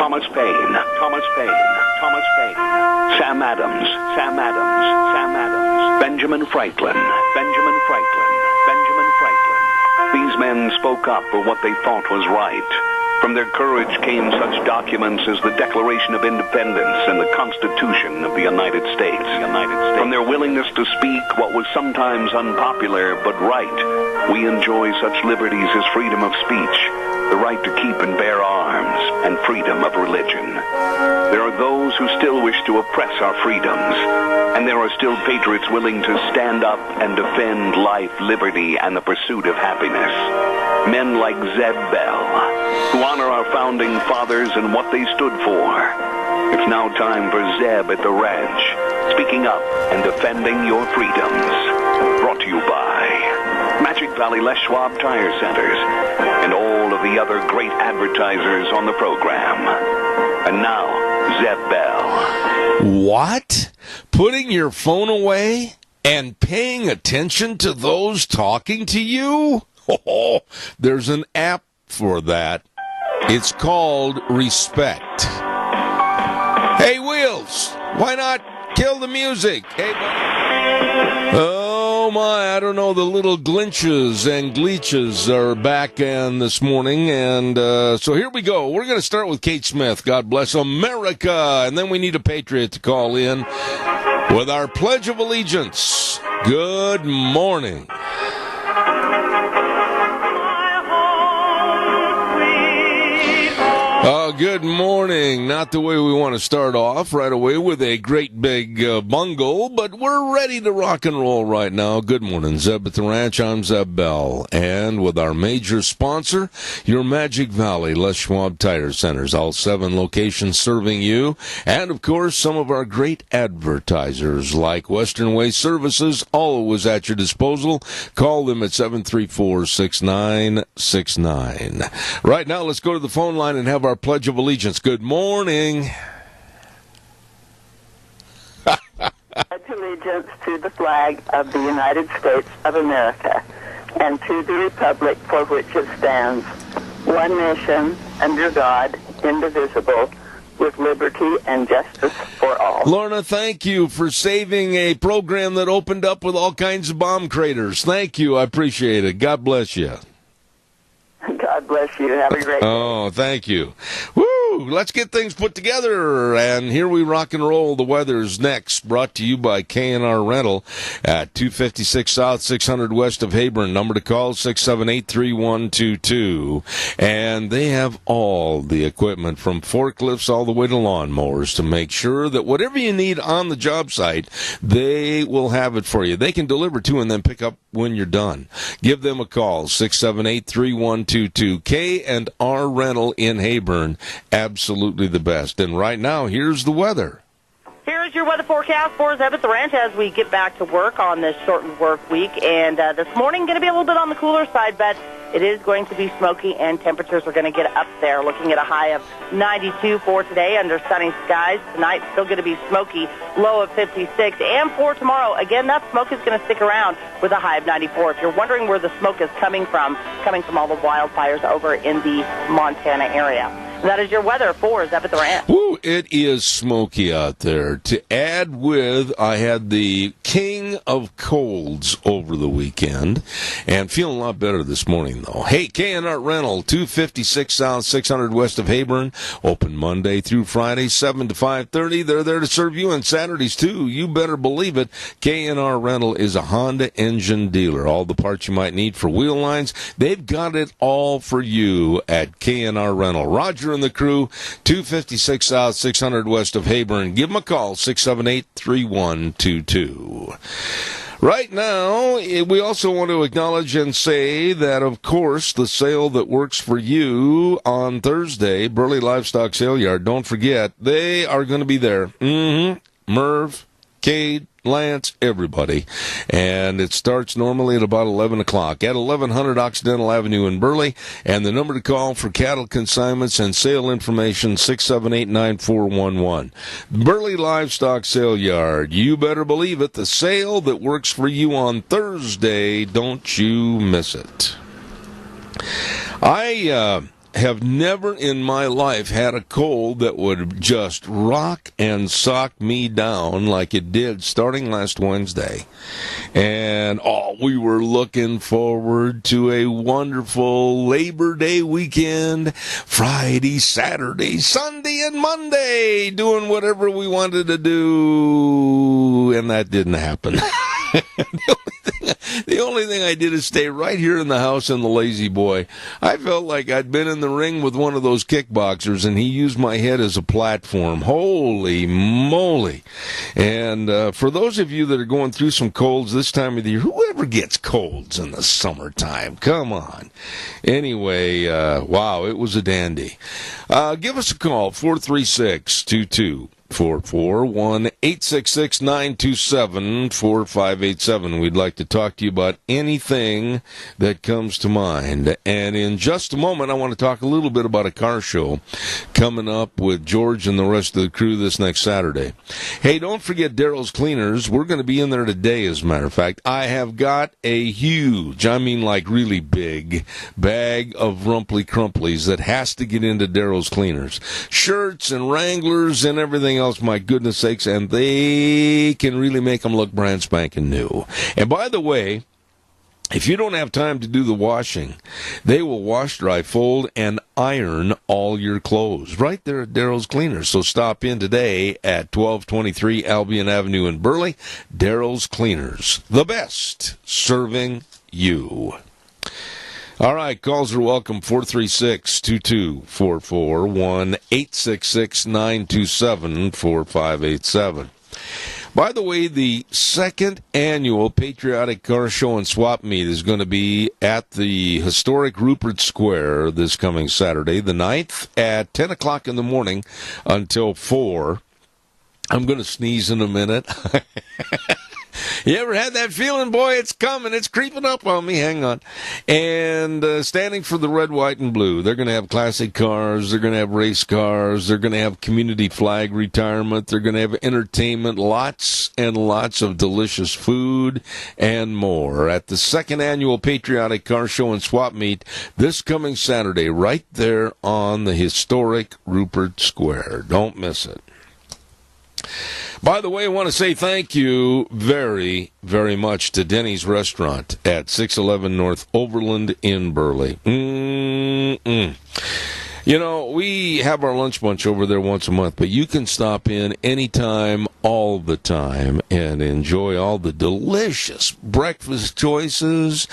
Thomas Paine, Thomas Paine, Thomas Paine, Sam Adams, Sam Adams, Sam Adams, Benjamin Franklin, Benjamin Franklin, Benjamin Franklin. These men spoke up for what they thought was right. From their courage came such documents as the Declaration of Independence and the Constitution of the United States. From their willingness to speak what was sometimes unpopular but right, we enjoy such liberties as freedom of speech, the right to keep and bear arms, and freedom of religion. There are those who still wish to oppress our freedoms, and there are still patriots willing to stand up and defend life, liberty, and the pursuit of happiness. Men like Zeb Bell, who honor our founding fathers and what they stood for. It's now time for Zeb at the ranch, speaking up and defending your freedoms. Brought to you by Magic Valley Les Schwab Tire Centers and all of the other great advertisers on the program. And now, Zeb Bell. What? Putting your phone away and paying attention to those talking to you? Oh, there's an app for that. It's called Respect. Hey, Wheels, why not kill the music? Hey, buddy. Oh, my, I don't know, the little glinches and gleeches are back in this morning, and so here we go. We're going to start with Kate Smith, God bless America, and then we need a patriot to call in with our Pledge of Allegiance. Good morning. Good morning. Not the way we want to start off right away with a great big bungle, but we're ready to rock and roll right now. Good morning, Zeb at the Ranch. I'm Zeb Bell. And with our major sponsor, your Magic Valley Les Schwab Tire Centers, all 7 locations serving you. And, of course, some of our great advertisers like Western Way Services, always at your disposal. Call them at 734-6969. Right now, let's go to the phone line and have our Pledge of Allegiance. Good morning. Pledge allegiance to the flag of the United States of America and to the republic for which it stands, one nation, under God, indivisible, with liberty and justice for all. Lorna, thank you for saving a program that opened up with all kinds of bomb craters. Thank you. I appreciate it. God bless you. God bless you. Have a great day. Oh, thank you. Woo! Let's get things put together. And here we rock and roll. The weather's next. Brought to you by K&R Rental at 256 South, 600 West of Heyburn. Number to call, 678-3122. And they have all the equipment from forklifts all the way to lawnmowers to make sure that whatever you need on the job site, they will have it for you. They can deliver to and then pick up when you're done. Give them a call, 678-3122. K&R Rental in Heyburn. Absolutely the best. And right now, here's the weather. Here's your weather forecast for us at the ranch as we get back to work on this shortened work week. And this morning, going to be a little bit on the cooler side, but it is going to be smoky, and temperatures are going to get up there, looking at a high of 92 for today under sunny skies. Tonight, still going to be smoky, low of 56. And for tomorrow, again, that smoke is going to stick around with a high of 94. If you're wondering where the smoke is coming from all the wildfires over in the Montana area. That is your weather for Zeb at the Ranch. Woo, it is smoky out there. To add with, I had the king of colds over the weekend, and feeling a lot better this morning, though. Hey, K&R Rental, 256 South, 600 West of Heyburn, open Monday through Friday, 7 to 5:30. They're there to serve you on Saturdays, too. You better believe it. K&R Rental is a Honda engine dealer. All the parts you might need for wheel lines, they've got it all for you at K&R Rental. Roger and the crew, 256 South, 600 West of Heyburn. Give them a call, 678-3122. Right now, we also want to acknowledge and say that, of course, the sale that works for you on Thursday, Burley Livestock Sale Yard, don't forget, they are going to be there. Merv, Cade, Lance, everybody. And it starts normally at about 11 o'clock at 1100 Occidental Avenue in Burley. And the number to call for cattle consignments and sale information, 678-9411. Burley Livestock Sale Yard. You better believe it. The sale that works for you on Thursday. Don't you miss it. I have never in my life had a cold that would just rock and sock me down like it did starting last Wednesday. And we were looking forward to a wonderful Labor Day weekend, Friday, Saturday, Sunday, and Monday, doing whatever we wanted to do, and that didn't happen. The only thing I did is stay right here in the house in the lazy boy. I felt like I'd been in the ring with one of those kickboxers, and he used my head as a platform. Holy moly. And for those of you that are going through some colds this time of the year, whoever gets colds in the summertime? Come on. Anyway, wow, it was a dandy. Give us a call, 436-2244, 1-866-927-4587. We'd like to talk to you about anything that comes to mind. And in just a moment, I want to talk a little bit about a car show coming up with George and the rest of the crew this next Saturday. Hey, don't forget Daryl's Cleaners. We're going to be in there today, as a matter of fact. I have got a huge, I mean like really big, bag of Rumply Crumplies that has to get into Daryl's Cleaners. Shirts and Wranglers and everything else, my goodness sakes, and they can really make them look brand spanking new. And by the way, if you don't have time to do the washing, they will wash, dry, fold, and iron all your clothes right there at Daryl's Cleaners. So stop in today at 1223 Albion Avenue in Burley. Daryl's Cleaners, the best serving you. All right, calls are welcome, 436-2244, 1-866-927-4587. By the way, the second annual Patriotic Car Show and Swap Meet is going to be at the historic Rupert Square this coming Saturday, the 9th, at 10 o'clock in the morning until 4. I'm going to sneeze in a minute. You ever had that feeling? Boy, it's coming. It's creeping up on me. Hang on. And standing for the red, white, and blue. They're going to have classic cars. They're going to have race cars. They're going to have community flag retirement. They're going to have entertainment, lots and lots of delicious food and more at the second annual Patriotic Car Show and Swap Meet this coming Saturday right there on the historic Rupert Square. Don't miss it. By the way, I want to say thank you very, very much to Denny's Restaurant at 611 North Overland in Burley. You know, we have our lunch bunch over there once a month, but you can stop in anytime, all the time, and enjoy all the delicious breakfast choices,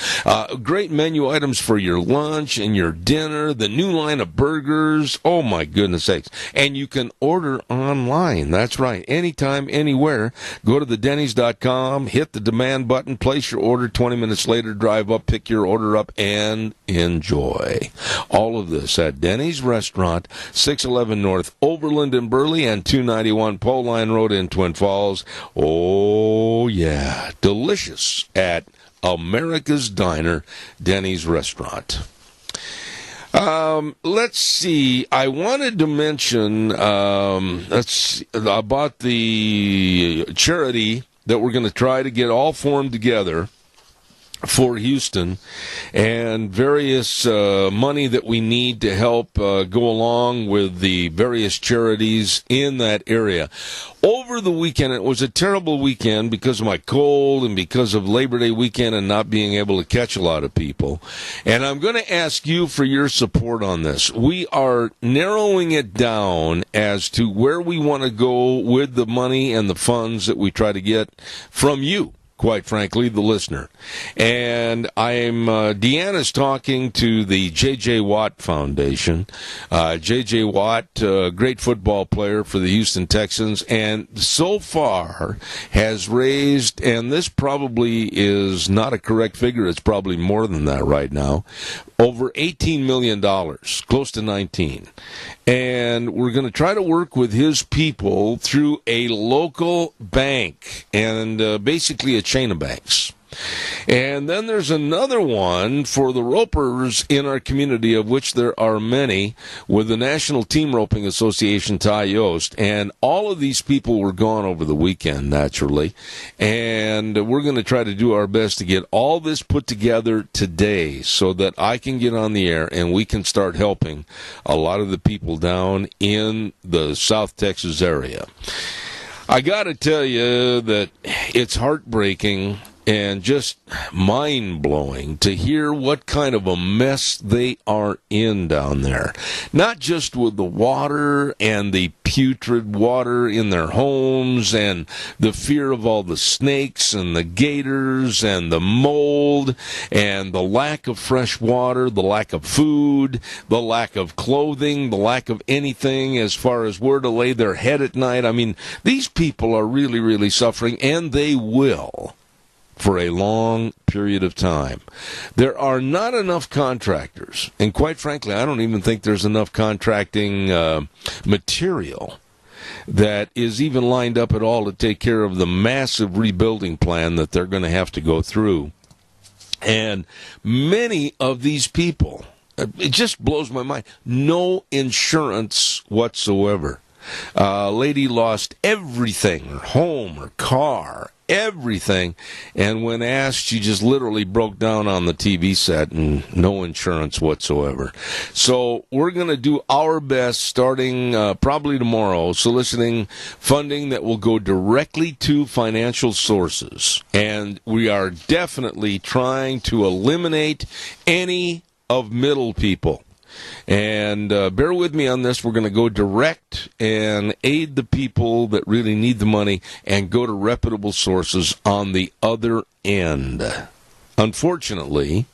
great menu items for your lunch and your dinner, the new line of burgers. Oh, my goodness sakes. And you can order online. That's right. Anytime, anywhere. Go to thedennys.com, hit the demand button, place your order. 20 minutes later, drive up, pick your order up, and enjoy. All of this at Denny's Restaurant, 611 North Overland in Burley and 291 Pole Line Road in Twin Falls. Oh, yeah. Delicious at America's Diner, Denny's Restaurant. Let's see. I wanted to mention about the charity that we're going to try to get all formed together for Houston, and various money that we need to help go along with the various charities in that area. Over the weekend, it was a terrible weekend because of my cold and because of Labor Day weekend and not being able to catch a lot of people. And I'm going to ask you for your support on this. We are narrowing it down as to where we want to go with the money and the funds that we try to get from you, quite frankly, the listener. And Deanna's talking to the J.J. Watt Foundation. J.J. Watt, great football player for the Houston Texans, and so far has raised, and this probably is not a correct figure, it's probably more than that right now, over $18 million, close to 19. And we're going to try to work with his people through a local bank and basically a chain of banks. And then there's another one for the ropers in our community, of which there are many, with the National Team Roping Association, Ty Yost. And all of these people were gone over the weekend, naturally. And we're going to try to do our best to get all this put together today so that I can get on the air and we can start helping a lot of the people down in the South Texas area. I got to tell you that it's heartbreaking and just mind-blowing to hear what kind of a mess they are in down there. Not just with the water and the putrid water in their homes and the fear of all the snakes and the gators and the mold and the lack of fresh water, the lack of food, the lack of clothing, the lack of anything as far as where to lay their head at night. I mean, these people are really, really suffering, and they will for a long period of time. There are not enough contractors, and quite frankly, I don't even think there's enough contracting material that is even lined up at all to take care of the massive rebuilding plan that they're going to have to go through. And many of these people, it just blows my mind, no insurance whatsoever. A lady lost everything, her home, her car, everything, and when asked, she just literally broke down on the TV set and no insurance whatsoever. So we're going to do our best starting probably tomorrow, soliciting funding that will go directly to financial sources. And we are definitely trying to eliminate any of middle people. And bear with me on this. We're going to go direct and aid the people that really need the money and go to reputable sources on the other end. Unfortunately,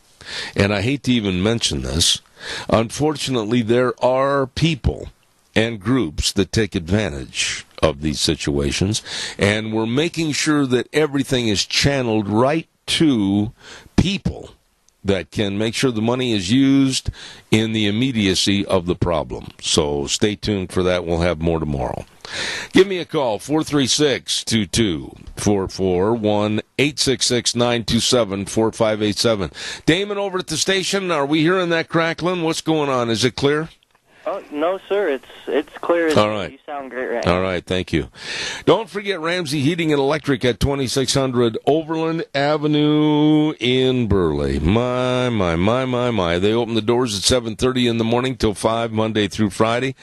and I hate to even mention this, unfortunately there are people and groups that take advantage of these situations, and we're making sure that everything is channeled right to people that can make sure the money is used in the immediacy of the problem. So stay tuned for that. We'll have more tomorrow. Give me a call, 436-2244, 1-866-927-4587. Damon over at the station, are we hearing that crackling? What's going on? Is it clear? Oh, no, sir. It's clear. All right. You sound great right now. All right, thank you. Don't forget Ramsey Heating and Electric at 2600 Overland Avenue in Burley. My. They open the doors at 7:30 in the morning till 5, Monday through Friday.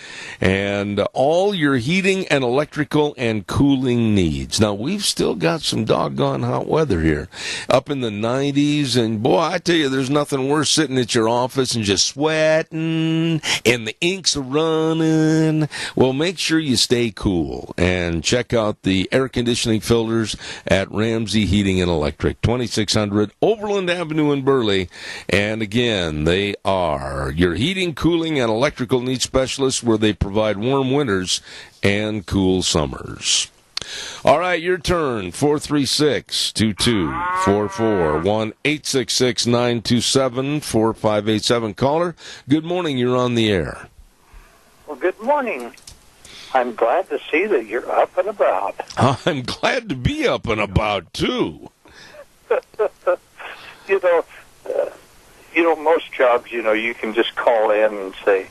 And all your heating and electrical and cooling needs. Now, we've still got some doggone hot weather here. Up in the 90s. And, boy, I tell you, there's nothing worse sitting at your office and just sweating and the ink's running. Well, make sure you stay cool and check out the air conditioning filters at Ramsey Heating and Electric, 2600 Overland Avenue in Burley. And again, they are your heating, cooling, and electrical needs specialists, where they provide warm winters and cool summers. All right, your turn, 436-2244, 1-866-927-4587. Caller, good morning, you're on the air. Well, good morning. I'm glad to see that you're up and about. I'm glad to be up and about, too. Most jobs, you can just call in and say,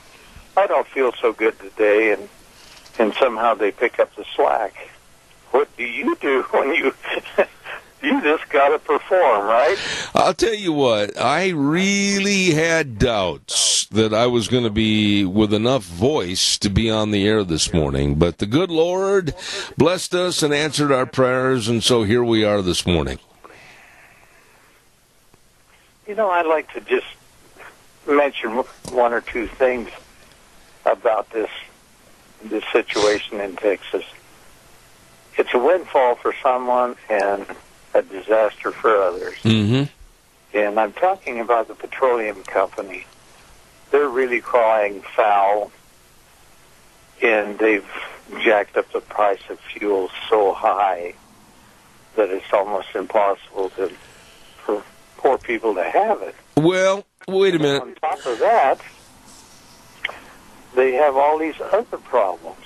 I don't feel so good today, and somehow they pick up the slack. What do you do when you just got to perform, right? I'll tell you what, I really had doubts that I was going to be with enough voice to be on the air this morning, but the good Lord blessed us and answered our prayers, and so here we are this morning. I'd like to just mention one or two things about this situation in Texas. It's a windfall for someone and a disaster for others. Mm-hmm. And I'm talking about the petroleum company. They're really crying foul, and they've jacked up the price of fuel so high that it's almost impossible for poor people to have it. Well, wait a minute. On top of that, they have all these other problems.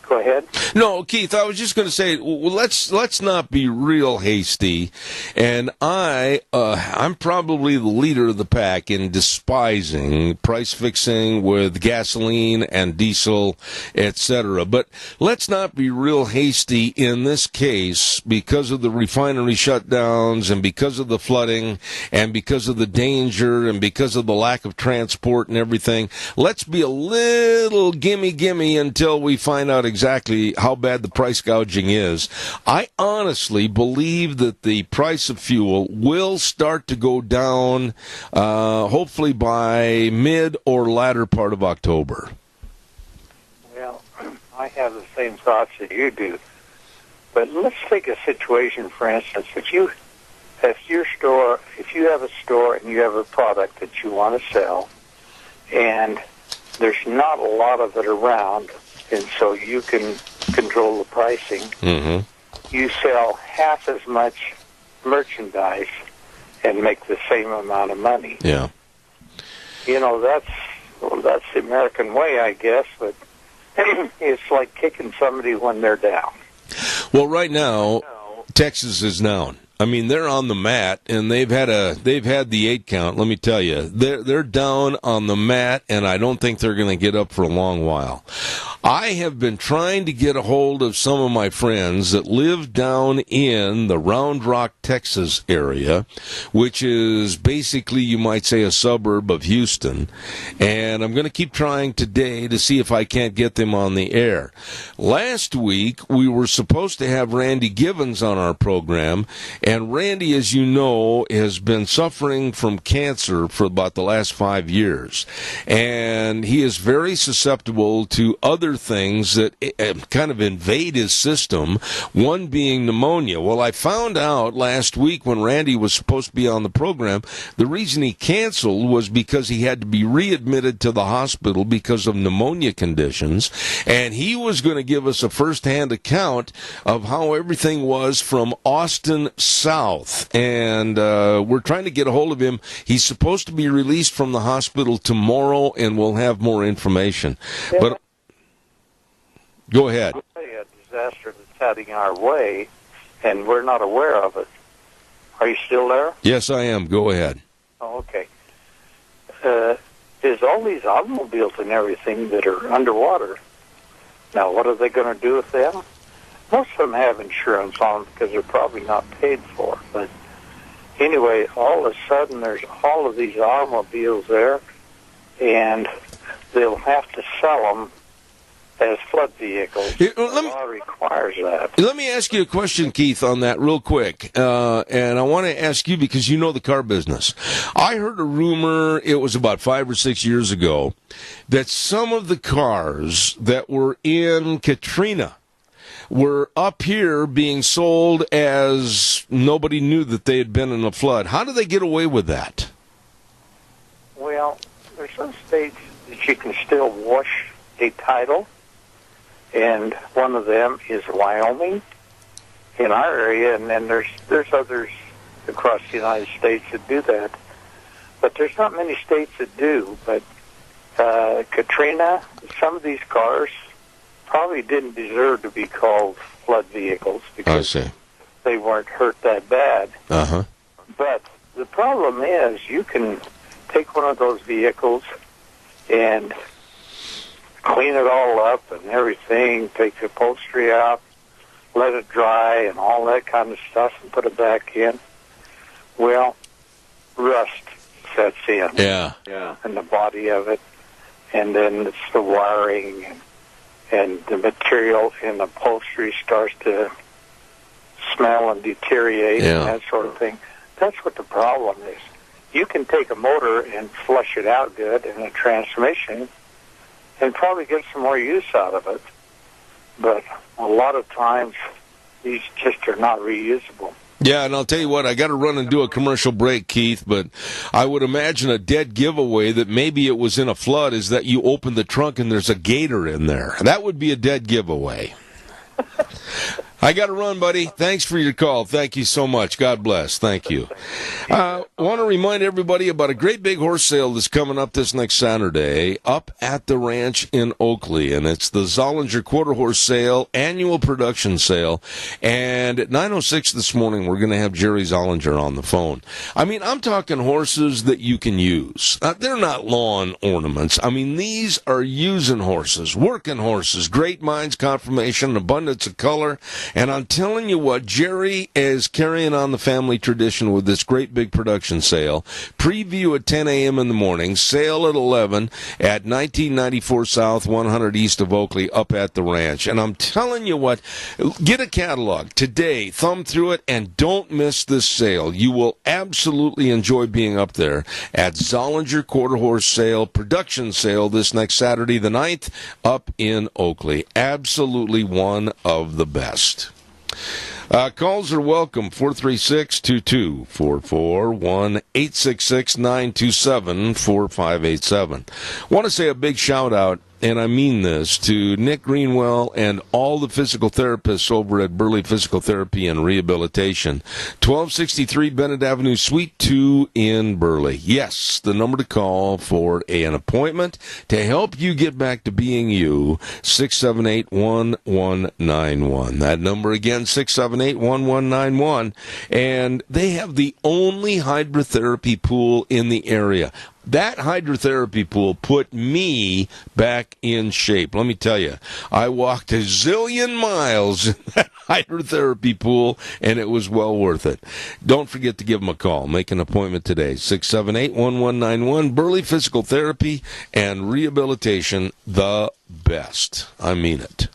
Go ahead. No, Keith, I was just going to say, well, let's not be real hasty. And I'm probably the leader of the pack in despising price fixing with gasoline and diesel, etc. But let's not be real hasty in this case because of the refinery shutdowns and because of the flooding and because of the danger and because of the lack of transport and everything. Let's be a little gimme until we find out exactly how bad the price gouging is. I honestly believe that the price of fuel will start to go down, hopefully by mid or latter part of October. Well, I have the same thoughts that you do. But let's take a situation, for instance, if you have a store and you have a product that you want to sell, and there's not a lot of it around, and so you can control the pricing. Mm-hmm. You sell half as much merchandise and make the same amount of money. Yeah. You know, that's the American way, I guess, but it's like kicking somebody when they're down. Well, right now, Texas is down. I mean, they're on the mat, and they've had the 8 count. Let me tell you, they're down on the mat, and I don't think they're going to get up for a long while. I have been trying to get a hold of some of my friends that live down in the Round Rock, Texas area, which is basically, you might say, a suburb of Houston. And I'm going to keep trying today to see if I can't get them on the air. Last week, we were supposed to have Randy Givens on our program, and Randy, as you know, has been suffering from cancer for about the last 5 years. And he is very susceptible to other things that kind of invade his system, one being pneumonia. Well, I found out last week when Randy was supposed to be on the program, the reason he canceled was because he had to be readmitted to the hospital because of pneumonia conditions, and he was going to give us a first-hand account of how everything was from Austin south, and we're trying to get a hold of him. He's supposed to be released from the hospital tomorrow, and we'll have more information. Yeah. But go ahead. A disaster that's heading our way, and we're not aware of it. Are you still there? Yes, I am. Go ahead. Oh, okay. There's all these automobiles and everything that are underwater. Now, what are they going to do with them? Most of them have insurance on them because they're probably not paid for. But anyway, all of a sudden, there's all of these automobiles there, and they'll have to sell them as flood vehicles. The law requires that. Let me ask you a question, Keith, on that real quick. And I want to ask you because you know the car business. I heard a rumor, it was about 5 or 6 years ago, that some of the cars that were in Katrina were up here being sold as nobody knew that they had been in a flood. How do they get away with that? Well, there's some states that you can still wash a title, and one of them is Wyoming in our area, and then there's others across the United States that do that. But there's not many states that do. But Katrina, some of these cars probably didn't deserve to be called flood vehicles because they weren't hurt that bad. Uh-huh. But the problem is you can take one of those vehicles and clean it all up and everything, take the upholstery out, let it dry and all that kind of stuff and put it back in. Well, rust sets in. Yeah. In the body of it. And then it's the wiring and the material in the upholstery starts to smell and deteriorate and that sort of thing. That's what the problem is. You can take a motor and flush it out good in a transmission and probably get some more use out of it. But a lot of times, these just are not reusable. Yeah, and I'll tell you what, I got to run and do a commercial break, Keith, but I would imagine a dead giveaway that maybe it was in a flood is that you open the trunk and there's a gator in there. That would be a dead giveaway. I got to run, buddy. Thanks for your call. Thank you so much. God bless. Thank you. I want to remind everybody about a great big horse sale that's coming up this next Saturday up at the ranch in Oakley, and it's the Zollinger Quarter Horse Sale, annual production sale. And at 9:06 this morning, we're going to have Jerry Zollinger on the phone. I mean, I'm talking horses that you can use. They're not lawn ornaments. I mean, these are using horses, working horses, great minds, conformation, abundance of color. And I'm telling you what, Jerry is carrying on the family tradition with this great big production sale. Preview at 10 a.m. in the morning, sale at 11 at 1994 South, 100 East of Oakley, up at the ranch. And I'm telling you what, get a catalog today, thumb through it, and don't miss this sale. You will absolutely enjoy being up there at Zollinger Quarter Horse Sale, production sale this next Saturday the 9th, up in Oakley. Absolutely one of the best. Calls are welcome, 436-2244, 1-866-927-4587. Want to say a big shout-out, and I mean this, to Nick Greenwell and all the physical therapists over at Burley Physical Therapy and Rehabilitation, 1263 Bennett Avenue, Suite 2 in Burley. Yes, the number to call for an appointment to help you get back to being you, 678-1191. That number again, 678-1191. And they have the only hydrotherapy pool in the area. That hydrotherapy pool put me back in shape. Let me tell you, I walked a zillion miles in that hydrotherapy pool, and it was well worth it. Don't forget to give them a call. Make an appointment today, 678-1191. Burley Physical Therapy and Rehabilitation, the best. I mean it.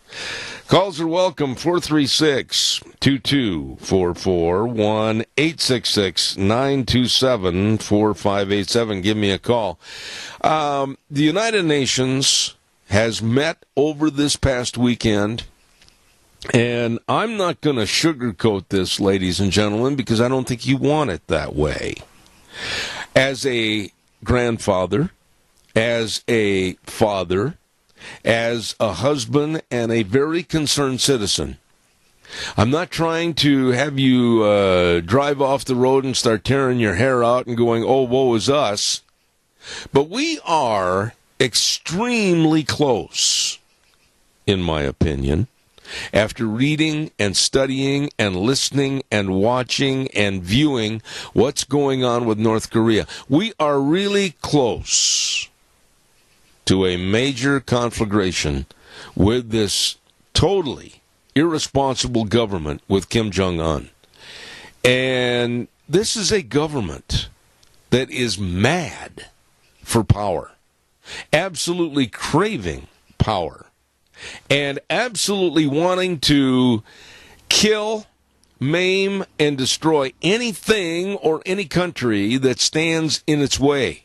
Calls are welcome, 436-2244, 1-866-927-4587. Give me a call. The United Nations has met over this past weekend, and I'm not going to sugarcoat this, ladies and gentlemen, because I don't think you want it that way. As a grandfather, as a father, as a husband and a very concerned citizen, I'm not trying to have you drive off the road and start tearing your hair out and going, oh, woe is us. But we are extremely close, in my opinion, after reading and studying and listening and watching and viewing what's going on with North Korea. We are really close to a major conflagration with this totally irresponsible government with Kim Jong-un. And this is a government that is mad for power, absolutely craving power, and absolutely wanting to kill, maim, and destroy anything or any country that stands in its way.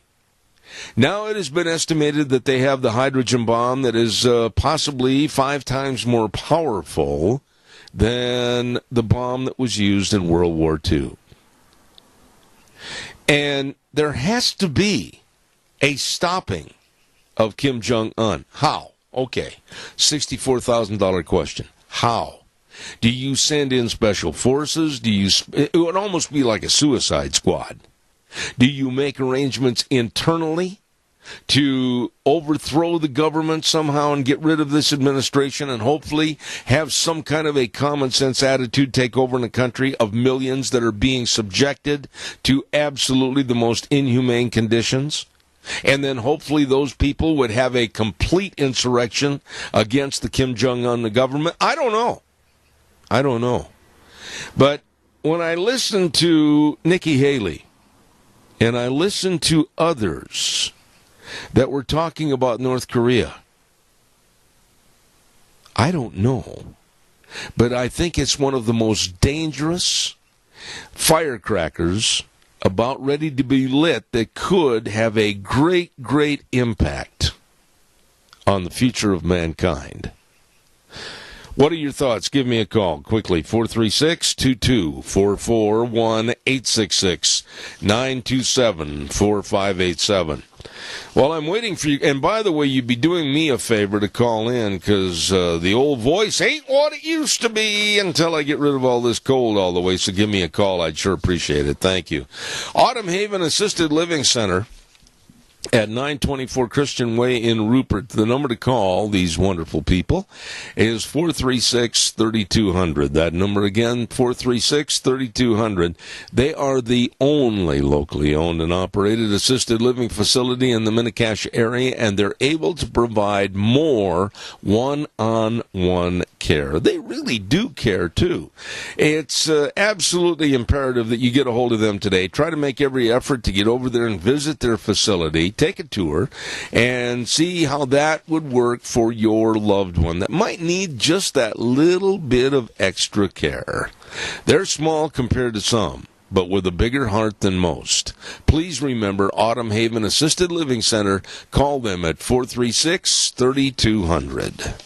Now it has been estimated that they have the hydrogen bomb that is possibly 5 times more powerful than the bomb that was used in World War II. And there has to be a stopping of Kim Jong-un. How? Okay, $64,000 question. How? Do you send in special forces? It would almost be like a suicide squad. Do you make arrangements internally to overthrow the government somehow and get rid of this administration and hopefully have some kind of a common sense attitude take over in a country of millions that are being subjected to absolutely the most inhumane conditions? And then hopefully those people would have a complete insurrection against the Kim Jong-un government? I don't know. But when I listen to Nikki Haley, and I listened to others that were talking about North Korea, I don't know, but I think it's one of the most dangerous firecrackers about ready to be lit that could have a great, great impact on the future of mankind. What are your thoughts? Give me a call quickly, 436-2244, 1-866-927-4587. Well, I'm waiting for you. And by the way, you'd be doing me a favor to call in because the old voice ain't what it used to be until I get rid of all this cold all the way. So give me a call. I'd sure appreciate it. Thank you. Autumn Haven Assisted Living Center at 924 Christian Way in Rupert. The number to call these wonderful people is 436-3200. That number again, 436-3200. They are the only locally owned and operated assisted living facility in the Mini-Cache area, and they're able to provide more one-on-one care. They really do care, too. It's absolutely imperative that you get a hold of them today. Try to make every effort to get over there and visit their facility. Take a tour and see how that would work for your loved one that might need just that little bit of extra care. They're small compared to some, but with a bigger heart than most. Please remember Autumn Haven Assisted Living Center. Call them at 436-3200.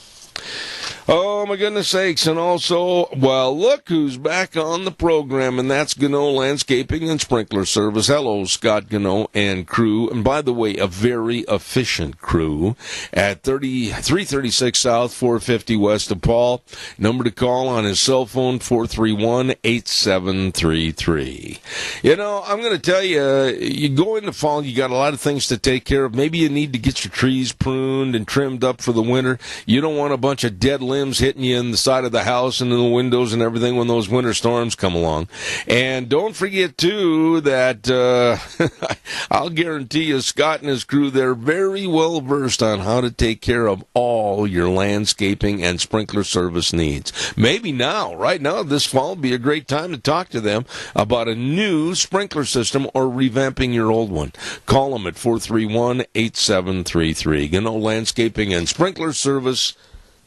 Oh, my goodness sakes. And also, well, look who's back on the program, and that's Gano Landscaping and Sprinkler Service. Hello, Scott Gano and crew. And by the way, a very efficient crew at 336 South, 450 West of Paul. Number to call on his cell phone, 431-8733. You know, I'm going to tell you, you go into fall, you got a lot of things to take care of. Maybe you need to get your trees pruned and trimmed up for the winter. You don't want a bunch of dead limbs hitting you in the side of the house and in the windows and everything when those winter storms come along. And don't forget, too, that I'll guarantee you Scott and his crew, they're very well versed on how to take care of all your landscaping and sprinkler service needs. Maybe now, right now, this fall would be a great time to talk to them about a new sprinkler system or revamping your old one. Call them at 431-8733. Gano Landscaping and Sprinkler Service,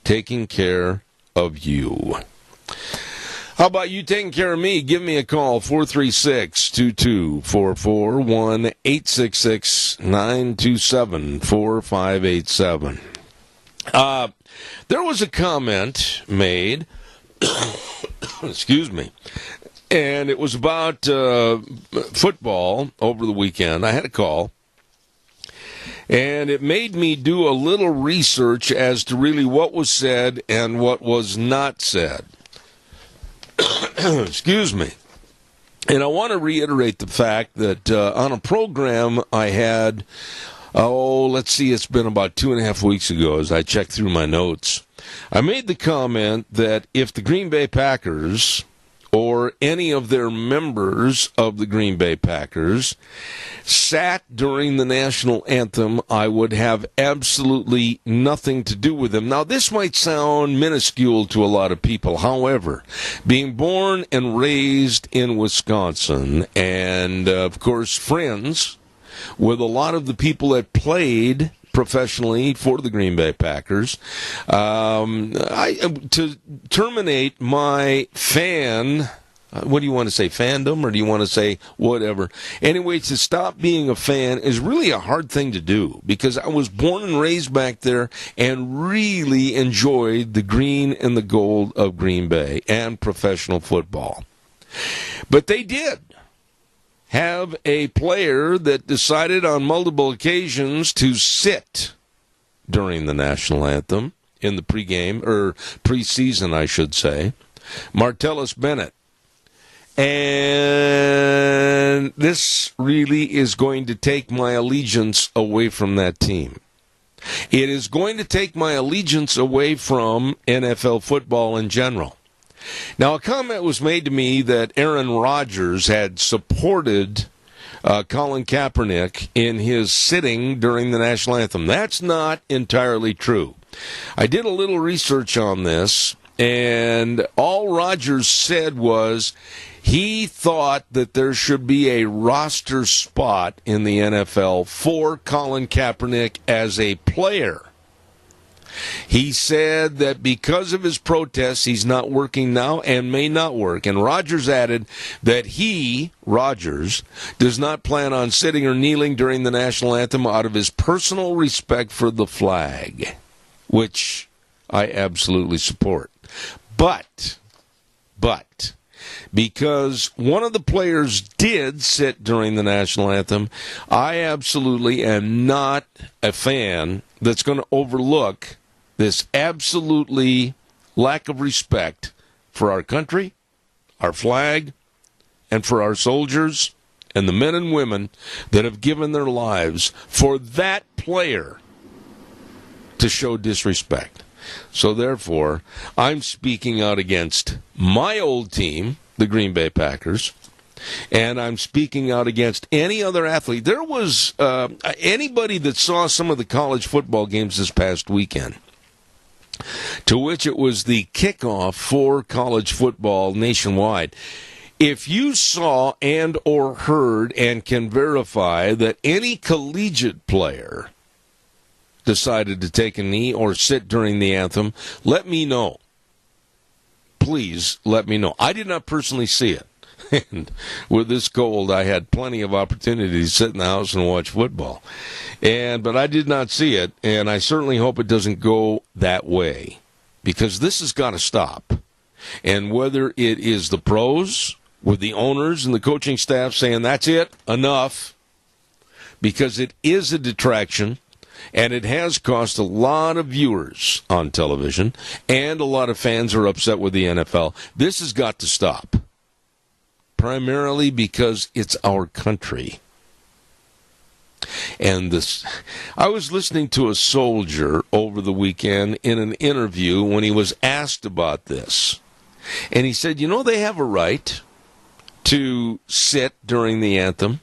taking care of you. How about you taking care of me? Give me a call, 436-2244, 1-866-927-4587. There was a comment made, excuse me, and it was about football over the weekend. I had a call. And it made me do a little research as to really what was said and what was not said. Excuse me. And I want to reiterate the fact that on a program I had, it's been about 2.5 weeks ago as I checked through my notes. I made the comment that if the Green Bay Packers or any of their members of the Green Bay Packers sat during the national anthem, I would have absolutely nothing to do with them. Now, this might sound minuscule to a lot of people. However, being born and raised in Wisconsin and, of course, friends with a lot of the people that played professionally for the Green Bay Packers, to terminate my what do you want to say, fandom, or do you want to say whatever? Anyway, to stop being a fan is really a hard thing to do because I was born and raised back there and really enjoyed the green and the gold of Green Bay and professional football. But they did have a player that decided on multiple occasions to sit during the national anthem in the preseason, I should say, Martellus Bennett. And this really is going to take my allegiance away from that team. It is going to take my allegiance away from NFL football in general. Now, a comment was made to me that Aaron Rodgers had supported Colin Kaepernick in his sitting during the national anthem. That's not entirely true. I did a little research on this, and all Rodgers said was he thought that there should be a roster spot in the NFL for Colin Kaepernick as a player. He said that because of his protests, he's not working now and may not work. And Rodgers added that he, Rodgers, does not plan on sitting or kneeling during the national anthem out of his personal respect for the flag, which I absolutely support. But, because one of the players did sit during the national anthem. I absolutely am not a fan that's going to overlook this absolutely lack of respect for our country, our flag, and for our soldiers and the men and women that have given their lives for that player to show disrespect. So therefore, I'm speaking out against my old team, the Green Bay Packers, and I'm speaking out against any other athlete. There was anybody that saw some of the college football games this past weekend, to which it was the kickoff for college football nationwide. If you saw and or heard and can verify that any collegiate player decided to take a knee or sit during the anthem, let me know. Please let me know. I did not personally see it. And with this cold, I had plenty of opportunity to sit in the house and watch football. But I did not see it, and I certainly hope it doesn't go that way, because this has got to stop. And whether it is the pros, with the owners and the coaching staff saying, that's it, enough, because it is a detraction, and it has cost a lot of viewers on television, and a lot of fans are upset with the NFL. This has got to stop, primarily because it's our country. And this, I was listening to a soldier over the weekend in an interview when he was asked about this. And he said, you know, they have a right to sit during the anthem.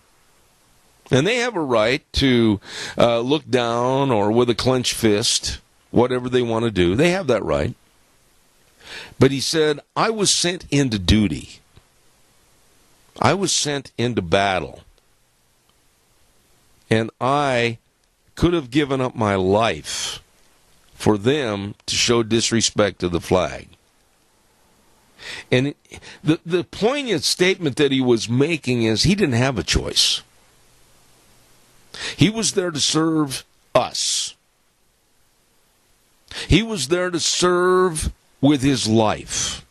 And they have a right to look down or with a clenched fist, whatever they want to do. They have that right. But he said, I was sent into duty. I was sent into battle. And I could have given up my life for them to show disrespect to the flag. And the poignant statement that he was making is he didn't have a choice. He was there to serve us. He was there to serve with his life.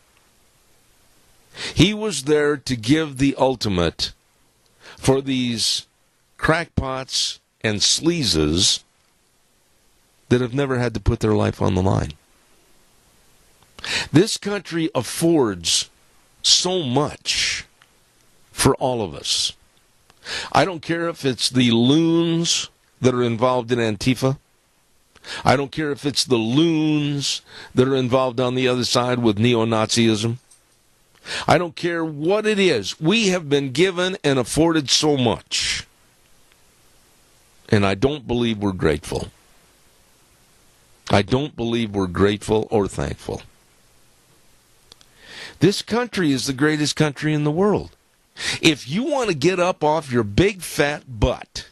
He was there to give the ultimate for these crackpots and sleazes that have never had to put their life on the line. This country affords so much for all of us. I don't care if it's the loons that are involved in Antifa. I don't care if it's the loons that are involved on the other side with neo-Nazism. I don't care what it is. We have been given and afforded so much. And I don't believe we're grateful. I don't believe we're grateful or thankful. This country is the greatest country in the world. If you want to get up off your big fat butt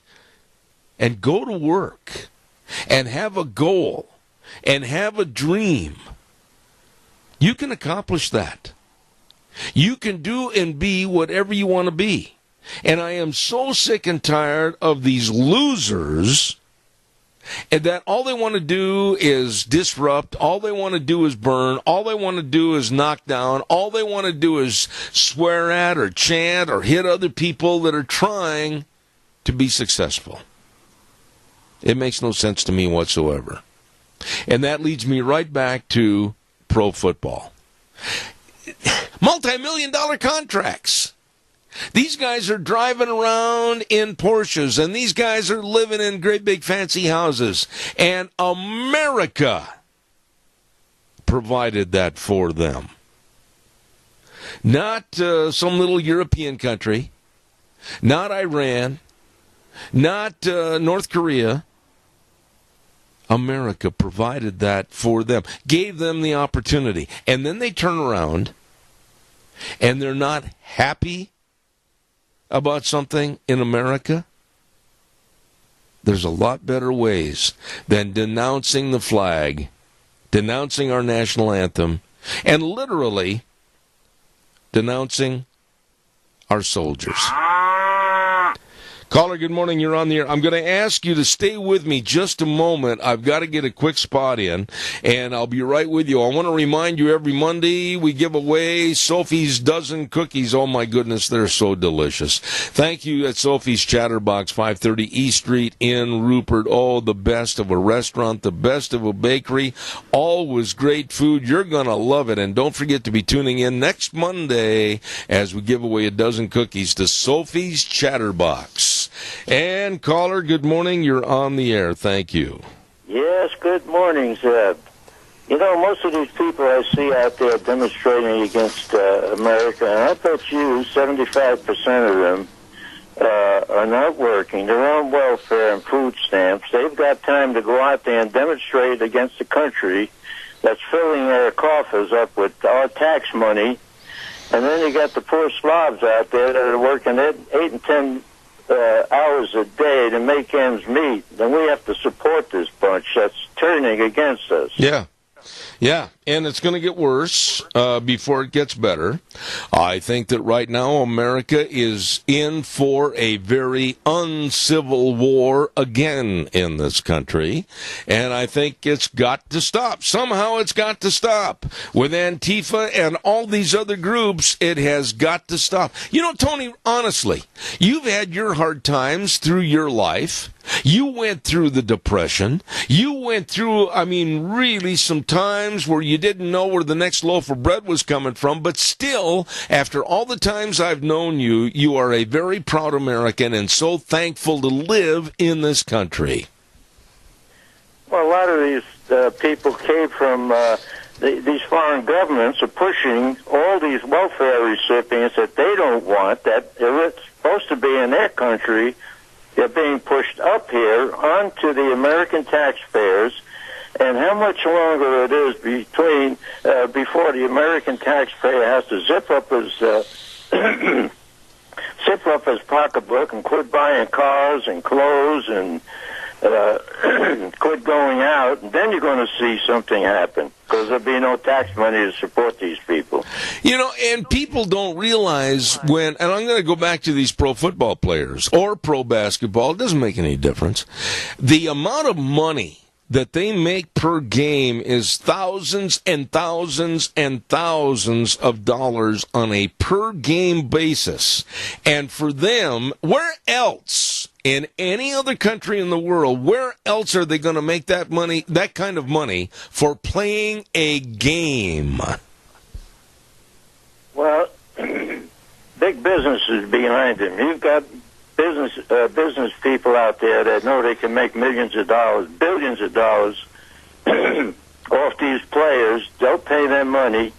and go to work and have a goal and have a dream, you can accomplish that. You can do and be whatever you want to be. And I am so sick and tired of these losers, and that all they want to do is disrupt, all they want to do is burn, all they want to do is knock down, all they want to do is swear at or chant or hit other people that are trying to be successful. It makes no sense to me whatsoever. And that leads me right back to pro football. Multi-million-dollar contracts. These guys are driving around in Porsches, and these guys are living in great big fancy houses. And America provided that for them. Not some little European country, not Iran, not North Korea. America provided that for them, gave them the opportunity. And then they turn around, and they're not happy about something in America. There's a lot better ways than denouncing the flag, denouncing our national anthem, and literally denouncing our soldiers. Caller, good morning. You're on the air. I'm going to ask you to stay with me just a moment. I've got to get a quick spot in, and I'll be right with you. I want to remind you every Monday we give away Sophie's dozen cookies. Oh, my goodness, they're so delicious. Thank you at Sophie's Chatterbox, 530 East Street in Rupert. Oh, the best of a restaurant, the best of a bakery. Always great food. You're going to love it. And don't forget to be tuning in next Monday as we give away a dozen cookies to Sophie's Chatterbox. And caller, good morning. You're on the air. Thank you. Yes, good morning, Zeb. You know, most of these people I see out there demonstrating against America, and I bet you 75% of them are not working. They're on welfare and food stamps. They've got time to go out there and demonstrate against a country that's filling their coffers up with our tax money. And then you got the poor slobs out there that are working 8 and 10 hours a day to make ends meet. Then we have to support this bunch that's turning against us. Yeah, and it's going to get worse before it gets better. I think that right now America is in for a very uncivil war again in this country, and I think it's got to stop. Somehow it's got to stop. With Antifa and all these other groups, it has got to stop. You know, Tony, honestly, you've had your hard times through your life. You went through the Depression. You went through, really some times where you didn't know where the next loaf of bread was coming from, but still, after all the times I've known you, you are a very proud American and so thankful to live in this country. Well, a lot of these people came from these foreign governments are pushing all these welfare recipients that they don't want, that are supposed to be in their country. They're being pushed up here onto the American taxpayers, and how much longer it is between before the American taxpayer has to zip up his pocketbook and quit buying cars and clothes and quit going out, and then you're going to see something happen, because there'll be no tax money to support these people. You know, and people don't realize when, and I'm going to go back to these pro football players or pro basketball, it doesn't make any difference. The amount of money that they make per game is thousands and thousands and thousands of dollars on a per game basis. And for them, where else in any other country in the world, where else are they going to make that money, that kind of money for playing a game? Well, big business is behind them. You've got business people out there that know they can make millions of dollars, billions of dollars off these players. They'll pay them money,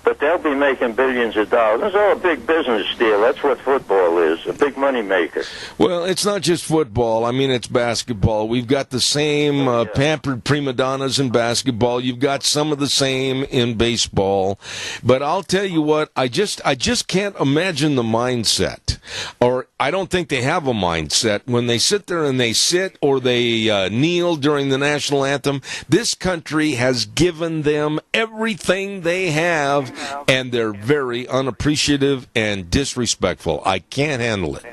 but they'll be making billions of dollars. It's all a big business deal. That's what football is, a big money maker. Well, it's not just football. It's basketball. We've got the same pampered prima donnas in basketball. You've got some of the same in baseball. But I'll tell you what, I just can't imagine the mindset. Or I don't think they have a mindset when they sit there and they sit or they kneel during the national anthem. This country has given them everything they have, and they're very unappreciative and disrespectful. I can't handle it.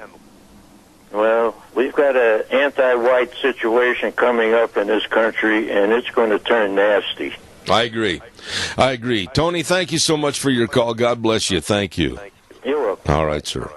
Well, we've got an anti-white situation coming up in this country, and it's going to turn nasty. I agree. Tony, thank you so much for your call. God bless you. Thank you. You're welcome. All right, sir.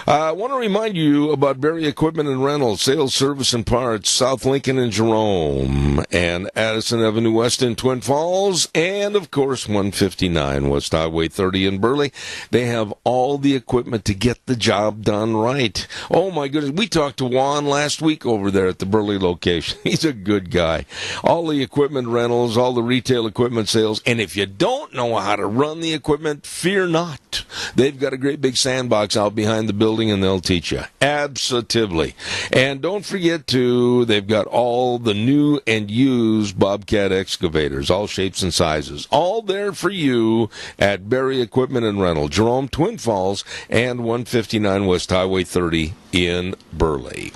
I want to remind you about Berry Equipment and Rental, sales, service, and parts, South Lincoln and Jerome, and Addison Avenue West in Twin Falls, and, of course, 159 West Highway 30 in Burley. They have all the equipment to get the job done right. Oh, my goodness. We talked to Juan last week over there at the Burley location. He's a good guy. All the equipment rentals, all the retail equipment sales, and if you don't know how to run the equipment, fear not. They've got a great big sandbox out behind the building, and they'll teach you. Absolutely. And don't forget they've got all the new and used Bobcat excavators, all shapes and sizes. All there for you at Berry Equipment and Rental, Jerome, Twin Falls, and 159 West Highway 30 in Burley.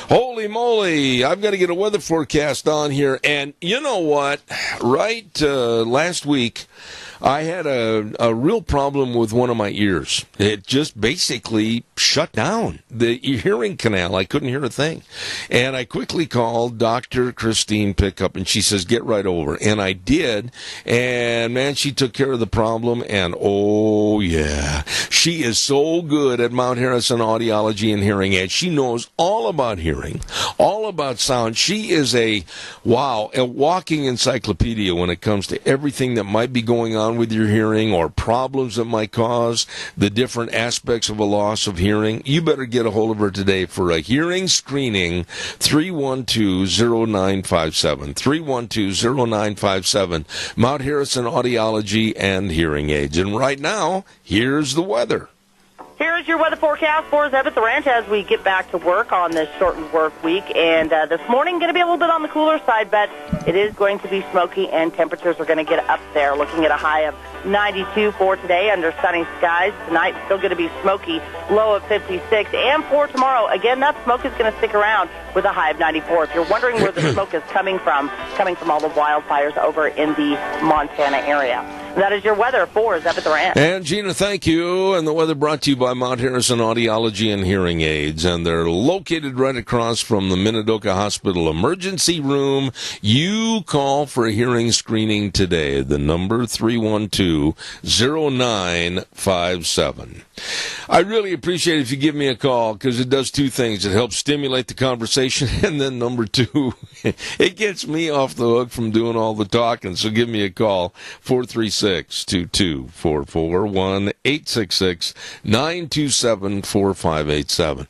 Holy moly, I've got to get a weather forecast on here. And you know what? Last week, I had a real problem with one of my ears. It just basically shut down the hearing canal. I couldn't hear a thing. And I quickly called Dr. Christine Pickup, and she says, get right over. And I did. And, man, she took care of the problem. And, oh, yeah, she is so good at Mount Harrison Audiology and Hearing Aids. She knows all about hearing, all about sound. She is a walking encyclopedia when it comes to everything that might be going on with your hearing or problems that might cause the different aspects of a loss of hearing. You better get a hold of her today for a hearing screening. 312-0957. 312-0957. Mount Harrison Audiology and Hearing Aids. And right now, here's the weather. Here's your weather forecast for us at the ranch as we get back to work on this shortened work week. And this morning, going to be a little bit on the cooler side, but it is going to be smoky, and temperatures are going to get up there, looking at a high of 92 for today under sunny skies. Tonight, still going to be smoky, low of 56. And for tomorrow, again, that smoke is going to stick around with a high of 94. If you're wondering where the smoke is coming from all the wildfires over in the Montana area. That is your weather for Zeb at the Ranch. And Gina, thank you. And the weather brought to you by Mount Harrison Audiology and Hearing Aids. And they're located right across from the Minidoka Hospital Emergency Room. You call for a hearing screening today. The number 312-0957. I really appreciate it if you give me a call, because it does two things. It helps stimulate the conversation, and then number two, it gets me off the hook from doing all the talking. So give me a call, 436-2244, 1-866-927-4587.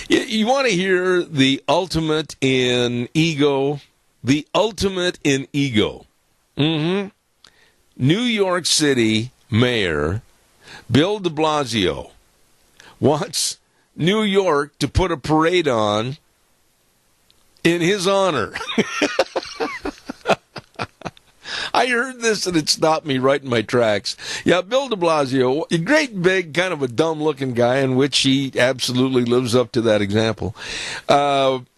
You want to hear the ultimate in ego? The ultimate in ego. New York City Mayor Bill de Blasio wants New York to put a parade on in his honor. I heard this and it stopped me right in my tracks. Yeah, Bill de Blasio, a great big, kind of a dumb-looking guy, in which he absolutely lives up to that example.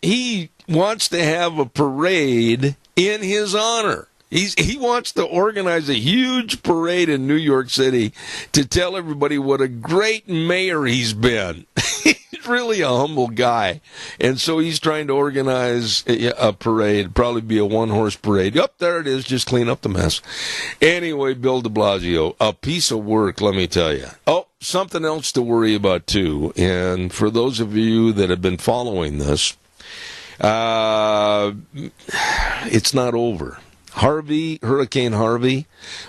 He wants to have a parade in his honor. He wants to organize a huge parade in New York City to tell everybody what a great mayor he's been. He's really a humble guy. And so he's trying to organize a parade, probably be a one-horse parade. Yep, there it is, just clean up the mess. Anyway, Bill de Blasio, a piece of work, let me tell you. Oh, something else to worry about, too. And for those of you that have been following this, it's not over. Hurricane Harvey,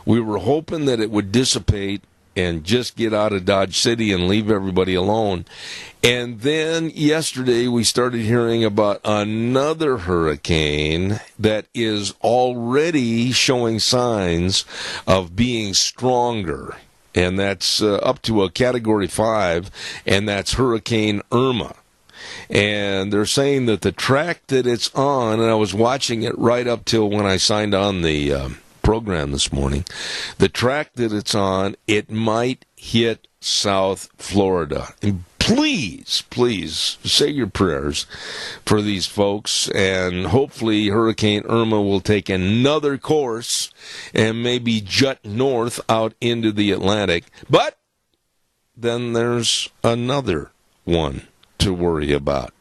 we were hoping that it would dissipate and just get out of Dodge City and leave everybody alone. And then yesterday we started hearing about another hurricane that is already showing signs of being stronger. And that's up to a Category 5, and that's Hurricane Irma. And they're saying that the track that it's on, and I was watching it right up till when I signed on the program this morning, the track that it's on, it might hit South Florida. And please say your prayers for these folks, and hopefully Hurricane Irma will take another course and maybe jut north out into the Atlantic. But then there's another one to worry about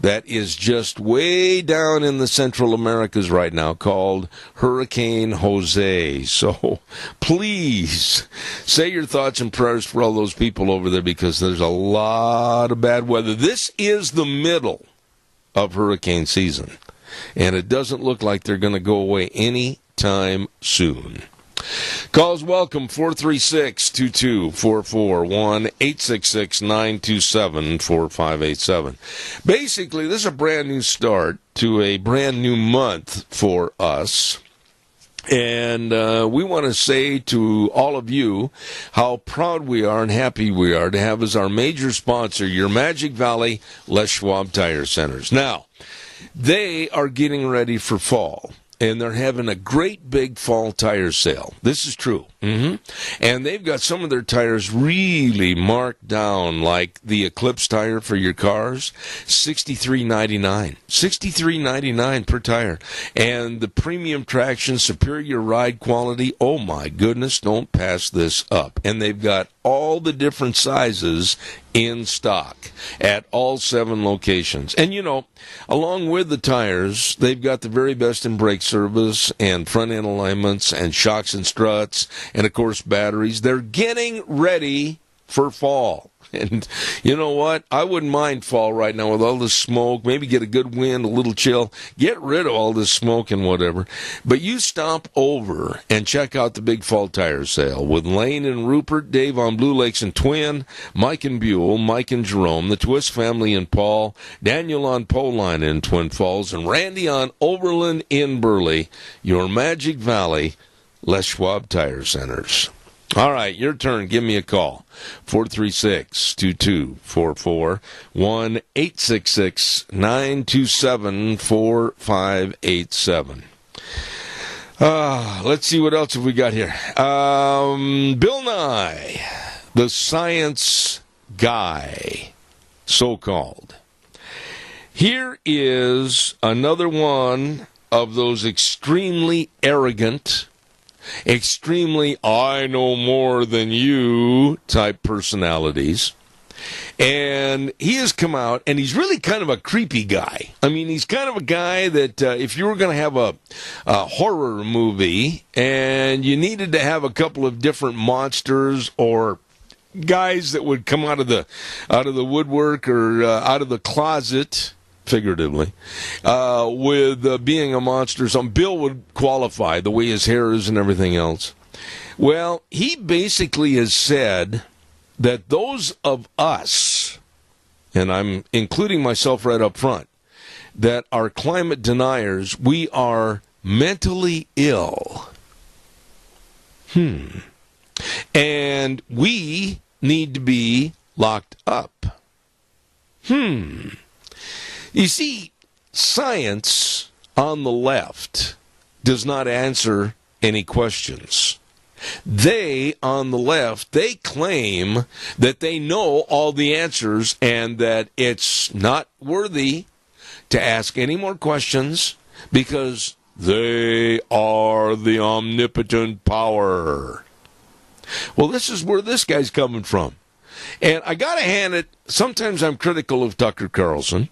that is just way down in the Central Americas right now, called Hurricane Jose. So please say your thoughts and prayers for all those people over there, because there's a lot of bad weather. This is the middle of hurricane season, and it doesn't look like they're going to go away anytime soon. Calls welcome, 436-2244, 1-866-927-4587. Basically, this is a brand new start to a brand new month for us. And we want to say to all of you how proud we are and happy we are to have as our major sponsor your Magic Valley Les Schwab Tire Centers. Now, they are getting ready for fall. and they're having a great big fall tire sale. This is true. And they've got some of their tires really marked down, like the Eclipse tire for your cars, $63.99. $63.99 per tire. And the premium traction, superior ride quality, oh my goodness, don't pass this up. And they've got all the different sizes in stock at all 7 locations. And, you know, along with the tires, they've got the very best in brake service and front-end alignments and shocks and struts and, of course, batteries. They're getting ready for fall. And you know what? I wouldn't mind fall right now with all this smoke. Maybe get a good wind, a little chill. Get rid of all this smoke and whatever. But you stop over and check out the big fall tire sale with Lane and Rupert, Dave on Blue Lakes and Twin, Mike and Buell, Mike and Jerome, the Twist family in Paul, Daniel on Poline in Twin Falls, and Randy on Overland in Burley. Your Magic Valley Les Schwab Tire Centers. All right, your turn. Give me a call. 436-2244, 1-866-927-4587. Let's see what else have we got here. Bill Nye, the science guy, so-called. Here is another one of those extremely arrogant, extremely I know more than you type personalities. And he has come out, and he's really kind of a creepy guy. I mean, he's kind of a guy that if you were going to have a horror movie and you needed to have a couple of different monsters or guys that would come out of the woodwork or out of the closet, figuratively, with being a monster or something, Bill would qualify the way his hair is and everything else. Well, he basically has said that those of us, and I'm including myself right up front, that are climate deniers, we are mentally ill. And we need to be locked up. You see, science on the left does not answer any questions. They, on the left, they claim that they know all the answers and that it's not worthy to ask any more questions because they are the omnipotent power. Well, this is where this guy's coming from. And I got to hand it, sometimes I'm critical of Tucker Carlson.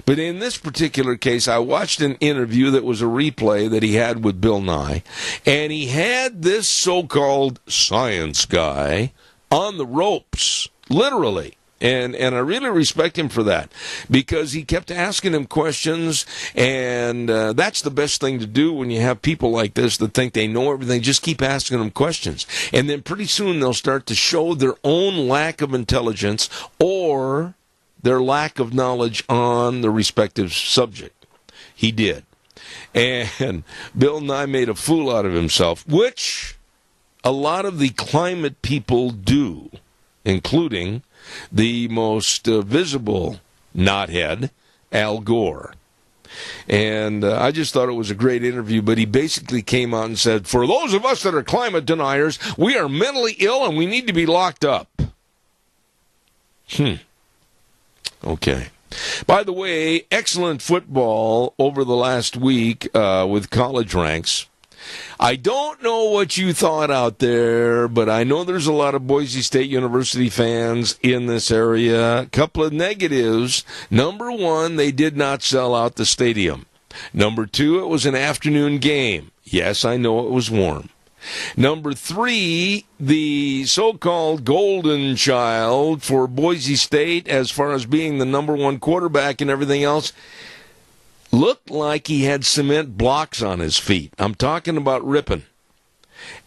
But in this particular case, I watched an interview that was a replay that he had with Bill Nye, and he had this so-called science guy on the ropes, literally. And I really respect him for that, because he kept asking him questions, and that's the best thing to do when you have people like this that think they know everything. Just keep asking them questions. And then pretty soon they'll start to show their own lack of intelligence or their lack of knowledge on the respective subject. He did. And Bill Nye made a fool out of himself, which a lot of the climate people do, including the most visible knothead, Al Gore. And I just thought it was a great interview, but he basically came out and said, for those of us that are climate deniers, we are mentally ill and we need to be locked up. Okay. By the way, excellent football over the last week with college ranks. I don't know what you thought out there, but I know there's a lot of Boise State University fans in this area. A couple of negatives. Number one, they did not sell out the stadium. Number two, it was an afternoon game. Yes, I know it was warm. Number three, the so-called golden child for Boise State, as far as being the number one quarterback and everything else, looked like he had cement blocks on his feet. I'm talking about Rippon.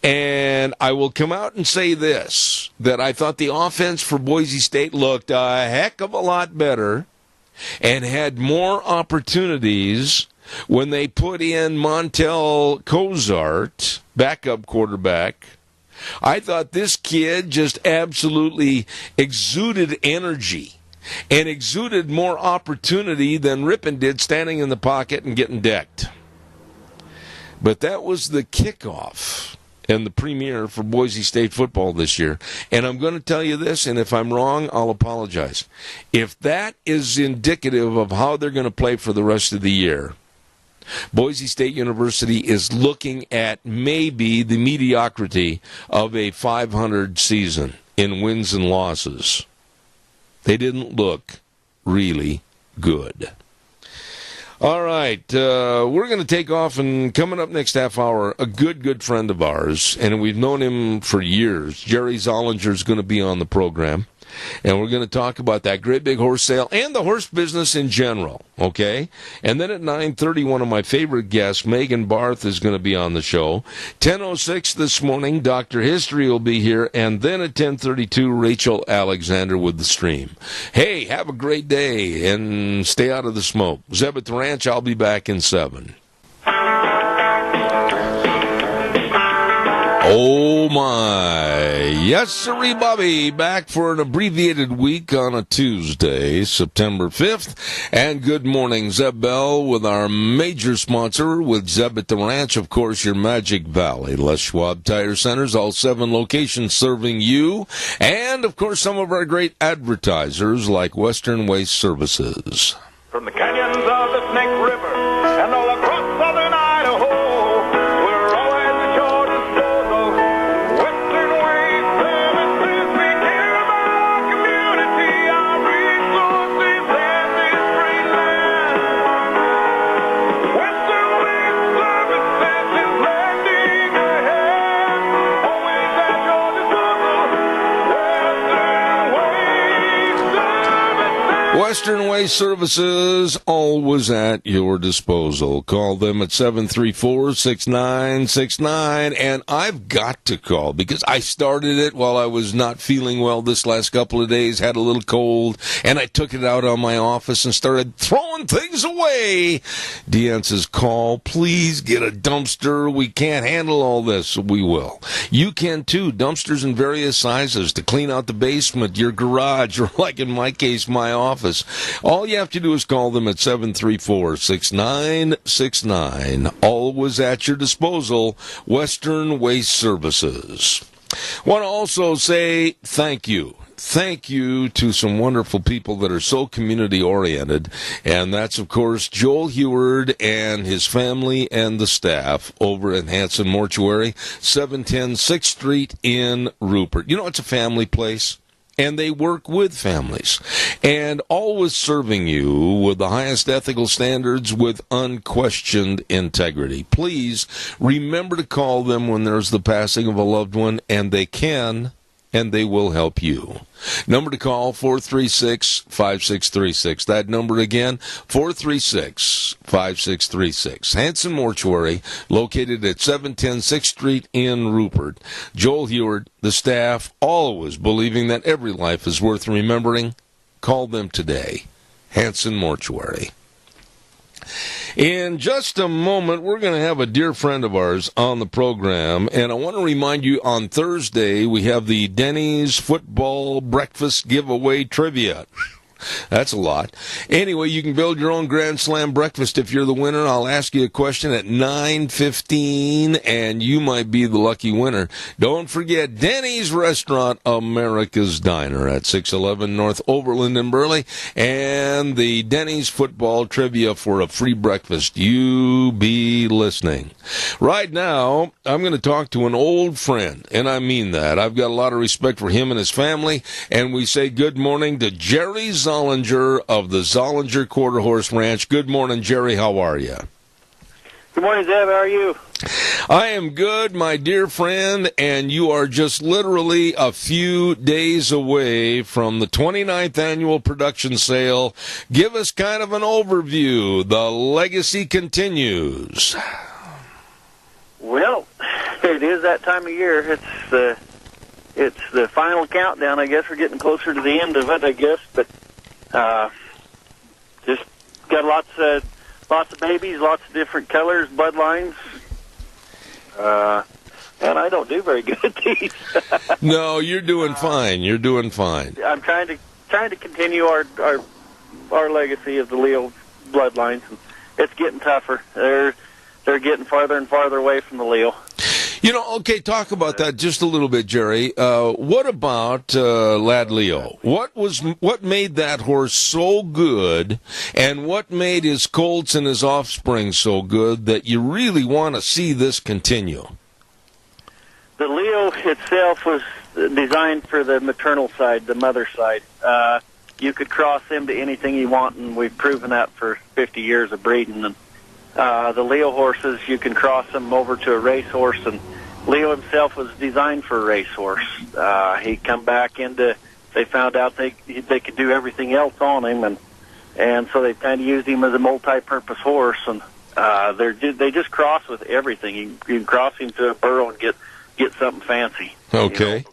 And I will come out and say this, that I thought the offense for Boise State looked a heck of a lot better and had more opportunities when they put in Montel Cozart, backup quarterback. I thought this kid just absolutely exuded energy and exuded more opportunity than Rippon did standing in the pocket and getting decked. But that was the kickoff and the premiere for Boise State football this year. And I'm going to tell you this, and if I'm wrong, I'll apologize. If that is indicative of how they're going to play for the rest of the year, Boise State University is looking at maybe the mediocrity of a 500 season in wins and losses. They didn't look really good. All right, we're going to take off, and coming up next half hour, a good friend of ours, and we've known him for years. Jerry Zollinger is going to be on the program, and we're going to talk about that great big horse sale and the horse business in general, okay? And then at 9:30, one of my favorite guests, Megan Barth, is going to be on the show. 10:06 this morning, Dr. History will be here, and then at 10:32, Rachel Alexander with the stream. Hey, have a great day, and stay out of the smoke. Zeb at the Ranch, I'll be back in 7. Oh, my. Yes, sirree, Bobby. Back for an abbreviated week on a Tuesday, September 5th. And good morning, Zeb Bell, with our major sponsor, with Zeb at the Ranch, of course, your Magic Valley. Les Schwab Tire Centers, all 7 locations serving you. And, of course, some of our great advertisers, like Western Waste Services. From the canyons of the Snake River and all across southern Idaho, we're always at your disposal. Western Waste Services, we care about our community, our resources, and this great land. Western Waste Services is landing ahead, always at your disposal. Western Waste Services. Western Waste Services, always at your disposal. Call them at 734-6969. And I've got to call because I started it while I was not feeling well this last couple of days, had a little cold, and I took it out on my office and started throwing things away. Deanne says, call, please get a dumpster. We can't handle all this. We will. You can too. Dumpsters in various sizes to clean out the basement, your garage, or like in my case, my office. All you have to do is call them at 734-6969. Always at your disposal, Western Waste Services. Want to also say thank you. Thank you to some wonderful people that are so community-oriented, and that's, of course, Joel Heward and his family and the staff over at Hanson Mortuary, 710 6th Street in Rupert. You know, it's a family place, and they work with families, and always serving you with the highest ethical standards with unquestioned integrity. Please remember to call them when there's the passing of a loved one, and they can, and they will help you. Number to call, 436-5636. That number again, 436-5636. Hanson Mortuary, located at 710 6th Street in Rupert. Joel Heward, the staff, always believing that every life is worth remembering. Call them today. Hanson Mortuary. In just a moment, we're going to have a dear friend of ours on the program, and I want to remind you, on Thursday, we have the Denny's Football Breakfast Giveaway Trivia. That's a lot. Anyway, you can build your own Grand Slam breakfast if you're the winner. I'll ask you a question at 9:15, and you might be the lucky winner. Don't forget Denny's Restaurant, America's Diner at 611 North Overland in Burley, and the Denny's Football Trivia for a free breakfast. You be listening. Right now, I'm going to talk to an old friend, and I mean that. I've got a lot of respect for him and his family, and we say good morning to Jerry Zollinger of the Zollinger Quarter Horse Ranch. Good morning, Jerry. How are you? Good morning, Deb. How are you? I am good, my dear friend, and you are just literally a few days away from the 29th annual production sale. Give us kind of an overview. The legacy continues. Well, it is that time of year. It's the final countdown. I guess we're getting closer to the end of it, I guess, but just got lots of babies, lots of different colors, bloodlines, and I don't do very good at these. No, you're doing fine. You're doing fine. I'm trying to continue our legacy of the Leo bloodlines, and it's getting tougher. There's they're getting farther and farther away from the Leo. You know, okay, talk about that just a little bit, Jerry. What about Lad Leo? What made that horse so good, and what made his colts and his offspring so good that you really want to see this continue? The Leo itself was designed for the maternal side, the mother side. You could cross him to anything you want, and we've proven that for 50 years of breeding. And the Leo horses, you can cross them over to a racehorse, and Leo himself was designed for a racehorse. He come back into, they found out they could do everything else on him, and so they kind of used him as a multi-purpose horse, and they just cross with everything. You can cross him to a burro and get something fancy. Okay. You know?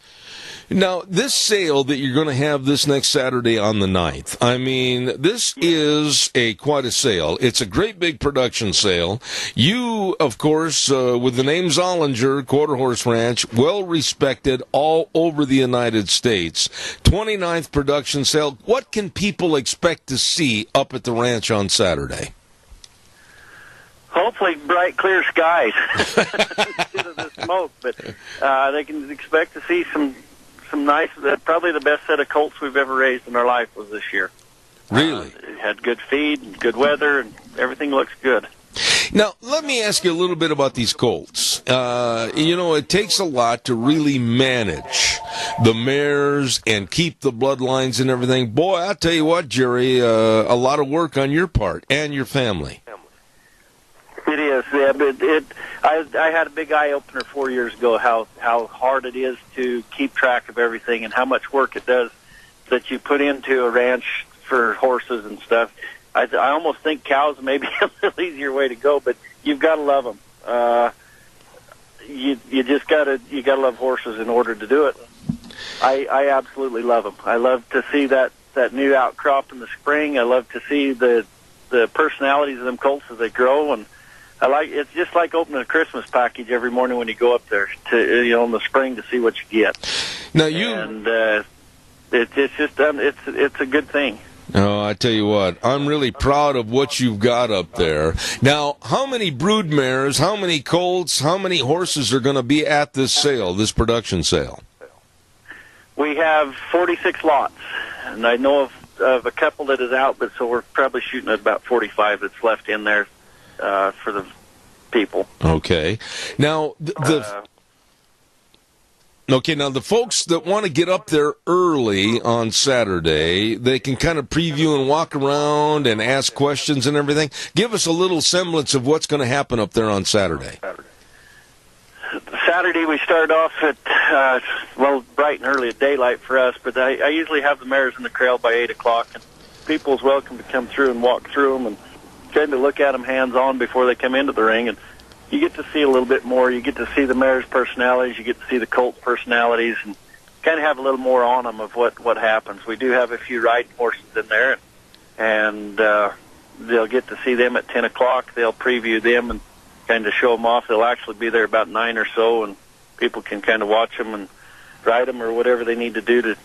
Now, this sale that you're going to have this next Saturday on the 9th, I mean, this is quite a sale. It's a great big production sale. You, of course, with the name Zollinger Quarter Horse Ranch, well respected all over the United States. 29th production sale. What can people expect to see up at the ranch on Saturday? Hopefully bright, clear skies instead of the smoke, but they can expect to see some nice, probably the best set of colts we've ever raised in our life was this year. Really? Had good feed, good weather, and everything looks good. Now, let me ask you a little bit about these colts. It takes a lot to really manage the mares and keep the bloodlines and everything. Boy, I'll tell you what, Jerry, a lot of work on your part and your family. It is, yeah, but I had a big eye-opener 4 years ago how hard it is to keep track of everything and how much work it does that you put into a ranch for horses and stuff. I almost think cows may be a little easier way to go, but you've got to love them. You gotta love horses in order to do it. I absolutely love them. I love to see that new outcrop in the spring. I love to see the personalities of them colts as they grow, and it's just like opening a Christmas package every morning when you go up there to in the spring to see what you get. Now it's a good thing. Oh, I tell you what, I'm really proud of what you've got up there. Now, how many brood mares, how many colts, how many horses are going to be at this sale, this production sale? We have 46 lots, and I know of a couple that is out, but so we're probably shooting at about 45 that's left in there for the people. Okay. Now, now the folks that want to get up there early on Saturday, they can kind of preview and walk around and ask questions and everything. Give us a little semblance of what's going to happen up there on Saturday. Saturday we start off at, bright and early at daylight for us, but I usually have the mares in the corral by 8 o'clock, and people's welcome to come through and walk through them and kind of look at them hands-on before they come into the ring, and you get to see a little bit more. You get to see the mares' personalities, you get to see the colts' personalities, and kind of have a little more on them of what happens. We do have a few riding horses in there, and they'll get to see them at 10 o'clock. They'll preview them and kind of show them off. They'll actually be there about 9 or so, and people can kind of watch them and ride them or whatever they need to do to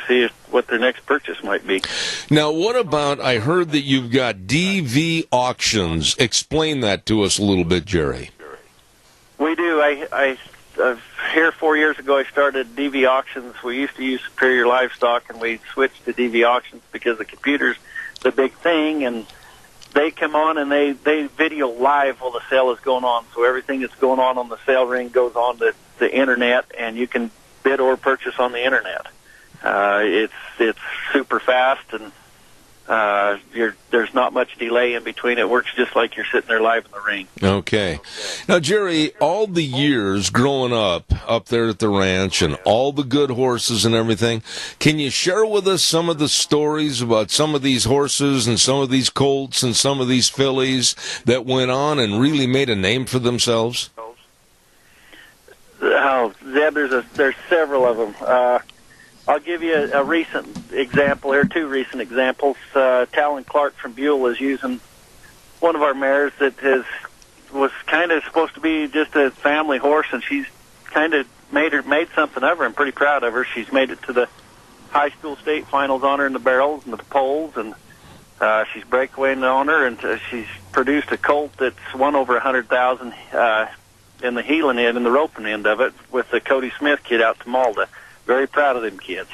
see what their next purchase might be. Now, what about, I heard that you've got DV auctions. Explain that to us a little bit, Jerry. We do. Here 4 years ago, I started DV auctions. We used to use Superior Livestock, and we switched to DV auctions because the computer's the big thing, and they come on and they video live while the sale is going on. So everything that's going on the sale ring goes on the internet, and you can bid or purchase on the internet. It's super fast, and there's not much delay in between. It works just like you're sitting there live in the ring. Okay. Now, Jerry, all the years growing up there at the ranch and all the good horses and everything, can you share with us some of the stories about some of these horses and some of these colts and some of these fillies that went on and really made a name for themselves? Oh, Zeb, there's several of them. I'll give you a recent example here, two recent examples. Talon Clark from Buell is using one of our mares that was kind of supposed to be just a family horse, and she's kind of made something of her. I'm pretty proud of her. She's made it to the high school state finals on her in the barrels and the poles, and She's breakaway owner, and she's produced a colt that's won over 100,000 in the heeling end and the roping end of it with the Cody Smith kid out to Malta. Very proud of them kids.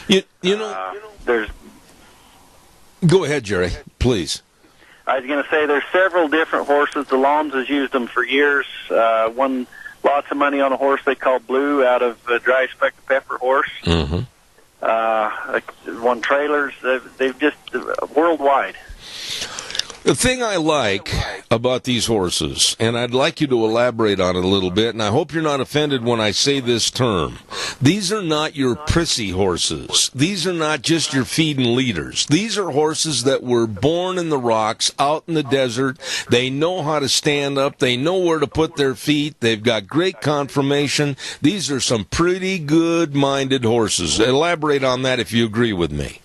You know, there's. Go ahead, Jerry, please. I was going to say there's several different horses. The Loms has used them for years. Won lots of money on a horse they call Blue out of Dry Speckled Pepper horse. Mm-hmm. Won trailers. They've just worldwide. The thing I like about these horses, and I'd like you to elaborate on it a little bit, and I hope you're not offended when I say this term. These are not your prissy horses. These are not just your feeding leaders. These are horses that were born in the rocks, out in the desert. They know how to stand up. They know where to put their feet. They've got great conformation. These are some pretty good-minded horses. Elaborate on that if you agree with me.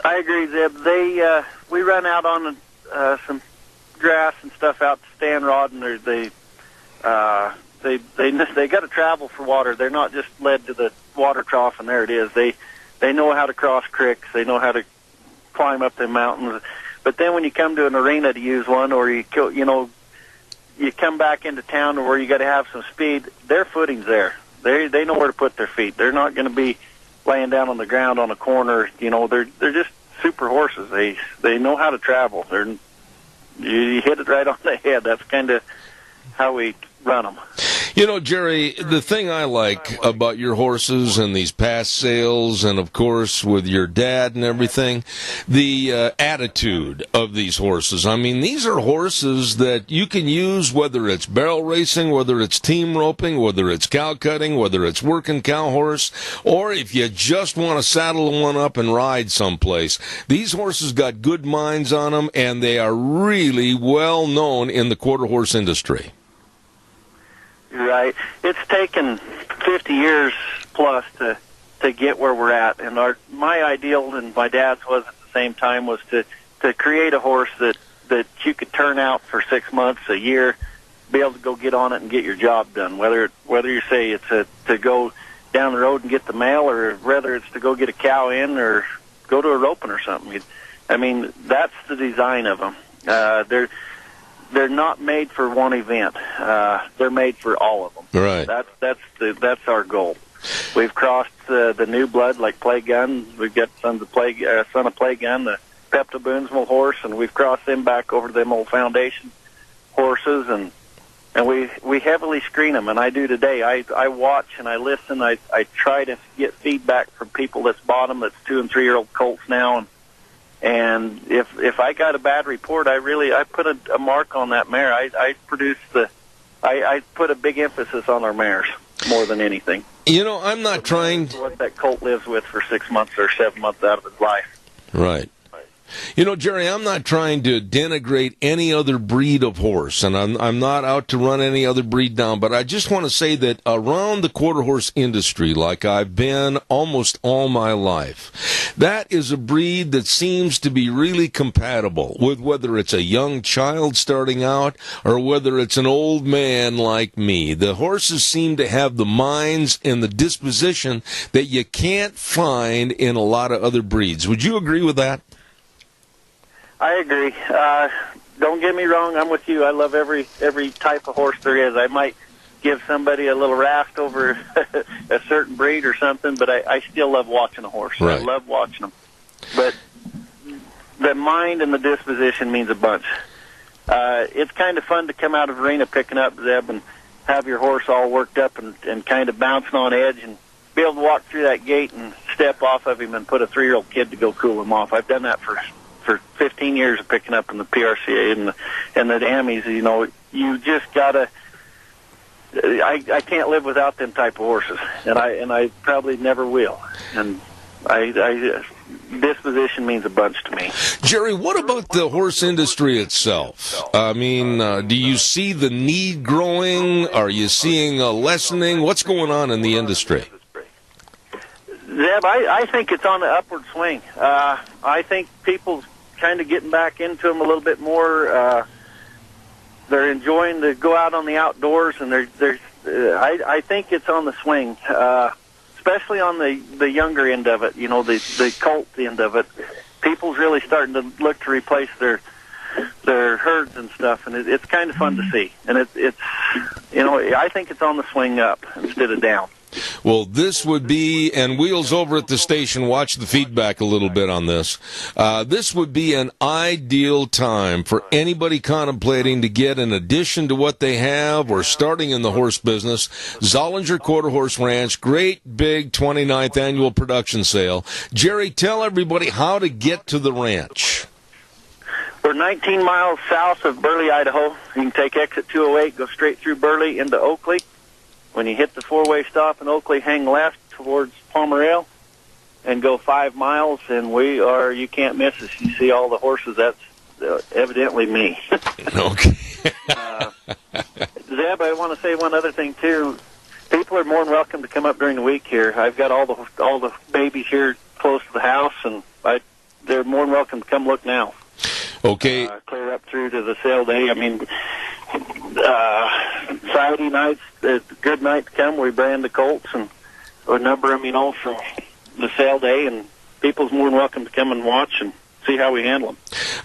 I agree, Zeb. We run out on some grass and stuff out to stand rod, and they got to travel for water. They're not just led to the water trough and there it is. They know how to cross creeks. They know how to climb up the mountains. But then when you come to an arena to use one, or you come back into town where you got to have some speed, their footing's there. They know where to put their feet. They're not going to be laying down on the ground on a corner. They're just super horses. They know how to travel. You hit it right on the head. That's kind of how we run them. Jerry, the thing I like about your horses and these past sales, and of course with your dad and everything, the attitude of these horses. I mean, these are horses that you can use whether it's barrel racing, whether it's team roping, whether it's cow cutting, whether it's working cow horse, or if you just want to saddle one up and ride someplace. These horses got good minds on them, and they are really well known in the quarter horse industry. Right. It's taken 50 years plus to get where we're at, and my ideal and my dad's was at the same time was to create a horse that you could turn out for 6 months, a year, be able to go get on it and get your job done. Whether you say it's to go down the road and get the mail, or whether it's to go get a cow in or go to a roping or something. I mean, that's the design of them. They're not made for one event. They're made for all of them. Right. That's our goal. We've crossed the new blood like Plague Gun. We've got son of Plague Gun, the Pepto Boonsville horse, and we've crossed them back over to them old foundation horses, and we heavily screen them. And I do today. I watch and I listen. I try to get feedback from people that's bought them, that's 2- and 3-year-old colts now, and if I got a bad report, I put a mark on that mare. I put a big emphasis on our mares more than anything. I'm not trying what that colt lives with for 6 months or 7 months out of his life. Right. Jerry, I'm not trying to denigrate any other breed of horse, and I'm not out to run any other breed down, but I just want to say that around the quarter horse industry, like I've been almost all my life, that is a breed that seems to be really compatible with whether it's a young child starting out or whether it's an old man like me. The horses seem to have the minds and the disposition that you can't find in a lot of other breeds. Would you agree with that? I agree. Don't get me wrong. I'm with you. I love every type of horse there is. I might give somebody a little raft over a certain breed or something, but I still love watching a horse. Right. I love watching them. But the mind and the disposition means a bunch. It's kind of fun to come out of arena picking up, Zeb, and have your horse all worked up and kind of bouncing on edge and be able to walk through that gate and step off of him and put a 3-year-old kid to go cool him off. I've done that for 15 years of picking up in the PRCA and the Amis. You just gotta. I can't live without them type of horses, and I probably never will. And disposition means a bunch to me. Jerry, what about the horse industry itself? I mean, do you see the need growing? Are you seeing a lessening? What's going on in the industry? Zeb, I think it's on the upward swing. I think people's kind of getting back into them a little bit more. They're enjoying to go out on the outdoors, and I think it's on the swing, especially on the younger end of it. The colt end of it. people's really starting to look to replace their herds and stuff, and it's kind of fun to see. And it's I think it's on the swing up instead of down. Well, this would be, and Wheels over at the station, watch the feedback a little bit on this. This would be an ideal time for anybody contemplating to get, in addition to what they have or starting in the horse business, Zollinger Quarter Horse Ranch, great big 29th annual production sale. Jerry, tell everybody how to get to the ranch. We're 19 miles south of Burley, Idaho. You can take exit 208, go straight through Burley into Oakley. When you hit the four-way stop in Oakley, hang left towards Palmerale and go 5 miles, and you can't miss us. You see all the horses. That's evidently me. Okay. Zeb, I want to say one other thing, too. People are more than welcome to come up during the week here. I've got all the babies here close to the house, and they're more than welcome to come look now. Okay. Clear up through to the sale day. I mean, Friday night's a good night to come. We brand the colts and or number them, from the sale day, and people's more than welcome to come and watch and see how we handle them.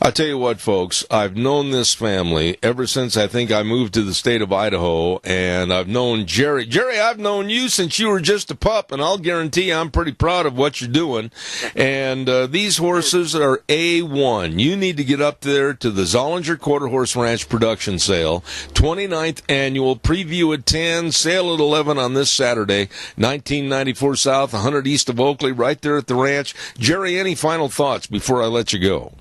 I'll tell you what, folks, I've known this family ever since I think I moved to the state of Idaho, and I've known Jerry. Jerry, I've known you since you were just a pup, and I'll guarantee I'm pretty proud of what you're doing. And these horses are A1. You need to get up there to the Zollinger Quarter Horse Ranch production sale, 29th annual, preview at 10, sale at 11 on this Saturday, 1994 South, 100 east of Oakley, right there at the ranch. Jerry, any final thoughts before I let you go?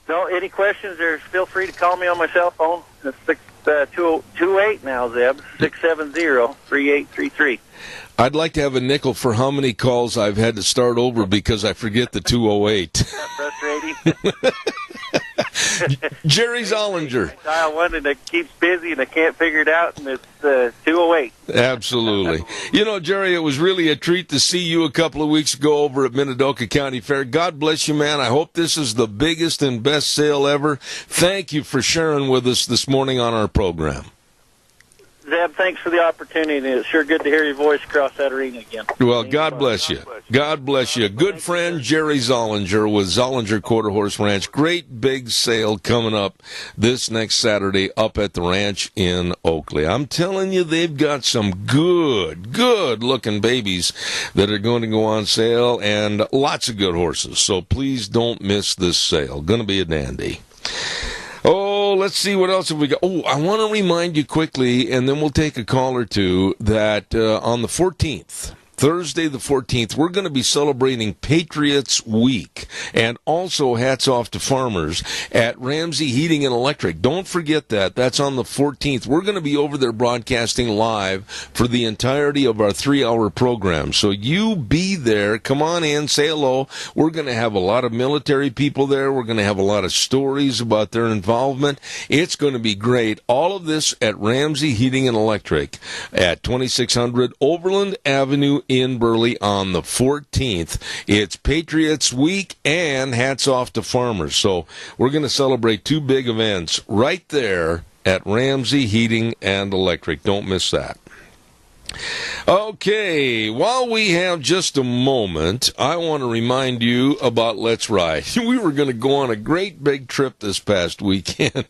No, any questions, feel free to call me on my cell phone. It's 228 now, Zeb, 670-3833. I'd like to have a nickel for how many calls I've had to start over because I forget the 208. Frustrating. Jerry Zollinger. Dial one and it keeps busy and I can't figure it out, and it's 208. Absolutely. Jerry, it was really a treat to see you a couple of weeks ago over at Minidoka County Fair. God bless you, man. I hope this is the biggest and best sale ever. Thank you for sharing with us this morning on our program. Zeb, thanks for the opportunity. It's sure good to hear your voice across that arena again. Well, God bless you. God bless you. Good friend Jerry Zollinger with Zollinger Quarter Horse Ranch. Great big sale coming up this next Saturday up at the ranch in Oakley. I'm telling you, they've got some good-looking babies that are going to go on sale and lots of good horses. So please don't miss this sale. Going to be a dandy. Oh, let's see, what else have we got? Oh, I want to remind you quickly, and then we'll take a call or two, that on the 14th, Thursday the 14th, we're going to be celebrating Patriots Week, and also hats off to farmers at Ramsey Heating and Electric. Don't forget that. That's on the 14th. We're going to be over there broadcasting live for the entirety of our 3-hour program. So you be there. Come on in. Say hello. We're going to have a lot of military people there. We're going to have a lot of stories about their involvement. It's going to be great. All of this at Ramsey Heating and Electric at 2600 Overland Avenue in Burley on the 14th. It's Patriots Week and hats off to farmers. So we're going to celebrate 2 big events right there at Ramsey Heating and Electric. Don't miss that. Okay, while we have just a moment, I want to remind you about Let's Ride. We were going to go on a great big trip this past weekend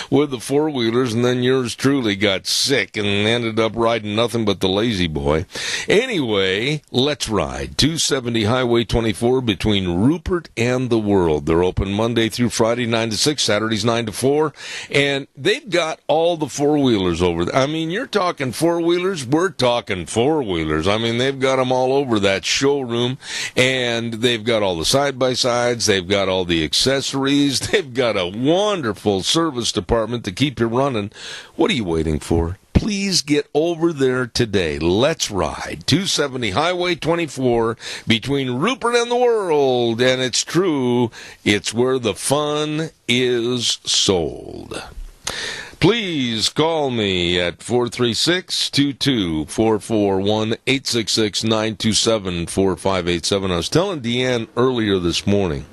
with the four-wheelers, and then yours truly got sick and ended up riding nothing but the lazy boy. Anyway, Let's Ride, 270 Highway 24 between Rupert and the World. They're open Monday through Friday, 9 to 6, Saturdays 9 to 4, and they've got all the four-wheelers over there. I mean, you're talking four-wheelers, we're talking four-wheelers. I mean, they've got them all over that showroom, and they've got all the side-by-sides, they've got all the accessories, they've got a wonderful service department to keep you running. What are you waiting for? Please get over there today. Let's Ride, 270 Highway 24 between Rupert and the World, and it's true, it's where the fun is sold. Please call me at 436-2244, 1-866-927-4587. I was telling Deanne earlier this morning,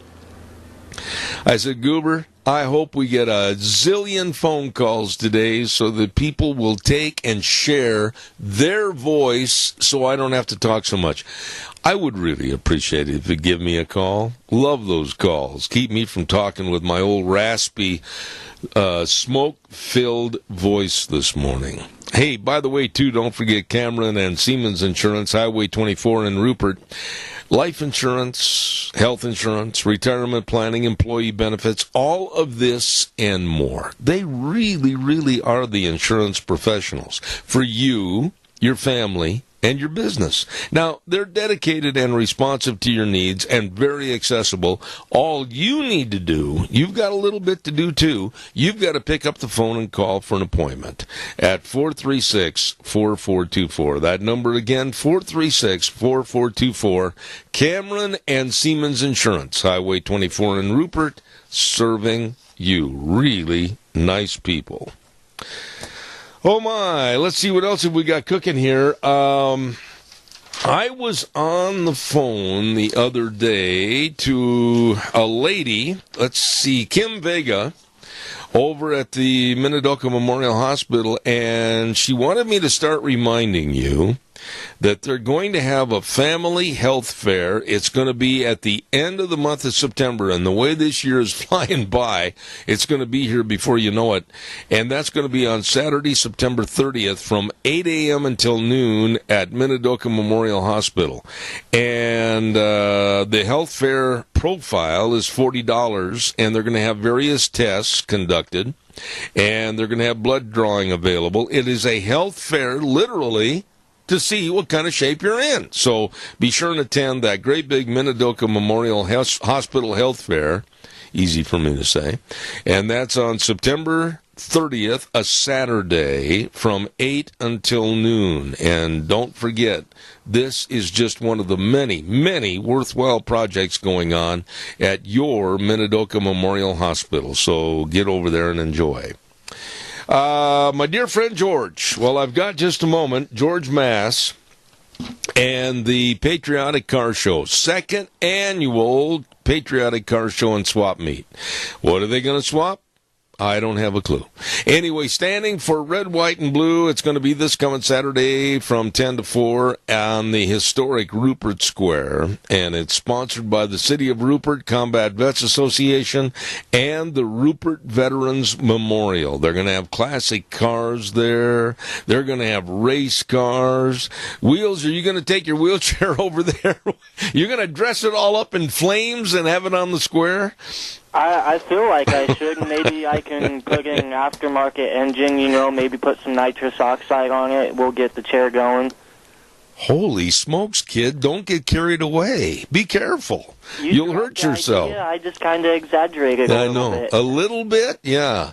I said, Goober, I hope we get a zillion phone calls today so that people will take and share their voice so I don't have to talk so much. I would really appreciate it if you'd give me a call. Love those calls. Keep me from talking with my old raspy, smoke-filled voice this morning. Hey, by the way, too, don't forget Cameron and Siemens Insurance, Highway 24 in Rupert. Life insurance, health insurance, retirement planning, employee benefits, all of this and more. They really, really are the insurance professionals for you, your family, and your business. Now, they're dedicated and responsive to your needs and very accessible. All you need to do, you've got a little bit to do too, you've got to pick up the phone and call for an appointment at 436-4424. That number again, 436-4424. Cameron and Siemens Insurance, Highway 24 in Rupert, serving you. Really nice people. Oh, my. Let's see what else have we got cooking here. I was on the phone the other day to a lady, let's see, Kim Vega, over at the Minidoka Memorial Hospital, and she wanted me to start reminding you that they're going to have a family health fair. It's going to be at the end of the month of September, and the way this year is flying by, it's going to be here before you know it. And that's going to be on Saturday, September 30th from 8 a.m. until noon at Minidoka Memorial Hospital. And the health fair profile is $40, and they're going to have various tests conducted, and they're going to have blood drawing available. It is a health fair, literally, to see what kind of shape you're in. So be sure and attend that great big Minidoka Memorial Hospital Health Fair. Easy for me to say. And that's on September 30th, a Saturday, from 8 until noon. And don't forget, this is just one of the many, many worthwhile projects going on at your Minidoka Memorial Hospital. So get over there and enjoy. My dear friend George, well, I've got just a moment. George Mass and the Patriotic Car Show, second annual Patriotic Car Show and Swap Meet. What are they going to swap? I don't have a clue. Anyway, standing for red, white, and blue, it's going to be this coming Saturday from 10 to 4 on the historic Rupert Square, and it's sponsored by the City of Rupert, Combat Vets Association, and the Rupert Veterans Memorial. They're going to have classic cars there. They're going to have race cars. Wheels, are you going to take your wheelchair over there? You're going to dress it all up in flames and have it on the square? I feel like I should. Maybe I can put in an aftermarket engine, maybe put some nitrous oxide on it. We'll get the chair going. Holy smokes, kid, don't get carried away. Be careful. You'll hurt yourself. Yeah, I just kind of exaggerated a little bit. A little bit? Yeah.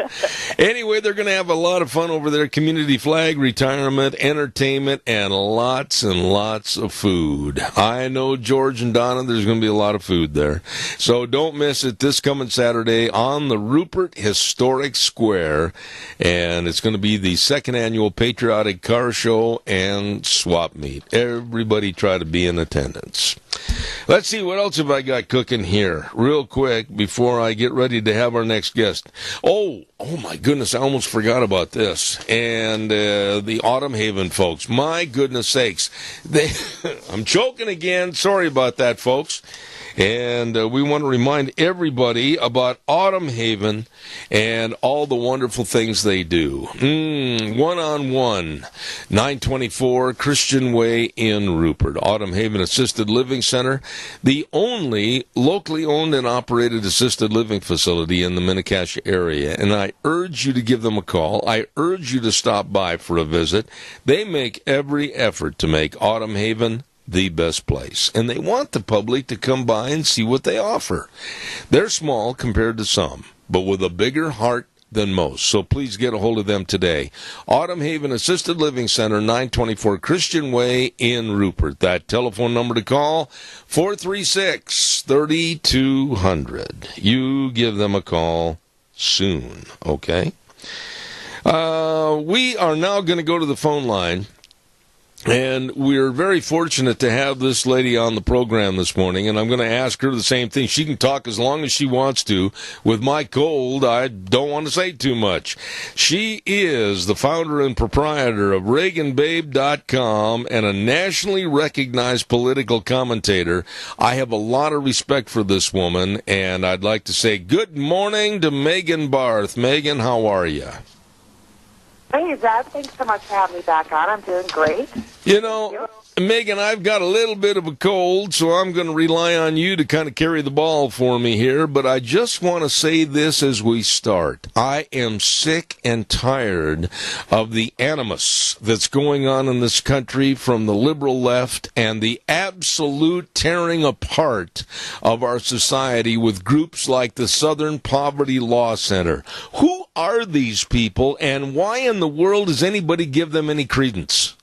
Anyway, they're going to have a lot of fun over there. Community flag, retirement, entertainment, and lots of food. I know, George and Donna, there's going to be a lot of food there. So don't miss it this coming Saturday on the Rupert Historic Square. And it's going to be the second annual Patriotic Car Show and Swap Meet. Everybody try to be in attendance. Let's see, what else have I got cooking here real quick before I get ready to have our next guest. Oh my goodness, I almost forgot about this. And the Autumn Haven folks, my goodness sakes. I'm choking again. Sorry about that, folks. And we want to remind everybody about Autumn Haven and all the wonderful things they do. One-on-one, 924 Christian Way in Rupert. Autumn Haven Assisted Living Center, the only locally owned and operated assisted living facility in the Mini-Cassia area. And I urge you to give them a call. I urge you to stop by for a visit. They make every effort to make Autumn Haven the best place, and they want the public to come by and see what they offer. They're small compared to some, but with a bigger heart than most, so please get a hold of them today. Autumn Haven Assisted Living Center, 924 Christian Way in Rupert. That telephone number to call, 436-3200. You give them a call soon, okay? We are now going to go to the phone line. And we're very fortunate to have this lady on the program this morning, and I'm going to ask her the same thing. She can talk as long as she wants to. With my cold, I don't want to say too much. She is the founder and proprietor of ReaganBabe.com and a nationally recognized political commentator. I have a lot of respect for this woman, and I'd like to say good morning to Megan Barth. Megan, how are you? Hey, Zeb. Thanks so much for having me back on. I'm doing great. You know, Megan, I've got a little bit of a cold, so I'm going to rely on you to kind of carry the ball for me here. But I just want to say this as we start. I am sick and tired of the animus that's going on in this country from the liberal left and the absolute tearing apart of our society with groups like the Southern Poverty Law Center. Who are these people, and why in the world does anybody give them any credence?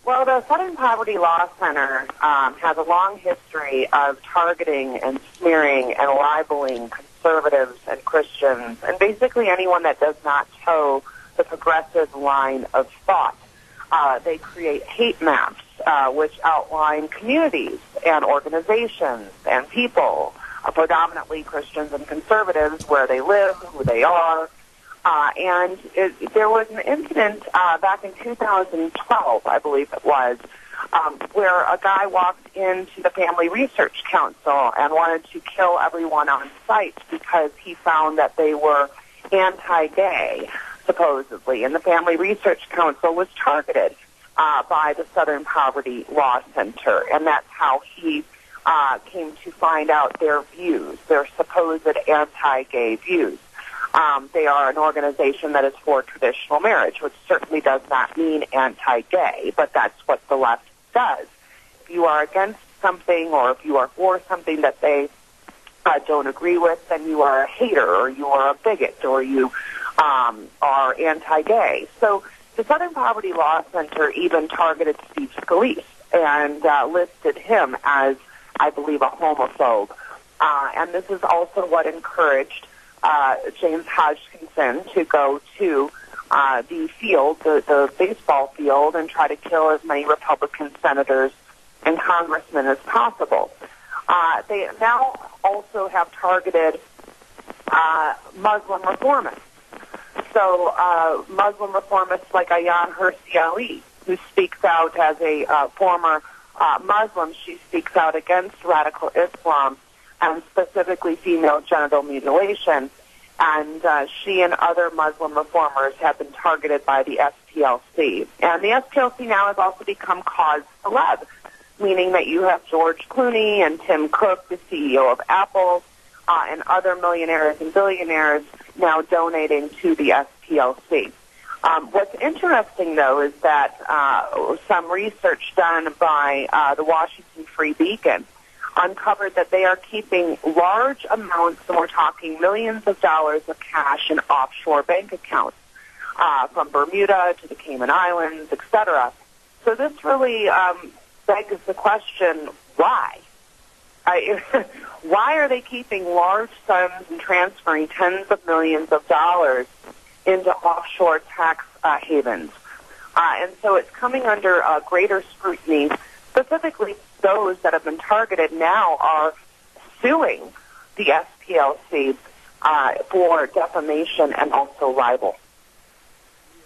Well, the Southern Poverty Law Center has a long history of targeting and smearing and libeling conservatives and Christians and basically anyone that does not toe the progressive line of thought. They create hate maps which outline communities and organizations and people, predominantly Christians and conservatives, where they live, who they are. There was an incident back in 2012, I believe it was, where a guy walked into the Family Research Council and wanted to kill everyone on site because he found that they were anti-gay, supposedly. And the Family Research Council was targeted by the Southern Poverty Law Center, and that's how he came to find out their views, their supposed anti-gay views. They are an organization that is for traditional marriage, which certainly does not mean anti-gay, but that's what the left does. If you are against something or if you are for something that they don't agree with, then you are a hater or you are a bigot or you are anti-gay. So the Southern Poverty Law Center even targeted Steve Scalise and listed him as, I believe, a homophobe. And this is also what encouraged James Hodgkinson to go to the field, the baseball field, and try to kill as many Republican senators and congressmen as possible. They now also have targeted Muslim reformists. So Muslim reformists like Ayaan Hirsi Ali, who speaks out as a former Muslim, she speaks out against radical Islam and specifically female genital mutilation. And she and other Muslim reformers have been targeted by the SPLC. And the SPLC now has also become cause celeb, meaning that you have George Clooney and Tim Cook, the CEO of Apple, and other millionaires and billionaires now donating to the SPLC. What's interesting, though, is that some research done by the Washington Free Beacon uncovered that they are keeping large amounts, and we're talking millions of dollars of cash in offshore bank accounts, from Bermuda to the Cayman Islands, etc. So this really begs the question, why? Why are they keeping large sums and transferring tens of millions of dollars into offshore tax havens? And so it's coming under greater scrutiny. Specifically, those that have been targeted now are suing the SPLC for defamation and also libel.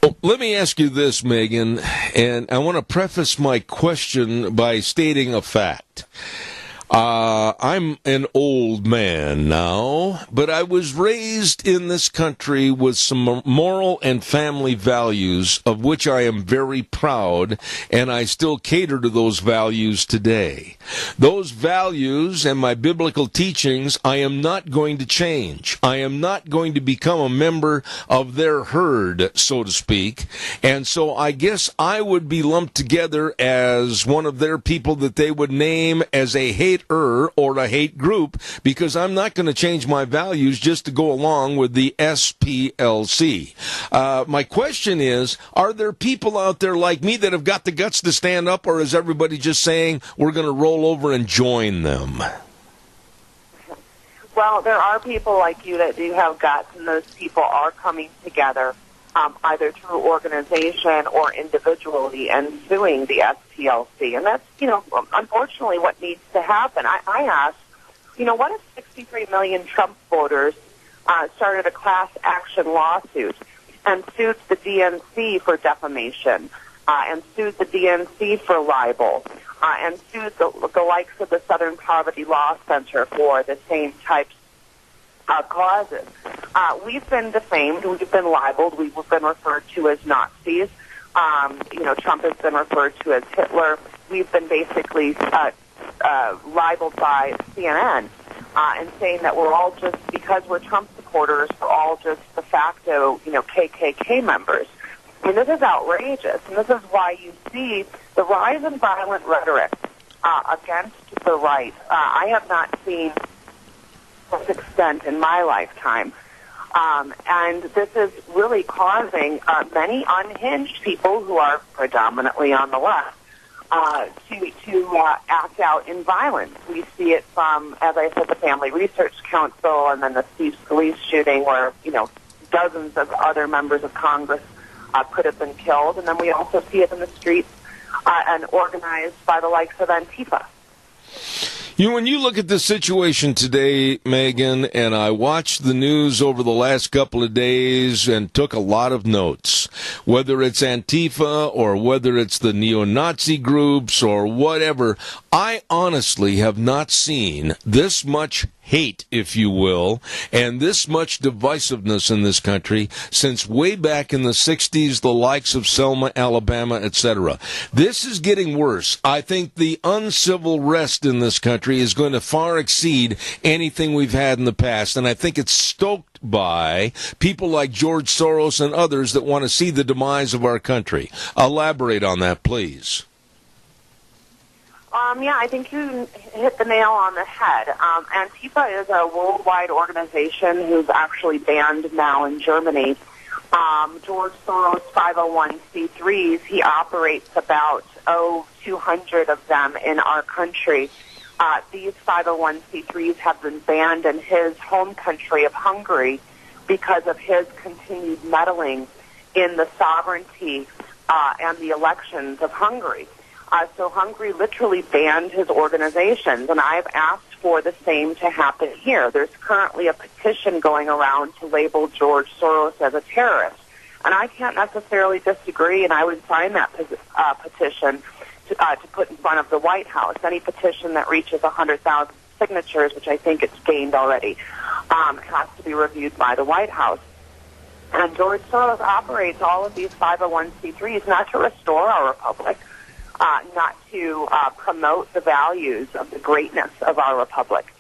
Well, let me ask you this, Megan, and I want to preface my question by stating a fact. I'm an old man now, but I was raised in this country with some moral and family values of which I am very proud, and I still cater to those values today. Those values and my biblical teachings I am not going to change. I am not going to become a member of their herd, so to speak, and so I guess I would be lumped together as one of their people that they would name as a hater or a hate group, because I'm not going to change my values just to go along with the SPLC. My question is, are there people out there like me that have got the guts to stand up, or is everybody just saying we're going to roll over and join them? Well, there are people like you that do have guts, and those people are coming together. either through organization or individually, and suing the SPLC. And that's, unfortunately what needs to happen. I asked, what if 63 million Trump voters started a class action lawsuit and sued the DNC for defamation, and sued the DNC for libel, and sued the likes of the Southern Poverty Law Center for the same types of causes. We've been defamed, we've been libeled, we've been referred to as Nazis. Trump has been referred to as Hitler. We've been basically libeled by CNN, and saying that we're all just, because we're Trump supporters, we're all just de facto, KKK members. I mean, this is outrageous, and this is why you see the rise in violent rhetoric against the right. I have not seen this extent in my lifetime. And this is really causing many unhinged people who are predominantly on the left to act out in violence. We see it from, as I said, the Family Research Council, and then the Steve Scalise shooting, where dozens of other members of Congress could have been killed, and then we also see it in the streets and organized by the likes of Antifa. When you look at the situation today, Megan, and I watched the news over the last couple of days and took a lot of notes, whether it's Antifa or whether it's the neo-Nazi groups or whatever, I honestly have not seen this much hate, if you will, and this much divisiveness in this country since way back in the 60s, the likes of Selma, Alabama, etc. This is getting worse. I think the uncivil rest in this country is going to far exceed anything we've had in the past, and I think it's stoked by people like George Soros and others that want to see the demise of our country. Elaborate on that, please. Yeah, I think you hit the nail on the head. Antifa is a worldwide organization who's actually banned now in Germany. George Soros' 501c3s, he operates about, 200 of them in our country. These 501c3s have been banned in his home country of Hungary because of his continued meddling in the sovereignty and the elections of Hungary. So Hungary literally banned his organizations, and I've asked for the same to happen here. There's currently a petition going around to label George Soros as a terrorist, and I can't necessarily disagree, and I would sign that petition to put in front of the White House. Any petition that reaches 100,000 signatures, which I think it's gained already, has to be reviewed by the White House. And George Soros operates all of these 501c3s not to restore our republic, not to promote the values of the greatness of our republic.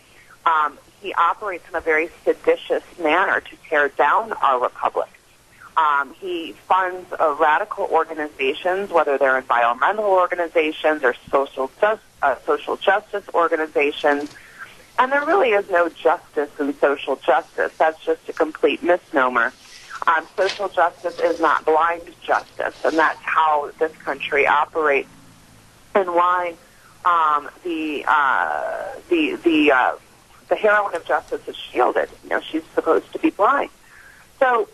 He operates in a very seditious manner to tear down our republic. He funds radical organizations, whether they're environmental organizations or social justice organizations. And there really is no justice in social justice. That's just a complete misnomer. Social justice is not blind justice, and that's how this country operates. And why the heroine of justice is shielded. She's supposed to be blind. So,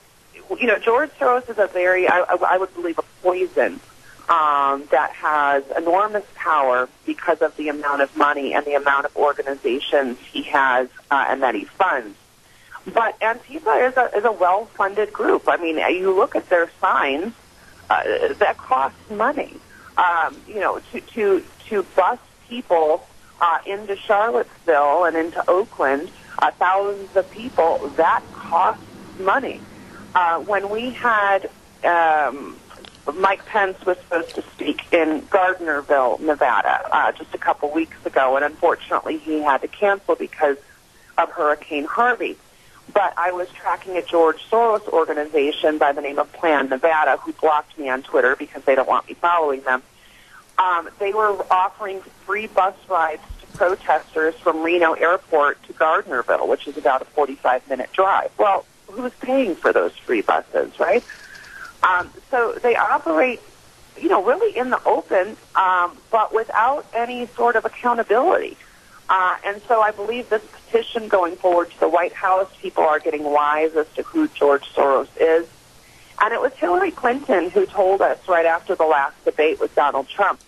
George Soros is a very, I would believe, a poison that has enormous power because of the amount of money and the amount of organizations he has and that he funds. But Antifa is a well-funded group. I mean, you look at their signs, that costs money. To bus people into Charlottesville and into Oakland, thousands of people, that costs money. When we had Mike Pence was supposed to speak in Gardnerville, Nevada, just a couple weeks ago, and unfortunately he had to cancel because of Hurricane Harvey. But I was tracking a George Soros organization by the name of Plan Nevada, who blocked me on Twitter because they don't want me following them. They were offering free bus rides to protesters from Reno Airport to Gardnerville, which is about a 45-minute drive. Well, who's paying for those free buses, right? So they operate, really in the open, but without any sort of accountability. And so I believe this petition going forward to the White House, people are getting wise as to who George Soros is. And it was Hillary Clinton who told us right after the last debate with Donald Trump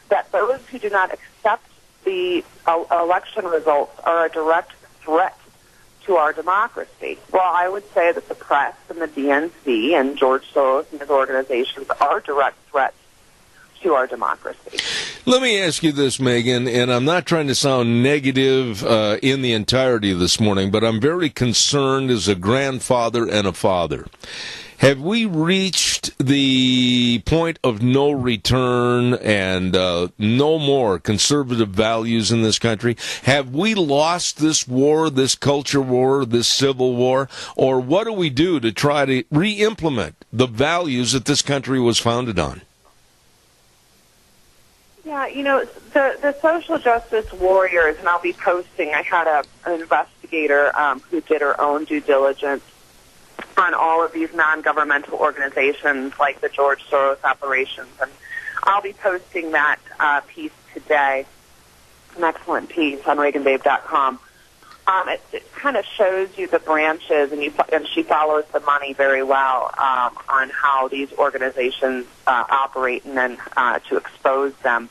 that those who do not accept the election results are a direct threat to our democracy. Well, I would say that the press and the DNC and George Soros and his organizations are direct threats to our democracy. Let me ask you this, Megan, and I'm not trying to sound negative in the entirety of this morning, but I'm very concerned as a grandfather and a father. Have we reached the point of no return and no more conservative values in this country? Have we lost this war, this culture war, this civil war? Or what do we do to try to re-implement the values that this country was founded on? Yeah, you know, the social justice warriors, and I'll be posting, I had an investigator who did her own due diligence on all of these non-governmental organizations like the George Soros operations, and I'll be posting that piece today, an excellent piece on ReaganBabe.com. It kind of shows you the branches, and she follows the money very well on how these organizations operate and then to expose them.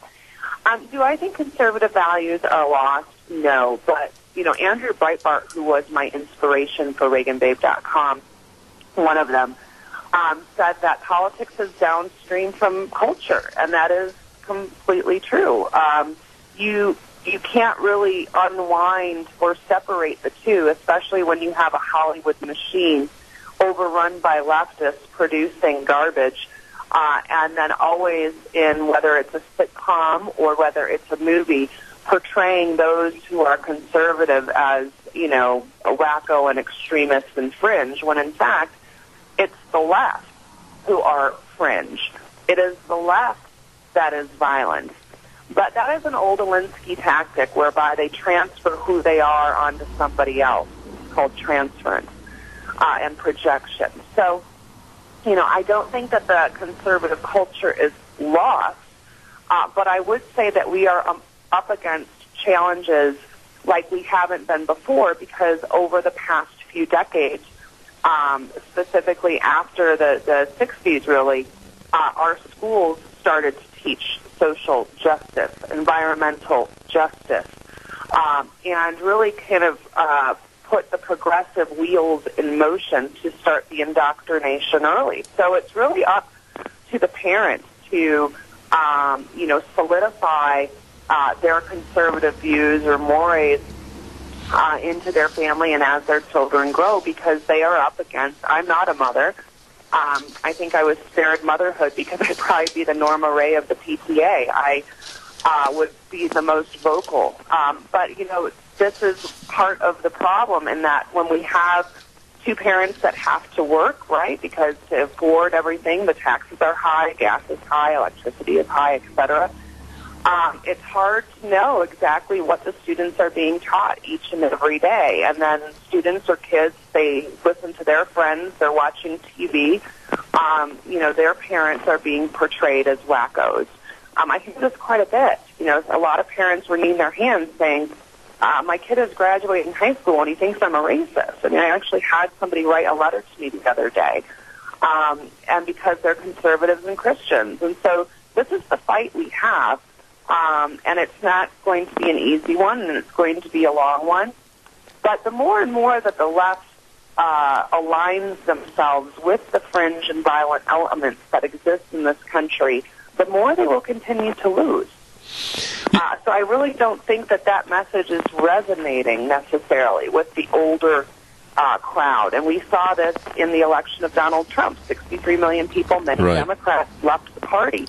Do I think conservative values are lost? No, but, you know, Andrew Breitbart, who was my inspiration for ReaganBabe.com, one of them, said that politics is downstream from culture, and that is completely true. You can't really unwind or separate the two, especially when you have a Hollywood machine overrun by leftists producing garbage, and then always in, whether it's a sitcom or whether it's a movie, portraying those who are conservative as, you know, wacko and extremists and fringe, when in fact it's the left who are fringe. It is the left that is violent. But that is an old Alinsky tactic whereby they transfer who they are onto somebody else. It's called transference and projection. So, you know, I don't think that the conservative culture is lost, but I would say that we are up against challenges like we haven't been before, because over the past few decades, specifically after the 60s really, our schools started to teach social justice, environmental justice, and really kind of put the progressive wheels in motion to start the indoctrination early. So it's really up to the parents to, you know, solidify their conservative views or mores into their family and as their children grow, because they are up against, I'm not a mother. I think I was spared motherhood because I'd probably be the Norma Ray of the PTA. I would be the most vocal. But, you know, this is part of the problem in that when we have two parents that have to work, right, because to afford everything, the taxes are high, gas is high, electricity is high, etc., it's hard to know exactly what the students are being taught each and every day. And then students or kids, they listen to their friends, they're watching TV. You know, their parents are being portrayed as wackos. I hear this quite a bit. You know, a lot of parents wringing their hands saying, my kid is graduating high school and he thinks I'm a racist. I mean, I actually had somebody write a letter to me the other day. And because they're conservatives and Christians. And so this is the fight we have. And it's not going to be an easy one, and it's going to be a long one. But the more and more that the left aligns themselves with the fringe and violent elements that exist in this country, the more they will continue to lose. So I really don't think that that message is resonating necessarily with the older crowd. And we saw this in the election of Donald Trump. 63 million people, many Democrats, left the party.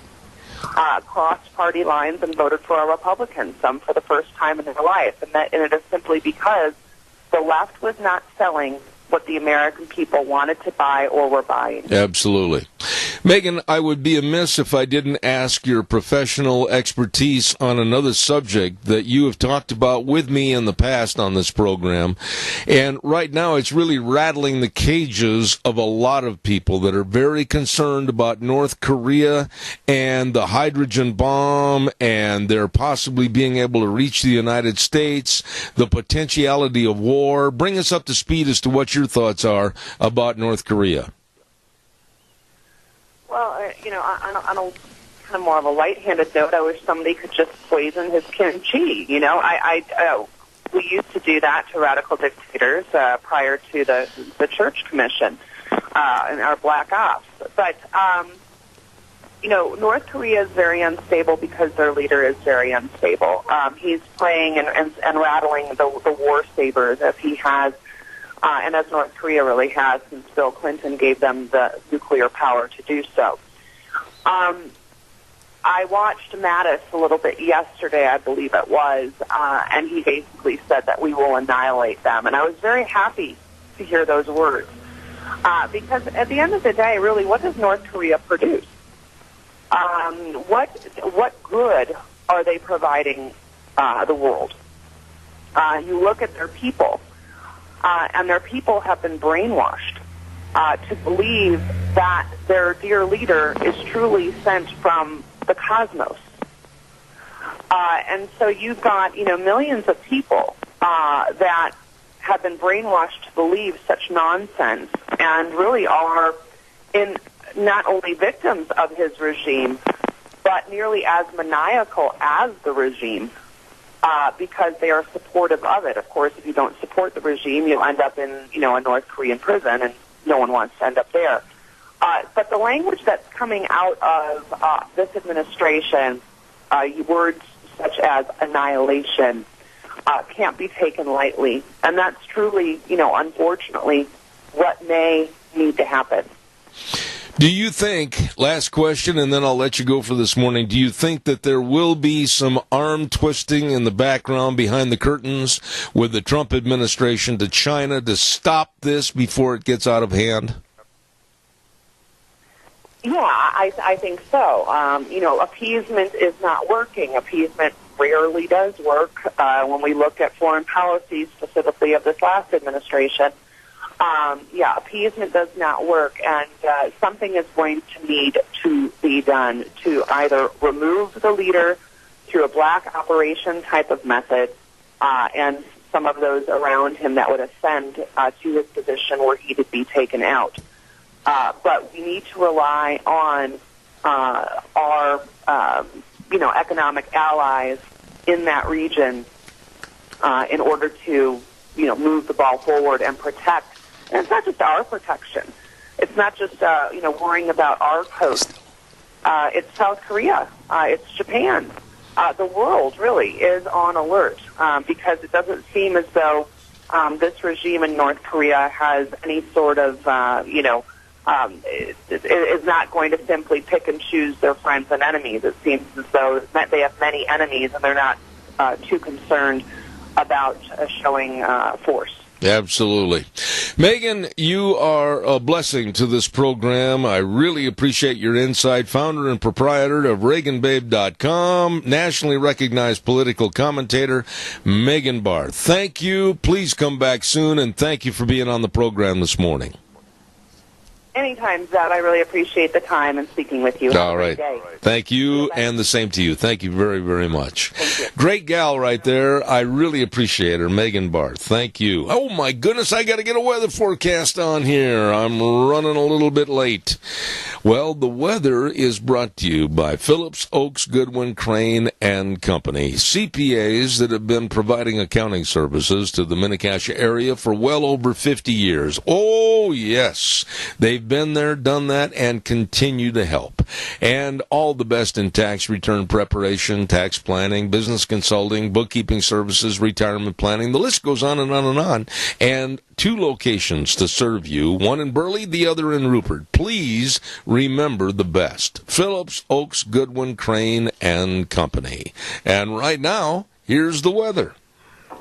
Crossed party lines and voted for a Republican, some for the first time in their life. And it is simply because the left was not selling what the American people wanted to buy or were buying. Absolutely. Megan, I would be amiss if I didn't ask your professional expertise on another subject that you have talked about with me in the past on this program. And right now it's really rattling the cages of a lot of people that are very concerned about North Korea and the hydrogen bomb and their possibly being able to reach the United States, the potentiality of war. Bring us up to speed as to what your thoughts are about North Korea. Well, on a kind of more of a light-handed note, I wish somebody could just poison his kimchi. We used to do that to radical dictators prior to the Church Commission and our Black Ops. But North Korea is very unstable because their leader is very unstable. He's playing and rattling the war sabers as he has, and as North Korea really has since Bill Clinton gave them the nuclear power to do so. I watched Mattis a little bit yesterday, I believe it was, and he basically said that we will annihilate them. And I was very happy to hear those words. Because at the end of the day, really, what does North Korea produce? What good are they providing the world? You look at their people, and their people have been brainwashed to believe that their dear leader is truly sent from the cosmos. And so you've got, millions of people that have been brainwashed to believe such nonsense and really are not only victims of his regime, but nearly as maniacal as the regime because they are supportive of it. Of course, if you don't support the regime, you'll end up in, a North Korean prison, and no one wants to end up there. But the language that's coming out of this administration, words such as annihilation, can't be taken lightly. And that's truly, unfortunately, what may need to happen. Do you think, last question, and then I'll let you go for this morning, do you think that there will be some arm twisting in the background behind the curtains with the Trump administration to China to stop this before it gets out of hand? Yeah, I think so. Appeasement is not working. Appeasement rarely does work. When we look at foreign policy, specifically of this last administration, appeasement does not work, and something is going to need to be done to either remove the leader through a black operation type of method, and some of those around him that would ascend to his position where he would be taken out. But we need to rely on our, economic allies in that region in order to, move the ball forward and protect. And it's not just our protection. It's not just, worrying about our coast. It's South Korea. It's Japan. The world really is on alert because it doesn't seem as though this regime in North Korea has any sort of, is not going to simply pick and choose their friends and enemies. It seems as though they have many enemies and they're not too concerned about showing force. Absolutely. Megan, you are a blessing to this program. I really appreciate your insight. Founder and proprietor of ReaganBabe.com, nationally recognized political commentator, Megan Barth. Thank you. Please come back soon, and thank you for being on the program this morning. Anytime, Zeb. I really appreciate the time and speaking with you. All right. Thank you, and the same to you. Thank you very, very much. Thank you. Great gal right there. I really appreciate her, Megan Barth. Thank you. Oh, my goodness, I got to get a weather forecast on here. I'm running a little bit late. Well, the weather is brought to you by Phillips, Oaks, Goodwin, Crane, and Company. CPAs that have been providing accounting services to the Mini-Cassia area for well over 50 years. Oh, yes. They've been there, done that, and continue to help. And all the best in tax return preparation, tax planning, business consulting, bookkeeping services, retirement planning. The list goes on and on and on. And 2 locations to serve you, one in Burley, the other in Rupert. Please remember the best. Phillips, Oaks, Goodwin, Crane, and Company. And right now, here's the weather.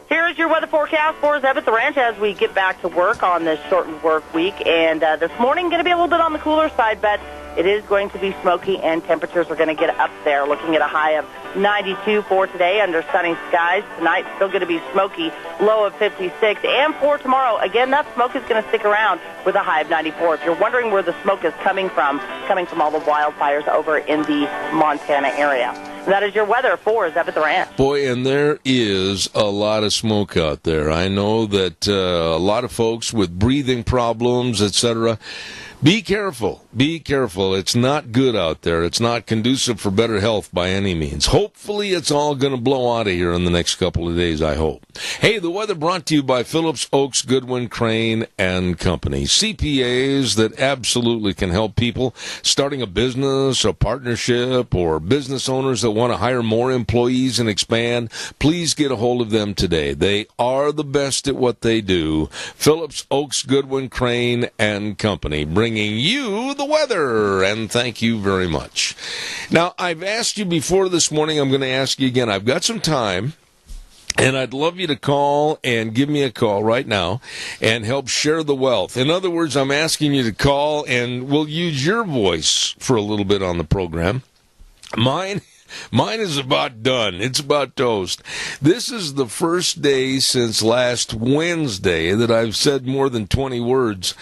Here's your weather forecast for Zeb at the Ranch as we get back to work on this shortened work week. And this morning going to be a little bit on the cooler side, but it is going to be smoky and temperatures are going to get up there. Looking at a high of 92 for today under sunny skies. Tonight still going to be smoky, low of 56. And for tomorrow, again, that smoke is going to stick around with a high of 94. If you're wondering where the smoke is coming from all the wildfires over in the Montana area. That is your weather for Zeb at the Ranch. Boy, and there is a lot of smoke out there. I know that a lot of folks with breathing problems, etc., Be careful. Be careful. It's not good out there. It's not conducive for better health by any means. Hopefully it's all going to blow out of here in the next couple of days, I hope. Hey, the weather brought to you by Phillips, Oaks, Goodwin, Crane, and Company. CPAs that absolutely can help people starting a business, a partnership, or business owners that want to hire more employees and expand. Please get a hold of them today. They are the best at what they do. Phillips, Oaks, Goodwin, Crane, and Company, bringing you the weather, and thank you very much. Now, I've asked you before this morning, I'm going to ask you again. I've got some time, and I'd love you to call and give me a call right now and help share the wealth. In other words, I'm asking you to call, and we'll use your voice for a little bit on the program. Mine is about done. It's about toast. This is the first day since last Wednesday that I've said more than 20 words,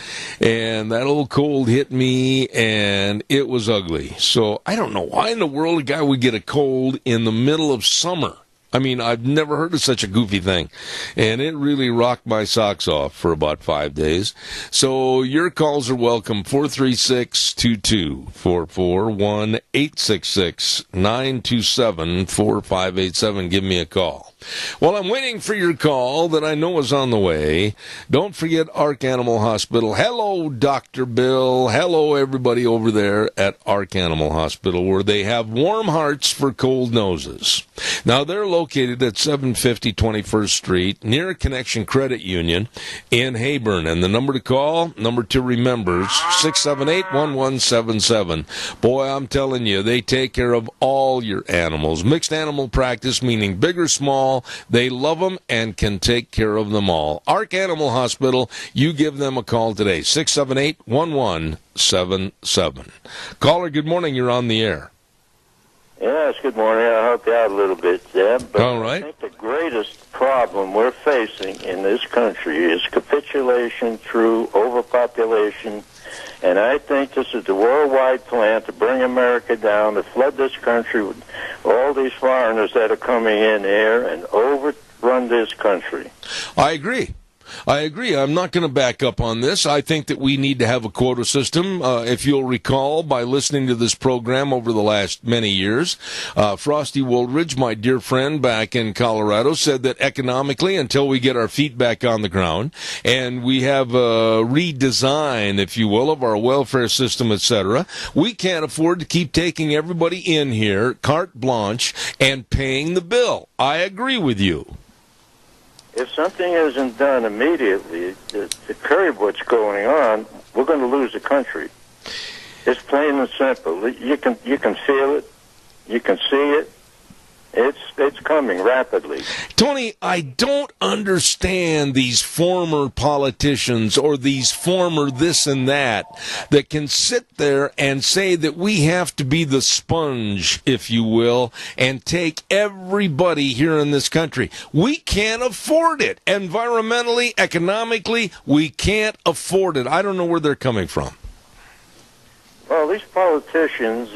and that old cold hit me, and it was ugly. So I don't know why in the world a guy would get a cold in the middle of summer. I mean, I've never heard of such a goofy thing, and it really rocked my socks off for about 5 days. So your calls are welcome, 436-2244, 1-866-927-4587. Give me a call. While I'm waiting for your call that I know is on the way, don't forget Ark Animal Hospital. Hello, Dr. Bill. Hello, everybody over there at Ark Animal Hospital, where they have warm hearts for cold noses. Now, they're located at 750 21st Street, near Connection Credit Union in Hayburn. And the number to call, number to remember, is 678-1177. Boy, I'm telling you, they take care of all your animals. Mixed animal practice, meaning big or small. They love them and can take care of them all. Ark Animal Hospital, you give them a call today, 678-1177. Caller, good morning. You're on the air. Yes, good morning. I'll help you out a little bit, Deb. But all right. I think the greatest problem we're facing in this country is capitulation through overpopulation. And I think this is the worldwide plan to bring America down, to flood this country with all these foreigners that are coming in here and overrun this country. I agree. I'm not going to back up on this. I think that we need to have a quota system. If you'll recall, by listening to this program over the last many years, Frosty Woolridge, my dear friend back in Colorado, said that economically, until we get our feet back on the ground and we have a redesign, if you will, of our welfare system, etc., we can't afford to keep taking everybody in here, carte blanche, and paying the bill. I agree with you. If something isn't done immediately to curb what's going on, we're going to lose the country. It's plain and simple. You can feel it. You can see it. It's coming rapidly. Tony, I don't understand these former politicians or these former this and that can sit there and say that we have to be the sponge, if you will, and take everybody here in this country. We can't afford it. Environmentally, economically, we can't afford it. I don't know where they're coming from. Well, these politicians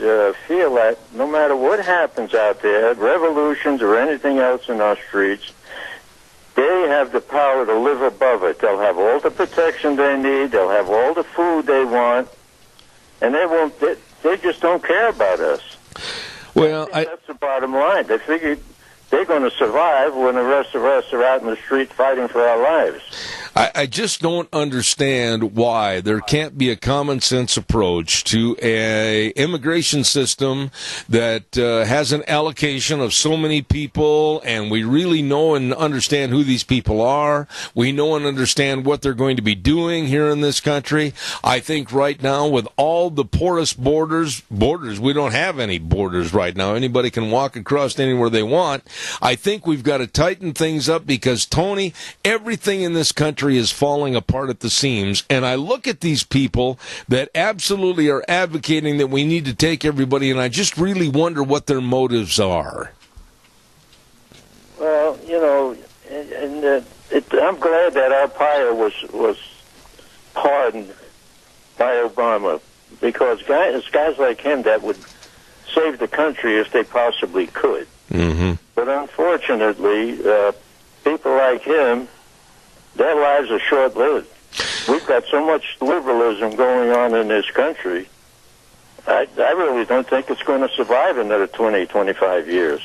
feel that no matter what happens out there, revolutions or anything else in our streets, they have the power to live above it. They'll have all the protection they need. They'll have all the food they want, and they just don't care about us. Well, that's the bottom line. They figure they're going to survive when the rest of us are out in the street fighting for our lives. I just don't understand why there can't be a common sense approach to a immigration system that has an allocation of so many people, and we really know and understand who these people are. We know and understand what they're going to be doing here in this country. I think right now with all the porous borders, we don't have any borders right now. Anybody can walk across anywhere they want. I think we've got to tighten things up because, Tony, everything in this country is falling apart at the seams, and I look at these people that absolutely are advocating that we need to take everybody, and I just really wonder what their motives are. Well, you know, I'm glad that our pyre was pardoned by Obama, because guys like him that would save the country if they possibly could. Mm-hmm. But unfortunately, people like him, their lives are short-lived. We've got so much liberalism going on in this country. I really don't think it's going to survive another 20, 25 years.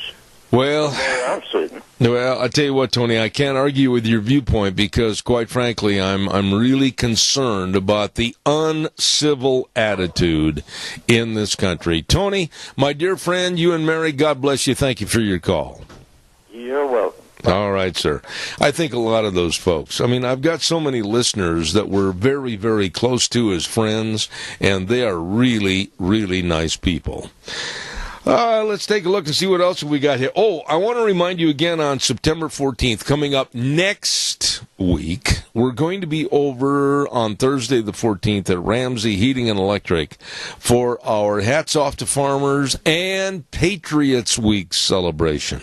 Well, I'm certain. Well, I tell you what, Tony, I can't argue with your viewpoint because, quite frankly, I'm really concerned about the uncivil attitude in this country. Tony, my dear friend, you and Mary, God bless you. Thank you for your call. You're welcome. All right, sir. I think a lot of those folks, I mean, I've got so many listeners that we're very, very close to as friends, and they are really, really nice people. Let's take a look and see what else we got here. Oh, I want to remind you again on September 14th, coming up next week, we're going to be over on Thursday the 14th at Ramsey Heating and Electric for our Hats Off to Farmers and Patriots Week celebration.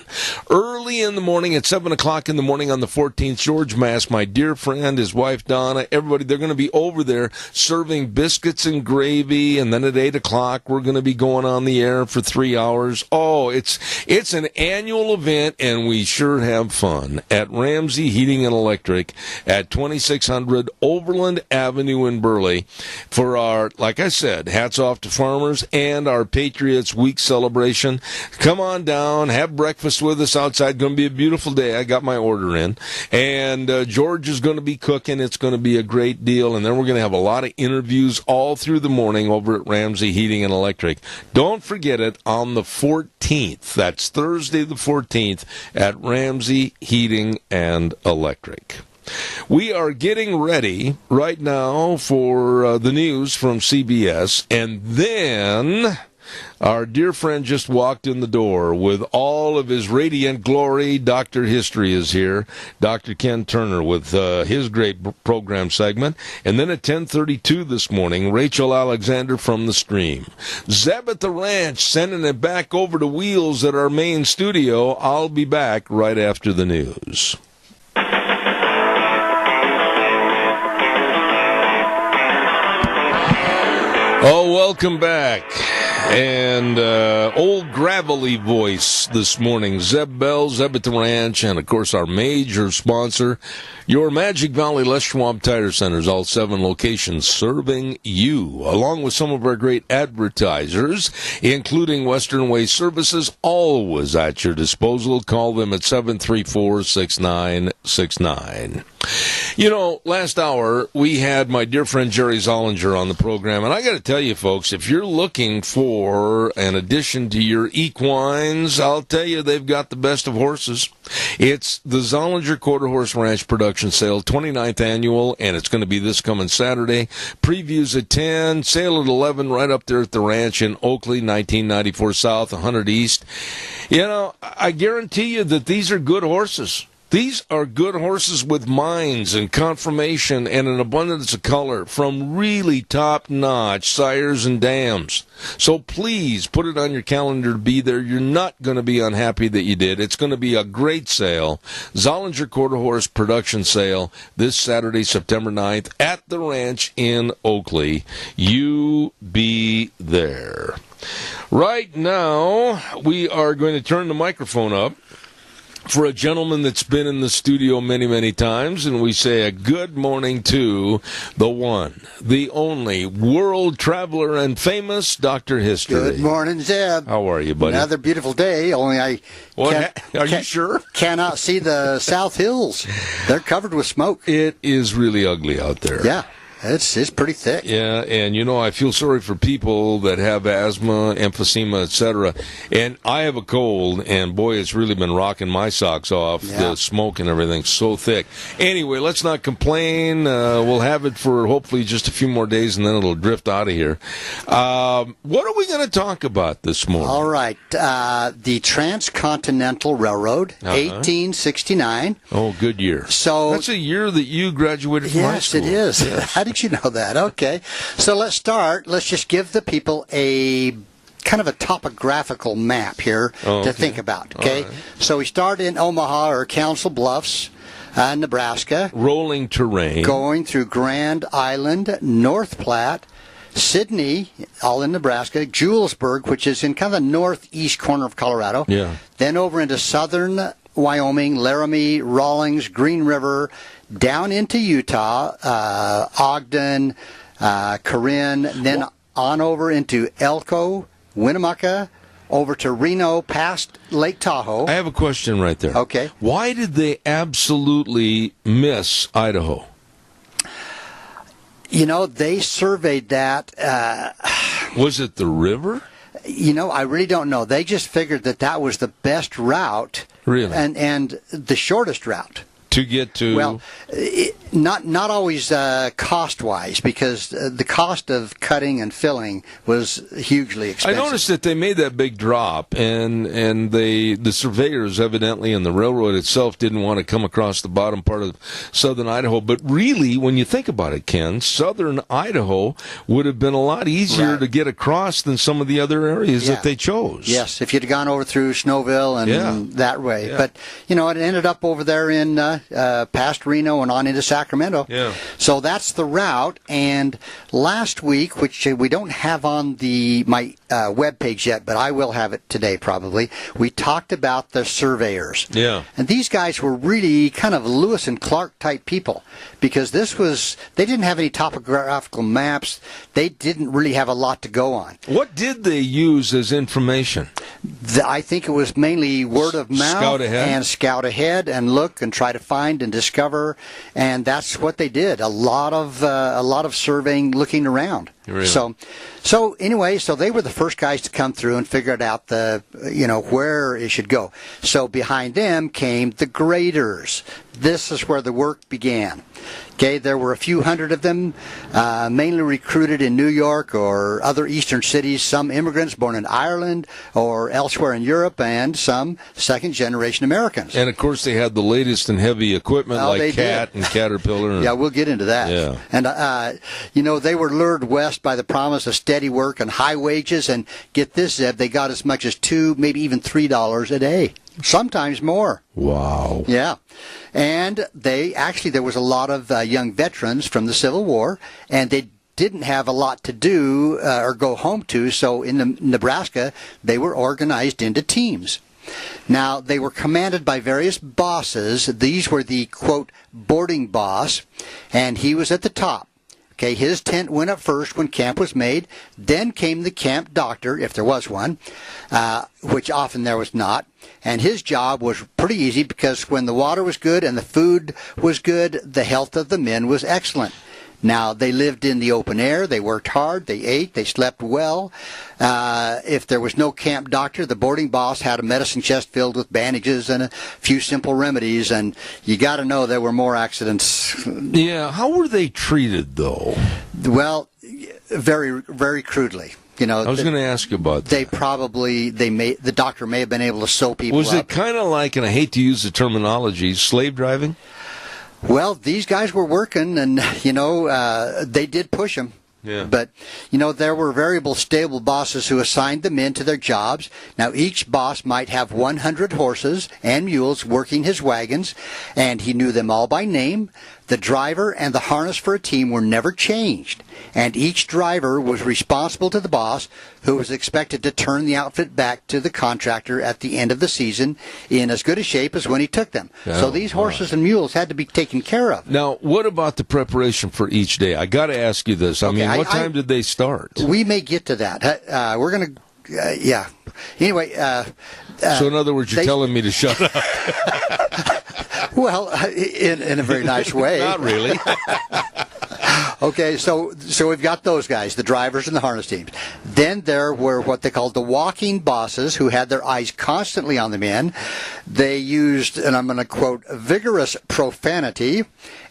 Early in the morning at 7 o'clock in the morning on the 14th, George Mass, my dear friend, his wife Donna, everybody, they're going to be over there serving biscuits and gravy, and then at 8 o'clock we're going to be going on the air for 3 hours. Oh, it's an annual event, and we sure have fun at Ramsey Heating and Electric at 2600 Overland Avenue in Burley for our, like I said, Hats Off to Farmers and our Patriots Week celebration. Come on down, have breakfast with us outside. Going to be a beautiful day. I got my order in, and George is going to be cooking. It's going to be a great deal, and then we're going to have a lot of interviews all through the morning over at Ramsey Heating and Electric. Don't forget it on the 14th. That's Thursday the 14th at Ramsey Heating and Electric. We are getting ready right now for the news from CBS, and then our dear friend just walked in the door with all of his radiant glory. Dr. History is here. Dr. Ken Turner with his great program segment. And then at 10:32 this morning, Rachel Alexander from The Stream. Zeb at the Ranch sending it back over to Wheels at our main studio. I'll be back right after the news. Oh, welcome back. And old gravelly voice this morning, Zeb Bell, Zeb at the Ranch, and, of course, our major sponsor, your Magic Valley Les Schwab Tire Centers, all 7 locations serving you, along with some of our great advertisers, including Western Way Services, always at your disposal. Call them at 734-6969. You know, last hour, we had my dear friend Jerry Zollinger on the program, and I got to tell you, folks, if you're looking for an addition to your equines, I'll tell you they've got the best of horses. It's the Zollinger Quarter Horse Ranch Production Sale, 29th Annual, and it's going to be this coming Saturday. Previews at 10, sale at 11, right up there at the ranch in Oakley, 1994 South, 100 East. You know, I guarantee you that these are good horses. These are good horses with minds and conformation and an abundance of color from really top-notch sires and dams. So please put it on your calendar to be there. You're not going to be unhappy that you did. It's going to be a great sale. Zollinger Quarter Horse Production Sale this Saturday, September 9th at the ranch in Oakley. You be there. Right now, we are going to turn the microphone up for a gentleman that's been in the studio many, many times, and we say a good morning to the one, the only, world traveler and famous Dr. History. Good morning, Zeb. How are you, buddy? Another beautiful day, only Are you sure? Cannot see the South Hills. They're covered with smoke. It is really ugly out there. Yeah. It's pretty thick. Yeah, and you know, I feel sorry for people that have asthma, emphysema, etc. And I have a cold, and boy, it's really been rocking my socks off. Yeah. The smoke and everything's so thick. Anyway, let's not complain. We'll have it for hopefully just a few more days, and then it'll drift out of here. What are we going to talk about this morning? All right. The Transcontinental Railroad, 1869. Oh, good year. So that's a year that you graduated from high school. Yes, it is. Yes. How did you know that? Okay. So let's start. Let's just give the people a kind of a topographical map here to think about. Okay. Right. So we start in Omaha or Council Bluffs, Nebraska. Rolling terrain. Going through Grand Island, North Platte, Sidney, all in Nebraska, Julesburg, which is in kind of the northeast corner of Colorado. Yeah. Then over into southern Wyoming, Laramie, Rawlings, Green River, down into Utah, Ogden, Corinne, then on over into Elko, Winnemucca, over to Reno, past Lake Tahoe. I have a question right there. Okay. Why did they absolutely miss Idaho? You know, they surveyed that. Was it the river? You know, I really don't know. They just figured that was the best route. Really? And the shortest route. To get to... Well, not always cost-wise, because the cost of cutting and filling was hugely expensive. I noticed that they made that big drop, and the surveyors evidently and the railroad itself didn't want to come across the bottom part of southern Idaho. But really, when you think about it, Ken, southern Idaho would have been a lot easier to get across than some of the other areas that they chose. Yes, if you'd gone over through Snowville and that way. Yeah. But, you know, it ended up over there in past Reno and on into Sacramento. Yeah. So that's the route. And last week, which we don't have on my webpage yet, but I will have it today probably, we talked about the surveyors. Yeah. And these guys were really kind of Lewis and Clark type people, because they didn't have any topographical maps. They didn't really have a lot to go on. What did they use as information? I think it was mainly word of mouth and scout ahead and look and try to find and discover, and that's what they did. A lot of surveying, looking around. Really? So anyway, they were the first guys to come through and figured out where it should go. So behind them came the graders. This is where the work began. Okay, there were a few hundred of them, mainly recruited in New York or other eastern cities, some immigrants born in Ireland or elsewhere in Europe, and some second-generation Americans. And, of course, they had the latest and heavy equipment like Cat and Caterpillar. Yeah, we'll get into that. Yeah. And, they were lured west by the promise of steady work and high wages, and get this, Zeb, they got as much as $2, maybe even $3 a day. Sometimes more. Wow. Yeah. And there was a lot of young veterans from the Civil War, and they didn't have a lot to do or go home to, so in Nebraska, they were organized into teams. Now, they were commanded by various bosses. These were the, quote, boarding boss, and he was at the top. Okay, his tent went up first when camp was made. Then came the camp doctor, if there was one, which often there was not. And his job was pretty easy, because when the water was good and the food was good, the health of the men was excellent. Now, they lived in the open air, they worked hard, they ate, they slept well. If there was no camp doctor, the boarding boss had a medicine chest filled with bandages and a few simple remedies, and you got to know there were more accidents. Yeah, how were they treated, though? Well, very, very crudely. I was going to ask you about that. The doctor may have been able to sew people up. Was it kind of like, and I hate to use the terminology, slave driving? Well, these guys were working, and, they did push them. Yeah. But, there were variable stable bosses who assigned the men to their jobs. Now, each boss might have 100 horses and mules working his wagons, and he knew them all by name. The driver and the harness for a team were never changed, and each driver was responsible to the boss, who was expected to turn the outfit back to the contractor at the end of the season in as good a shape as when he took them. So these horses and mules had to be taken care of. Now, what about the preparation for each day? I got to ask you this. What time did they start? We may get to that. We're going to, yeah. Anyway. So in other words, you're telling me to shut up. Well, in a very nice way. Not really. Okay, so we've got those guys, the drivers and the harness teams. Then there were what they called the walking bosses, who had their eyes constantly on the men. They used, and I'm going to quote, vigorous profanity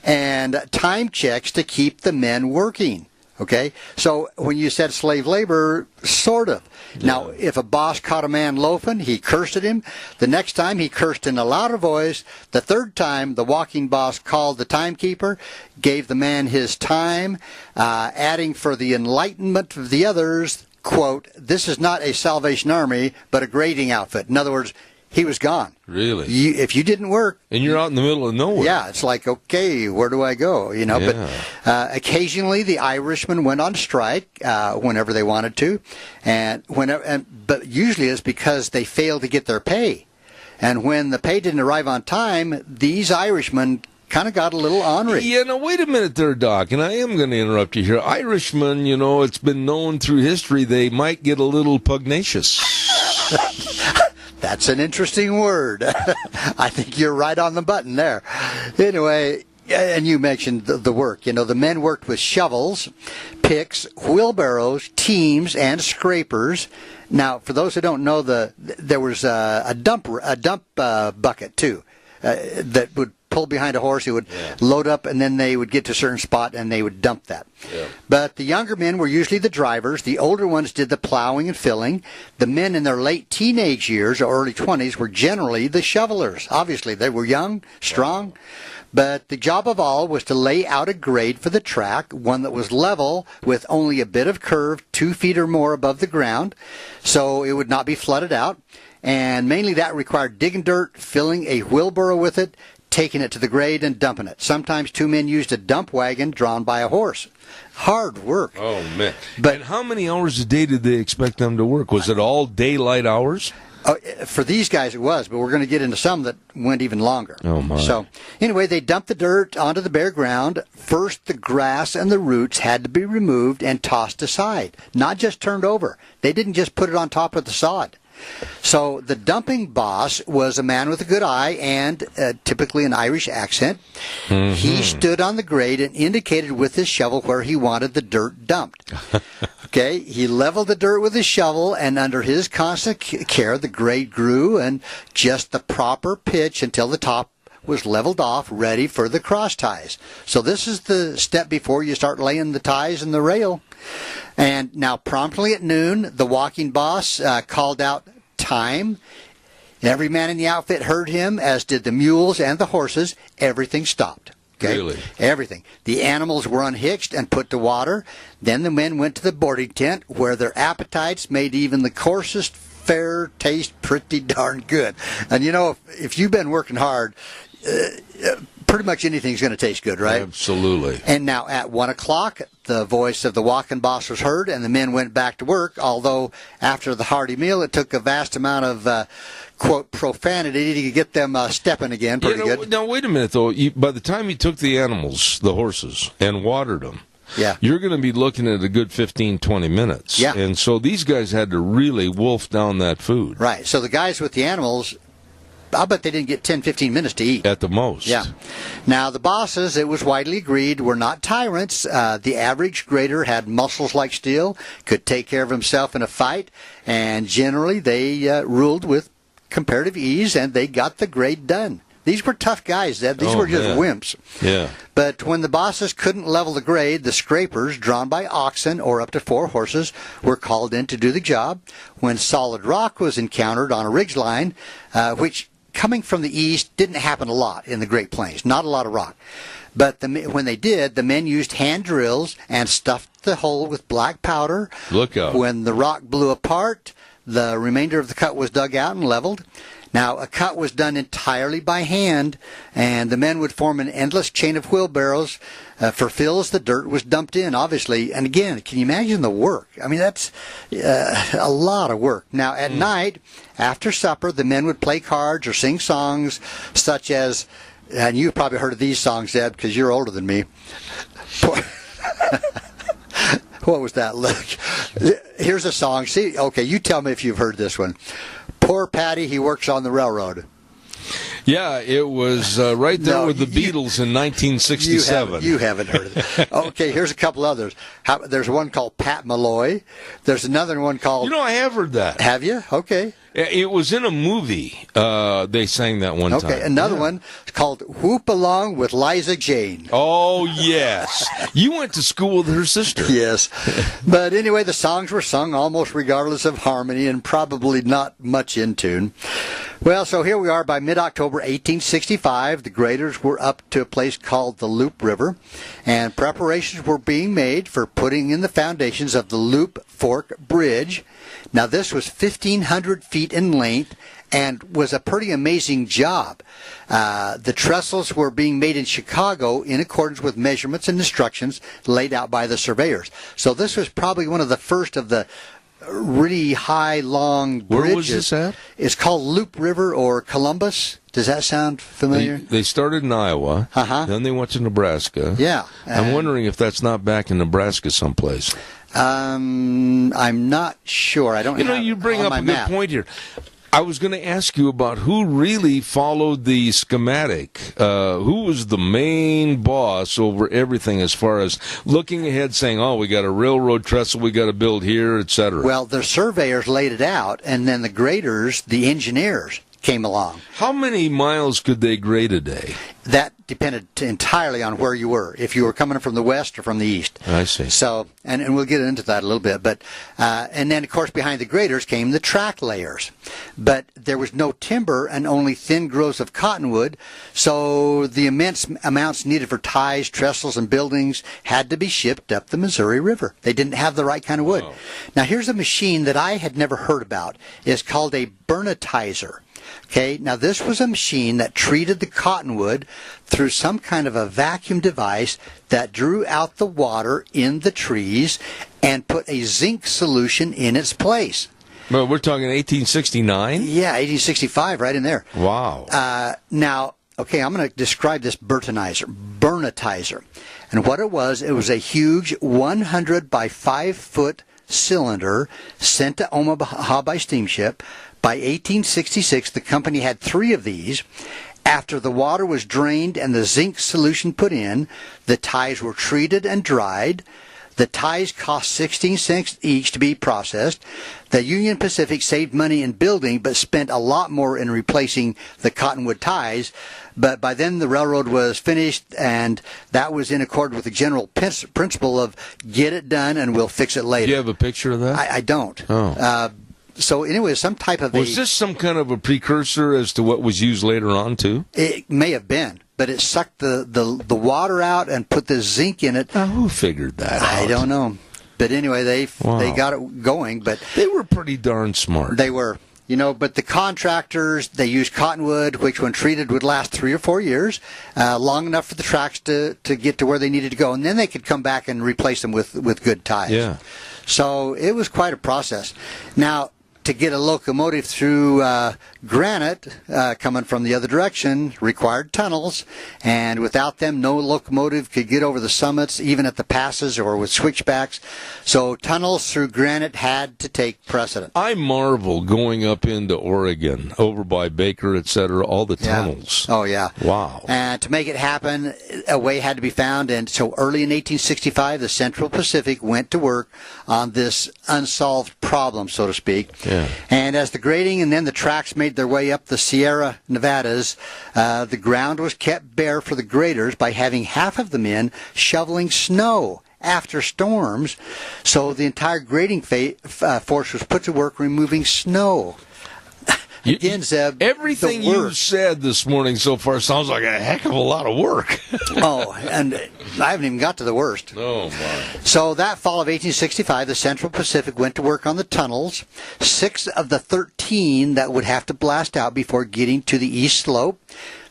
and time checks to keep the men working. Okay, so when you said slave labor, sort of. Yeah. Now, if a boss caught a man loafing, he cursed at him. The next time, he cursed in a louder voice. The third time, the walking boss called the timekeeper, gave the man his time, adding for the enlightenment of the others, quote, this is not a Salvation Army, but a grading outfit. In other words, he was gone. Really? If you didn't work... And you're out in the middle of nowhere. Yeah, it's like, okay, where do I go? Yeah. But occasionally the Irishmen went on strike whenever they wanted to, but usually it's because they failed to get their pay. And when the pay didn't arrive on time, these Irishmen kind of got a little ornery. Yeah, now wait a minute there, Doc, and I am going to interrupt you here. Irishmen, it's been known through history, they might get a little pugnacious. That's an interesting word. I think you're right on the button there. Anyway, and you mentioned the work. The men worked with shovels, picks, wheelbarrows, teams, and scrapers. Now, for those who don't know, there was a dump bucket too that would pull behind a horse. He would load up, and then they would get to a certain spot, and they would dump that. Yeah. But the younger men were usually the drivers. The older ones did the plowing and filling. The men in their late teenage years or early 20s were generally the shovelers. Obviously, they were young, strong. But the job of all was to lay out a grade for the track, one that was level with only a bit of curve 2 feet or more above the ground, so it would not be flooded out. And mainly that required digging dirt, filling a wheelbarrow with it, taking it to the grade, and dumping it. Sometimes 2 men used a dump wagon drawn by a horse. Hard work. Oh, man. And how many hours a day did they expect them to work? Was it all daylight hours? For these guys it was, but we're going to get into some that went even longer. Oh, my. So, anyway, they dumped the dirt onto the bare ground. First, the grass and the roots had to be removed and tossed aside, not just turned over. They didn't just put it on top of the sod. So the dumping boss was a man with a good eye and typically an Irish accent. Mm-hmm. He stood on the grade and indicated with his shovel where he wanted the dirt dumped. Okay, he leveled the dirt with his shovel, and under his constant care, the grade grew and just the proper pitch until the top was leveled off, ready for the cross ties. So this is the step before you start laying the ties in the rail. And now promptly at noon, the walking boss called out time. Every man in the outfit heard him, as did the mules and the horses. Everything stopped. Okay? Really? Everything. The animals were unhitched and put to water. Then the men went to the boarding tent, where their appetites made even the coarsest fare taste pretty darn good. And if you've been working hard, pretty much anything's going to taste good, right? Absolutely. And now at 1 o'clock, the voice of the walking boss was heard, and the men went back to work, although after the hearty meal, it took a vast amount of, quote, profanity to get them stepping again pretty good. Now, wait a minute, though. By the time you took the animals, the horses, and watered them, you're going to be looking at a good 15, 20 minutes. Yeah. And so these guys had to really wolf down that food. Right. So the guys with the animals, I'll bet they didn't get 10, 15 minutes to eat. At the most. Yeah. Now, the bosses, it was widely agreed, were not tyrants. The average grader had muscles like steel, could take care of himself in a fight, and generally they ruled with comparative ease, and they got the grade done. These were tough guys, Zeb. These were just wimps. Yeah. But when the bosses couldn't level the grade, the scrapers, drawn by oxen or up to 4 horses, were called in to do the job. When solid rock was encountered on a ridgeline, which coming from the east didn't happen a lot in the Great Plains, not a lot of rock. But when they did, the men used hand drills and stuffed the hole with black powder. Look out. When the rock blew apart, the remainder of the cut was dug out and leveled. Now, a cut was done entirely by hand, and the men would form an endless chain of wheelbarrows. For fills, the dirt was dumped in, obviously. And again, can you imagine the work? I mean, that's a lot of work. Now, at night, after supper, the men would play cards or sing songs such as, and you've probably heard of these songs, Ed, because you're older than me. What was that? Look, here's a song. See, okay, you tell me if you've heard this one. Poor Patty, he works on the railroad. Yeah, it was right there with the Beatles in 1967. You haven't heard of it. Okay, here's a couple others. There's one called Pat Malloy. There's another one called... I have heard that. Have you? Okay. It was in a movie. They sang that one time. Okay, another one called Whoop Along with Liza Jane. Oh, yes. You went to school with her sister. Yes. But anyway, the songs were sung almost regardless of harmony and probably not much in tune. Well, so here we are by mid-October 1865. The graders were up to a place called the Loop River, and preparations were being made for putting in the foundations of the Loop Fork Bridge. Now, this was 1,500 feet in length and was a pretty amazing job. The trestles were being made in Chicago in accordance with measurements and instructions laid out by the surveyors. So this was probably one of the first of the really high, long bridges. Where was this at? It's called Loop River or Columbus. Does that sound familiar? They started in Iowa. Then they went to Nebraska. Yeah. I'm wondering if that's not back in Nebraska someplace. I'm not sure. I don't. You bring up a good point here. I was going to ask you about who really followed the schematic. Who was the main boss over everything as far as looking ahead, saying, "Oh, we got a railroad trestle we got to build here, etc." Well, the surveyors laid it out, and then the graders, the engineers, came along. How many miles could they grade a day? That depended entirely on where you were, if you were coming from the west or from the east. I see. So, and we'll get into that a little bit, but and then of course behind the graders came the track layers, but there was no timber and only thin growths of cottonwood, so the immense amounts needed for ties, trestles, and buildings had to be shipped up the Missouri River. They didn't have the right kind of wood. Wow. Now here's a machine that I had never heard about. It's called a burnitizer. Okay, now this was a machine that treated the cottonwood through some kind of a vacuum device that drew out the water in the trees and put a zinc solution in its place. Well, we're talking 1869? Yeah, 1865, right in there. Wow. Now, okay, I'm going to describe this burnitizer. And what it was a huge 100 by 5 foot cylinder sent to Omaha by steamship. By 1866, the company had 3 of these. After the water was drained and the zinc solution put in, the ties were treated and dried. The ties cost 16 cents each to be processed. The Union Pacific saved money in building, but spent a lot more in replacing the cottonwood ties. But by then the railroad was finished, and that was in accord with the general principle of get it done and we'll fix it later. Do you have a picture of that? I don't. Oh. So anyway, some type of Was this some kind of a precursor as to what was used later on, too? It may have been, but it sucked the water out and put the zinc in it. Now, who figured that out? I don't know. But anyway, they got it going. But they were pretty darn smart. They were. But the contractors, they used cottonwood, which when treated would last 3 or 4 years, long enough for the tracks to get to where they needed to go. And then they could come back and replace them with good ties. Yeah. So it was quite a process. Now, to get a locomotive through granite coming from the other direction required tunnels, and without them no locomotive could get over the summits, even at the passes or with switchbacks. So tunnels through granite had to take precedent. I marvel going up into Oregon, over by Baker, etc., all the tunnels. Oh, yeah. Wow. And to make it happen, a way had to be found, and so early in 1865, the Central Pacific went to work on this unsolved problem, so to speak. Yeah. And as the grading and then the tracks made their way up the Sierra Nevadas, the ground was kept bare for the graders by having half of the men shoveling snow after storms. So the entire grading force was put to work removing snow. Again, Zeb, everything you've said this morning so far sounds like a heck of a lot of work. Oh, and I haven't even got to the worst. Oh, my. So that fall of 1865, the Central Pacific went to work on the tunnels, 6 of the 13 that would have to blast out before getting to the east slope.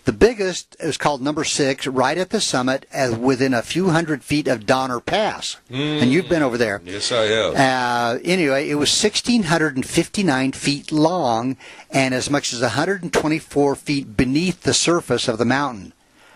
The biggest is called number 6, right at the summit, within a few hundred feet of Donner Pass. And you've been over there. Yes, I have. Anyway, it was 1,659 feet long and as much as 124 feet beneath the surface of the mountain.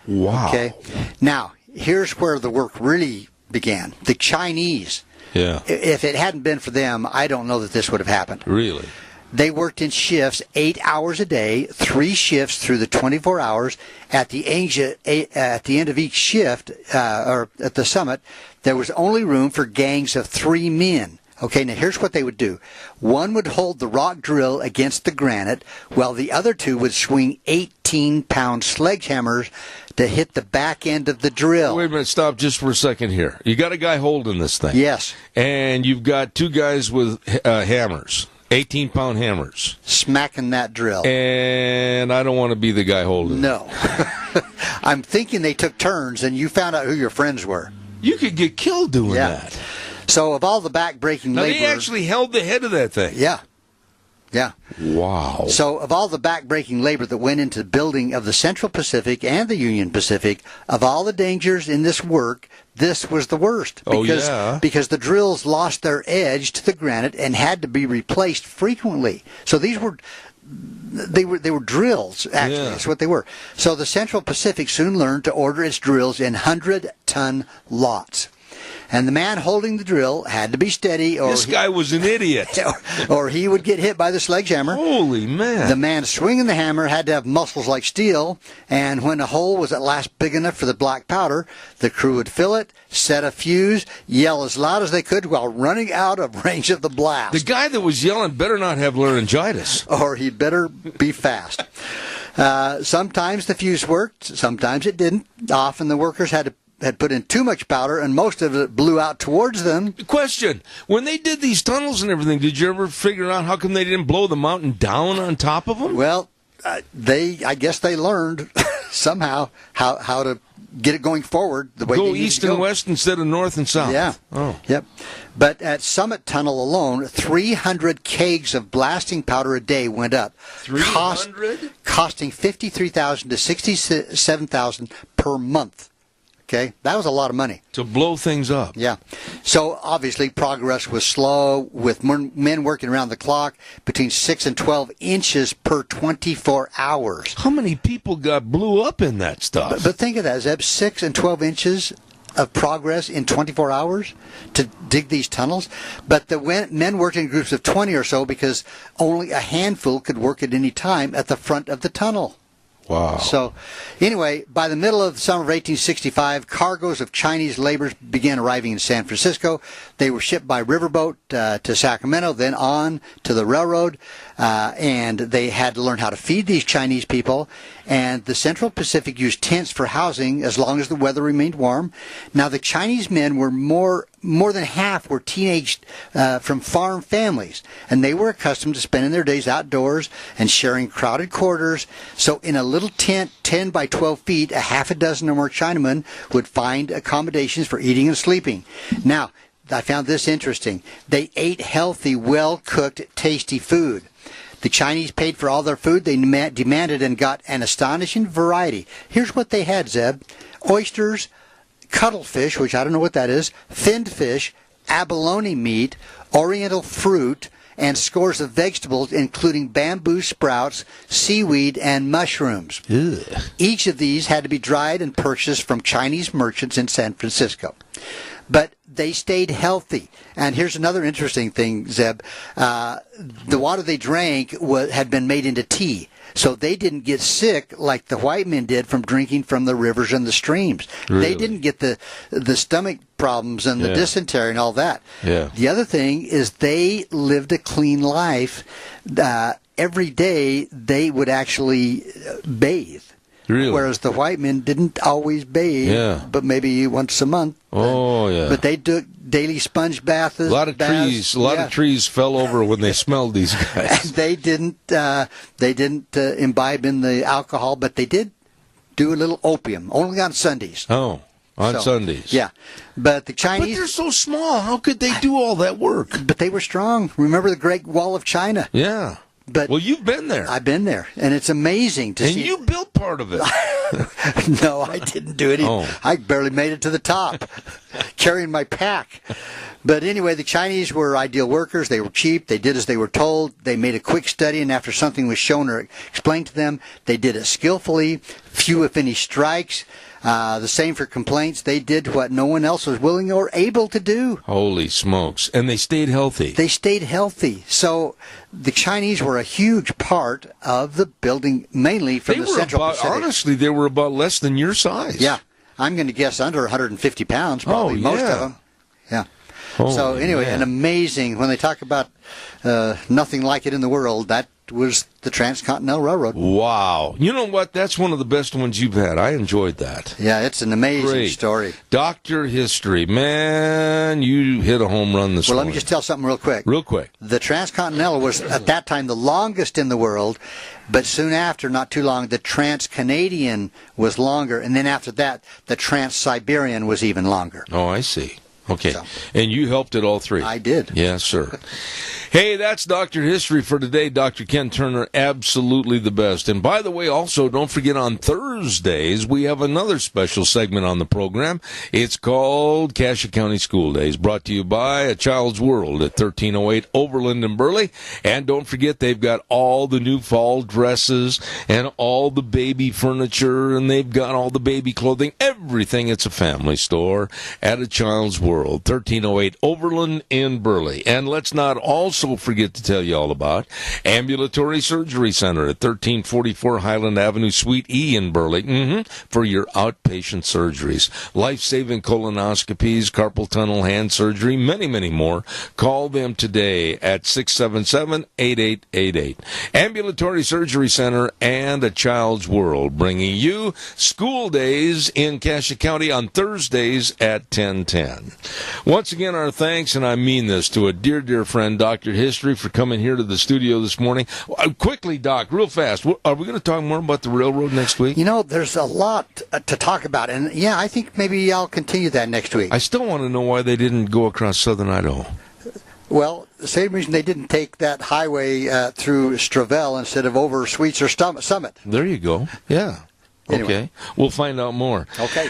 Wow. Okay. Now, here's where the work really began. The Chinese. Yeah. If it hadn't been for them, I don't know that this would have happened. Really? They worked in shifts, 8 hours a day, 3 shifts through the 24 hours. At the end of each shift, or at the summit, there was only room for gangs of 3 men. Okay, now here's what they would do. One would hold the rock drill against the granite, while the other 2 would swing 18-pound sledgehammers to hit the back end of the drill. Wait a minute, stop just for a second here. You got a guy holding this thing. Yes. And you've got 2 guys with hammers. 18-pound hammers. Smacking that drill. And I don't want to be the guy holding it. No. I'm thinking they took turns, and you found out who your friends were. You could get killed doing that. So of all the back-breaking now, labor... they actually held the head of that thing. Yeah. Yeah. Wow. So of all the backbreaking labor that went into the building of the Central Pacific and the Union Pacific, of all the dangers in this work, this was the worst. Because the drills lost their edge to the granite and had to be replaced frequently. So these were drills, actually. Yeah. That's what they were. So the Central Pacific soon learned to order its drills in 100-ton lots. And the man holding the drill had to be steady, or This guy was an idiot. or he would get hit by the sledgehammer. Holy man. The man swinging the hammer had to have muscles like steel, and when a hole was at last big enough for the black powder, the crew would fill it, set a fuse, yell as loud as they could while running out of range of the blast. The guy that was yelling better not have laryngitis. Or he'd better be fast. Sometimes the fuse worked, sometimes it didn't. Often the workers had put in too much powder, and most of it blew out towards them. Question: when they did these tunnels and everything, did you ever figure out how come they didn't blow the mountain down on top of them? Well, I guess they learned somehow how to get it going forward the way go they needed east to go. and west instead of north and south. Yeah. Oh. Yep. But at Summit Tunnel alone, 300 kegs of blasting powder a day went up. 300? Costing $53,000 to $67,000 per month. Okay, that was a lot of money. To blow things up. Yeah. So, obviously, progress was slow, with men working around the clock between 6 and 12 inches per 24 hours. How many people blew up in that stuff? But think of that, Zeb, 6 and 12 inches of progress in 24 hours to dig these tunnels. But the men worked in groups of 20 or so because only a handful could work at any time at the front of the tunnel. Wow. So, anyway, by the middle of the summer of 1865, cargoes of Chinese laborers began arriving in San Francisco. They were shipped by riverboat to Sacramento, then on to the railroad, and they had to learn how to feed these Chinese people. And the Central Pacific used tents for housing as long as the weather remained warm. Now, the Chinese men were more than half were teenaged from farm families, and they were accustomed to spending their days outdoors and sharing crowded quarters. So in a little tent 10 by 12 feet, a half a dozen or more Chinamen would find accommodations for eating and sleeping. Now, I found this interesting. They ate healthy, well-cooked, tasty food. The Chinese paid for all their food. They demanded and got an astonishing variety. Here's what they had, Zeb. Oysters, cuttlefish, which I don't know what that is, finned fish, abalone meat, oriental fruit, and scores of vegetables, including bamboo sprouts, seaweed, and mushrooms. Ugh. Each of these had to be dried and purchased from Chinese merchants in San Francisco. But they stayed healthy. And here's another interesting thing, Zeb. The water they drank had been made into tea. So they didn't get sick like the white men did from drinking from the rivers and the streams. Really? They didn't get the stomach problems and the dysentery and all that. Yeah. The other thing is they lived a clean life. Every day they would actually bathe. Really? Whereas the white men didn't always bathe, but maybe once a month. Oh, yeah. But they took daily sponge baths. A lot of trees fell over when they smelled these guys. And they didn't imbibe in the alcohol, but they did do a little opium, only on Sundays. Oh, on Sundays. Yeah. But the Chinese... But they're so small. How could they do all that work? But they were strong. Remember the Great Wall of China? Yeah. But well, you've been there. I've been there, and it's amazing to see. And you built part of it. No, I didn't do it. I barely made it to the top, carrying my pack. But anyway, the Chinese were ideal workers. They were cheap. They did as they were told. They made a quick study, and after something was shown or explained to them, they did it skillfully. Few, if any, strikes. The same for complaints. They did what no one else was willing or able to do. Holy smokes. And they stayed healthy. They stayed healthy. So the Chinese were a huge part of the building, mainly from the Central Pacific. Honestly, they were about less than your size. Yeah. I'm going to guess under 150 pounds, probably, most of them. Yeah. So anyway, an amazing, when they talk about nothing like it in the world, that was the Transcontinental Railroad. Wow. You know what? That's one of the best ones you've had. I enjoyed that. Yeah, it's an amazing story. Dr. History. Man, you hit a home run this morning. Well, let me just tell something real quick. Real quick. The Transcontinental was, at that time, the longest in the world, but soon after, not too long, the Trans-Canadian was longer, and then after that, the Trans-Siberian was even longer. Oh, I see. Okay. And you helped at all three? I did. Yes, sir. Hey, that's Dr. History for today. Dr. Ken Turner, absolutely the best. And by the way, also, don't forget on Thursdays, we have another special segment on the program. It's called Cassia County School Days, brought to you by A Child's World at 1308 Overland in Burley. And don't forget, they've got all the new fall dresses and all the baby furniture, and they've got all the baby clothing, everything. It's a family store at A Child's World, 1308 Overland in Burley. And let's not also forget to tell you all about Ambulatory Surgery Center at 1344 Highland Avenue, Suite E in Burley, for your outpatient surgeries, life-saving colonoscopies, carpal tunnel hand surgery, many, many more. Call them today at 677-8888. Ambulatory Surgery Center and A Child's World, bringing you School Days in Cassia County on Thursdays at 10:10. Once again, our thanks, and I mean this, to a dear, dear friend, Dr. History, for coming here to the studio this morning. Quickly, Doc, real fast, are we going to talk more about the railroad next week? There's a lot to talk about, and yeah, I think maybe I'll continue that next week. I still want to know why they didn't go across southern Idaho. Well, the same reason they didn't take that highway through Stravel instead of over Sweetser Summit. There you go. Yeah. Anyway. Okay. We'll find out more. Okay.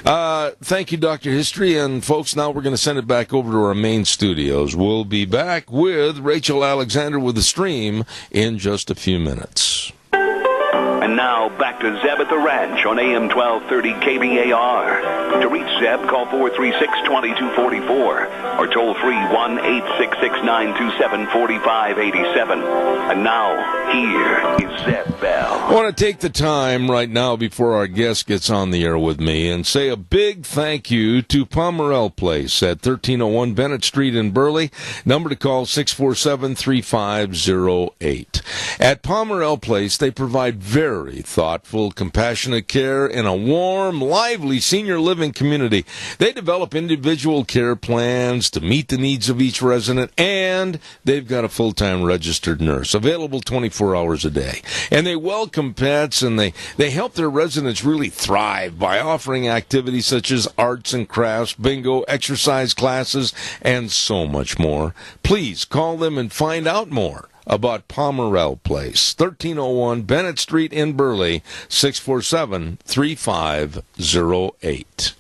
Thank you, Dr. History. And, folks, now we're going to send it back over to our main studios. We'll be back with Rachel Alexander with the stream in just a few minutes. And now back to Zeb at the Ranch on AM 1230 KBAR. To reach Zeb, call 436-2244 or toll free 1-866-927-4587. And now, here is Zeb Bell. I want to take the time right now before our guest gets on the air with me and say a big thank you to Pomerel Place at 1301 Bennett Street in Burley. Number to call 647-3508. At Pomerel Place, they provide very thoughtful, compassionate care in a warm, lively senior living community. They develop individual care plans to meet the needs of each resident, and they've got a full-time registered nurse available 24 hours a day. And they welcome pets, and they help their residents really thrive by offering activities such as arts and crafts, bingo, exercise classes, and so much more. Please call them and find out more about Pomerel Place, 1301 Bennett Street in Burley, 647-3508.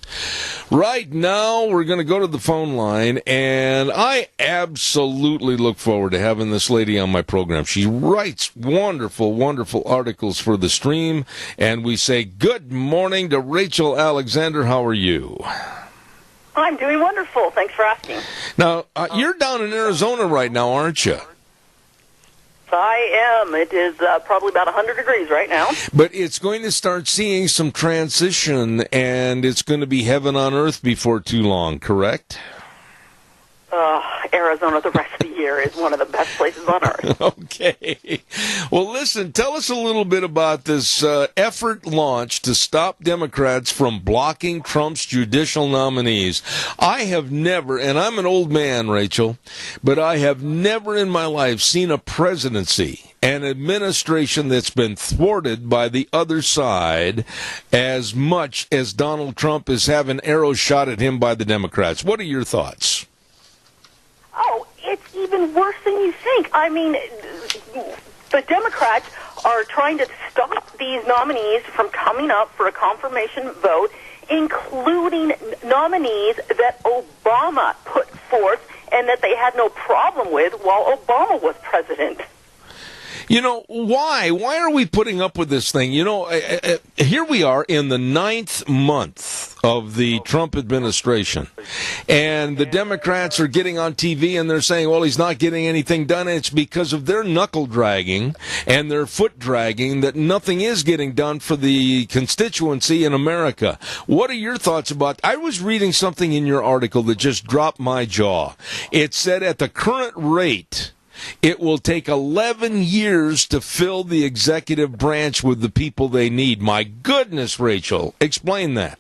Right now, we're going to go to the phone line, and I absolutely look forward to having this lady on my program. She writes wonderful, wonderful articles for the stream, and we say good morning to Rachel Alexander. How are you? I'm doing wonderful. Thanks for asking. Now, you're down in Arizona right now, aren't you? I am. It is probably about 100 degrees right now. But it's going to start seeing some transition, and it's going to be heaven on earth before too long, correct? Arizona the rest of the year is one of the best places on earth. Okay. Well, listen, tell us a little bit about this effort launched to stop Democrats from blocking Trump's judicial nominees. I have never, and I'm an old man, Rachel, but I have never in my life seen a presidency, an administration that's been thwarted by the other side as much as Donald Trump is having arrows shot at him by the Democrats. What are your thoughts? Oh, it's even worse than you think. I mean, the Democrats are trying to stop these nominees from coming up for a confirmation vote, including nominees that Obama put forth and that they had no problem with while Obama was president. You know, why? Why are we putting up with this thing? You know, here we are in the 9th month of the Trump administration, and the Democrats are getting on TV and they're saying, well, he's not getting anything done. And it's because of their knuckle dragging and their foot dragging that nothing is getting done for the constituency in America. What are your thoughts about? I was reading something in your article that just dropped my jaw. It said at the current rate, it will take 11 years to fill the executive branch with the people they need. My goodness, Rachel, explain that.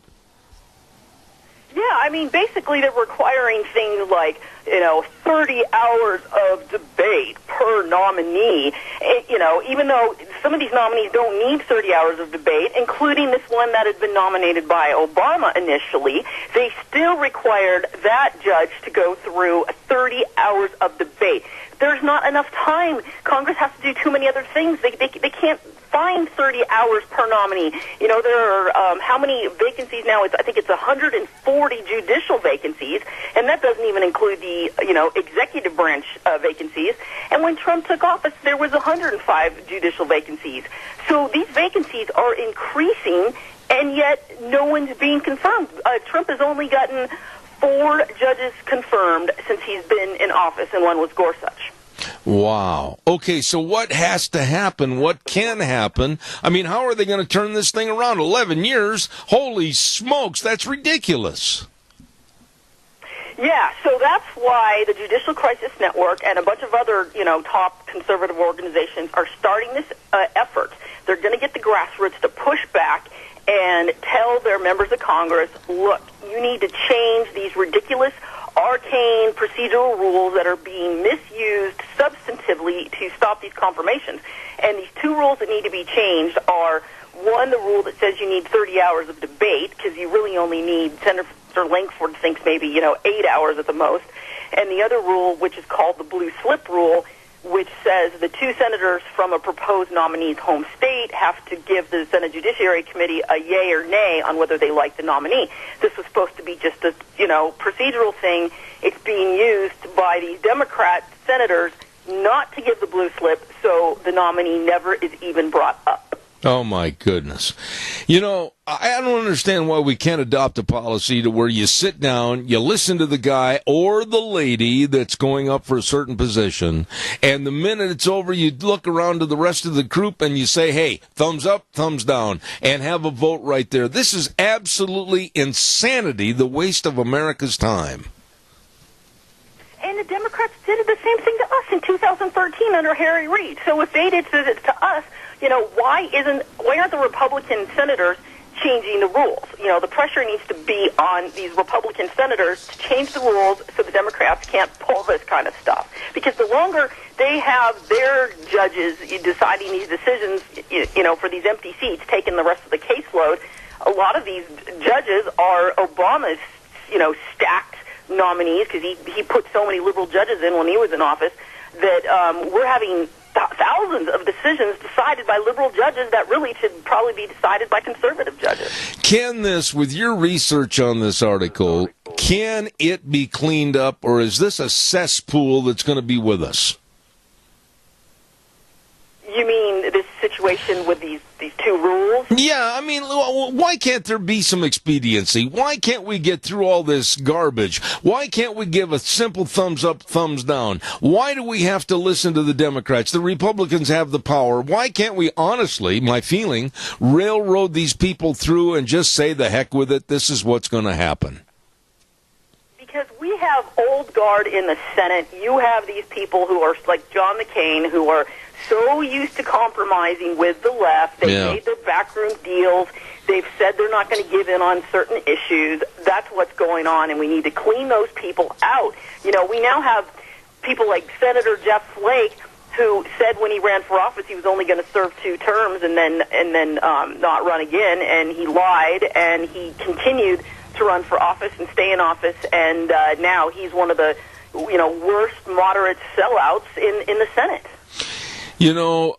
Yeah, I mean, basically they're requiring things like, 30 hours of debate per nominee. Even though some of these nominees don't need 30 hours of debate, including this one that had been nominated by Obama initially. They still required that judge to go through 30 hours of debate. There's not enough time. Congress has to do too many other things. They can't find 30 hours per nominee. You know, there are how many vacancies now? I think it's 140 judicial vacancies, and that doesn't even include the, executive branch vacancies. And when Trump took office, there was 105 judicial vacancies. So these vacancies are increasing, and yet no one's being confirmed. Trump has only gotten 4 judges confirmed since he's been in office, and one was Gorsuch. Wow. Okay, so what has to happen? What can happen? I mean, how are they going to turn this thing around? 11 years? Holy smokes, that's ridiculous. Yeah, so that's why the Judicial Crisis Network and a bunch of other, top conservative organizations are starting this effort. They're going to get the grassroots to push back and tell their members of Congress, look, you need to change these ridiculous, arcane procedural rules that are being misused substantively to stop these confirmations. And these 2 rules that need to be changed are, one, the rule that says you need 30 hours of debate, because you really only need, Senator Lankford thinks maybe, 8 hours at the most. And the other rule, which is called the blue slip rule, which says the 2 senators from a proposed nominee's home state have to give the Senate Judiciary Committee a yay or nay on whether they like the nominee. This was supposed to be just a, procedural thing. It's being used by these Democrat senators not to give the blue slip, so the nominee never is even brought up. Oh, my goodness. I don't understand why we can't adopt a policy to where you sit down, you listen to the guy or the lady that's going up for a certain position, and the minute it's over, you look around to the rest of the group and you say, hey, thumbs up, thumbs down, and have a vote right there. This is absolutely insanity, the waste of America's time. And the Democrats did the same thing to us in 2013 under Harry Reid. So if they did it to us, why aren't the Republican senators changing the rules? The pressure needs to be on these Republican senators to change the rules so the Democrats can't pull this kind of stuff. Because the longer they have their judges deciding these decisions, for these empty seats, taking the rest of the caseload, a lot of these judges are Obama's, stacked nominees, because he put so many liberal judges in when he was in office, that we're having thousands of decisions decided by liberal judges that really should probably be decided by conservative judges. Can this, with your research on this article, can it be cleaned up, or is this a cesspool that's going to be with us? You mean this situation with these 2 rules? Yeah, I mean, why can't there be some expediency? Why can't we get through all this garbage? Why can't we give a simple thumbs up, thumbs down? Why do we have to listen to the Democrats? The Republicans have the power. Why can't we, honestly, my feeling, railroad these people through and just say the heck with it, this is what's going to happen? Because we have old guard in the Senate. You have these people who are like John McCain, who are so used to compromising with the left. They've made their backroom deals. They've said they're not going to give in on certain issues. That's what's going on, and we need to clean those people out. We now have people like Senator Jeff Flake, who said when he ran for office he was only going to serve 2 terms and then not run again, and he lied, and he continued to run for office and stay in office, and now he's one of the worst moderate sellouts in the Senate.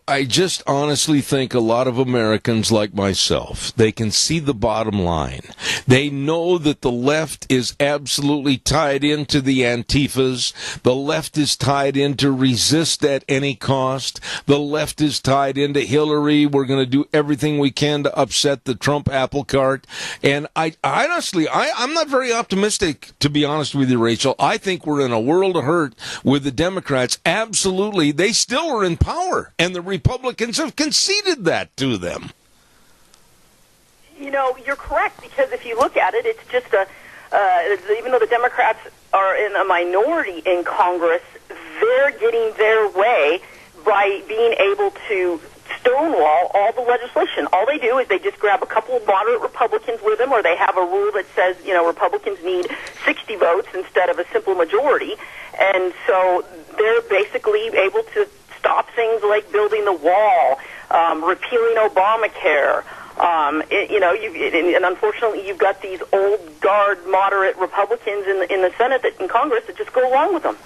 I just honestly think a lot of Americans like myself, they can see the bottom line. They know that the left is absolutely tied into the Antifas. The left is tied into resist at any cost. The left is tied into Hillary. We're going to do everything we can to upset the Trump apple cart. And I'm not very optimistic, to be honest with you, Rachel. I think we're in a world of hurt with the Democrats. Absolutely. They still are in power. And the Republicans have conceded that to them. You're correct, because if you look at it, it's just even though the Democrats are in a minority in Congress, they're getting their way by being able to stonewall all the legislation. All they do is they just grab a couple of moderate Republicans with them, or they have a rule that says, Republicans need 60 votes instead of a simple majority. And so they're basically able to stop things like building the wall, repealing Obamacare. And unfortunately, you've got these old guard, moderate Republicans in the Senate, in Congress, that just go along with them.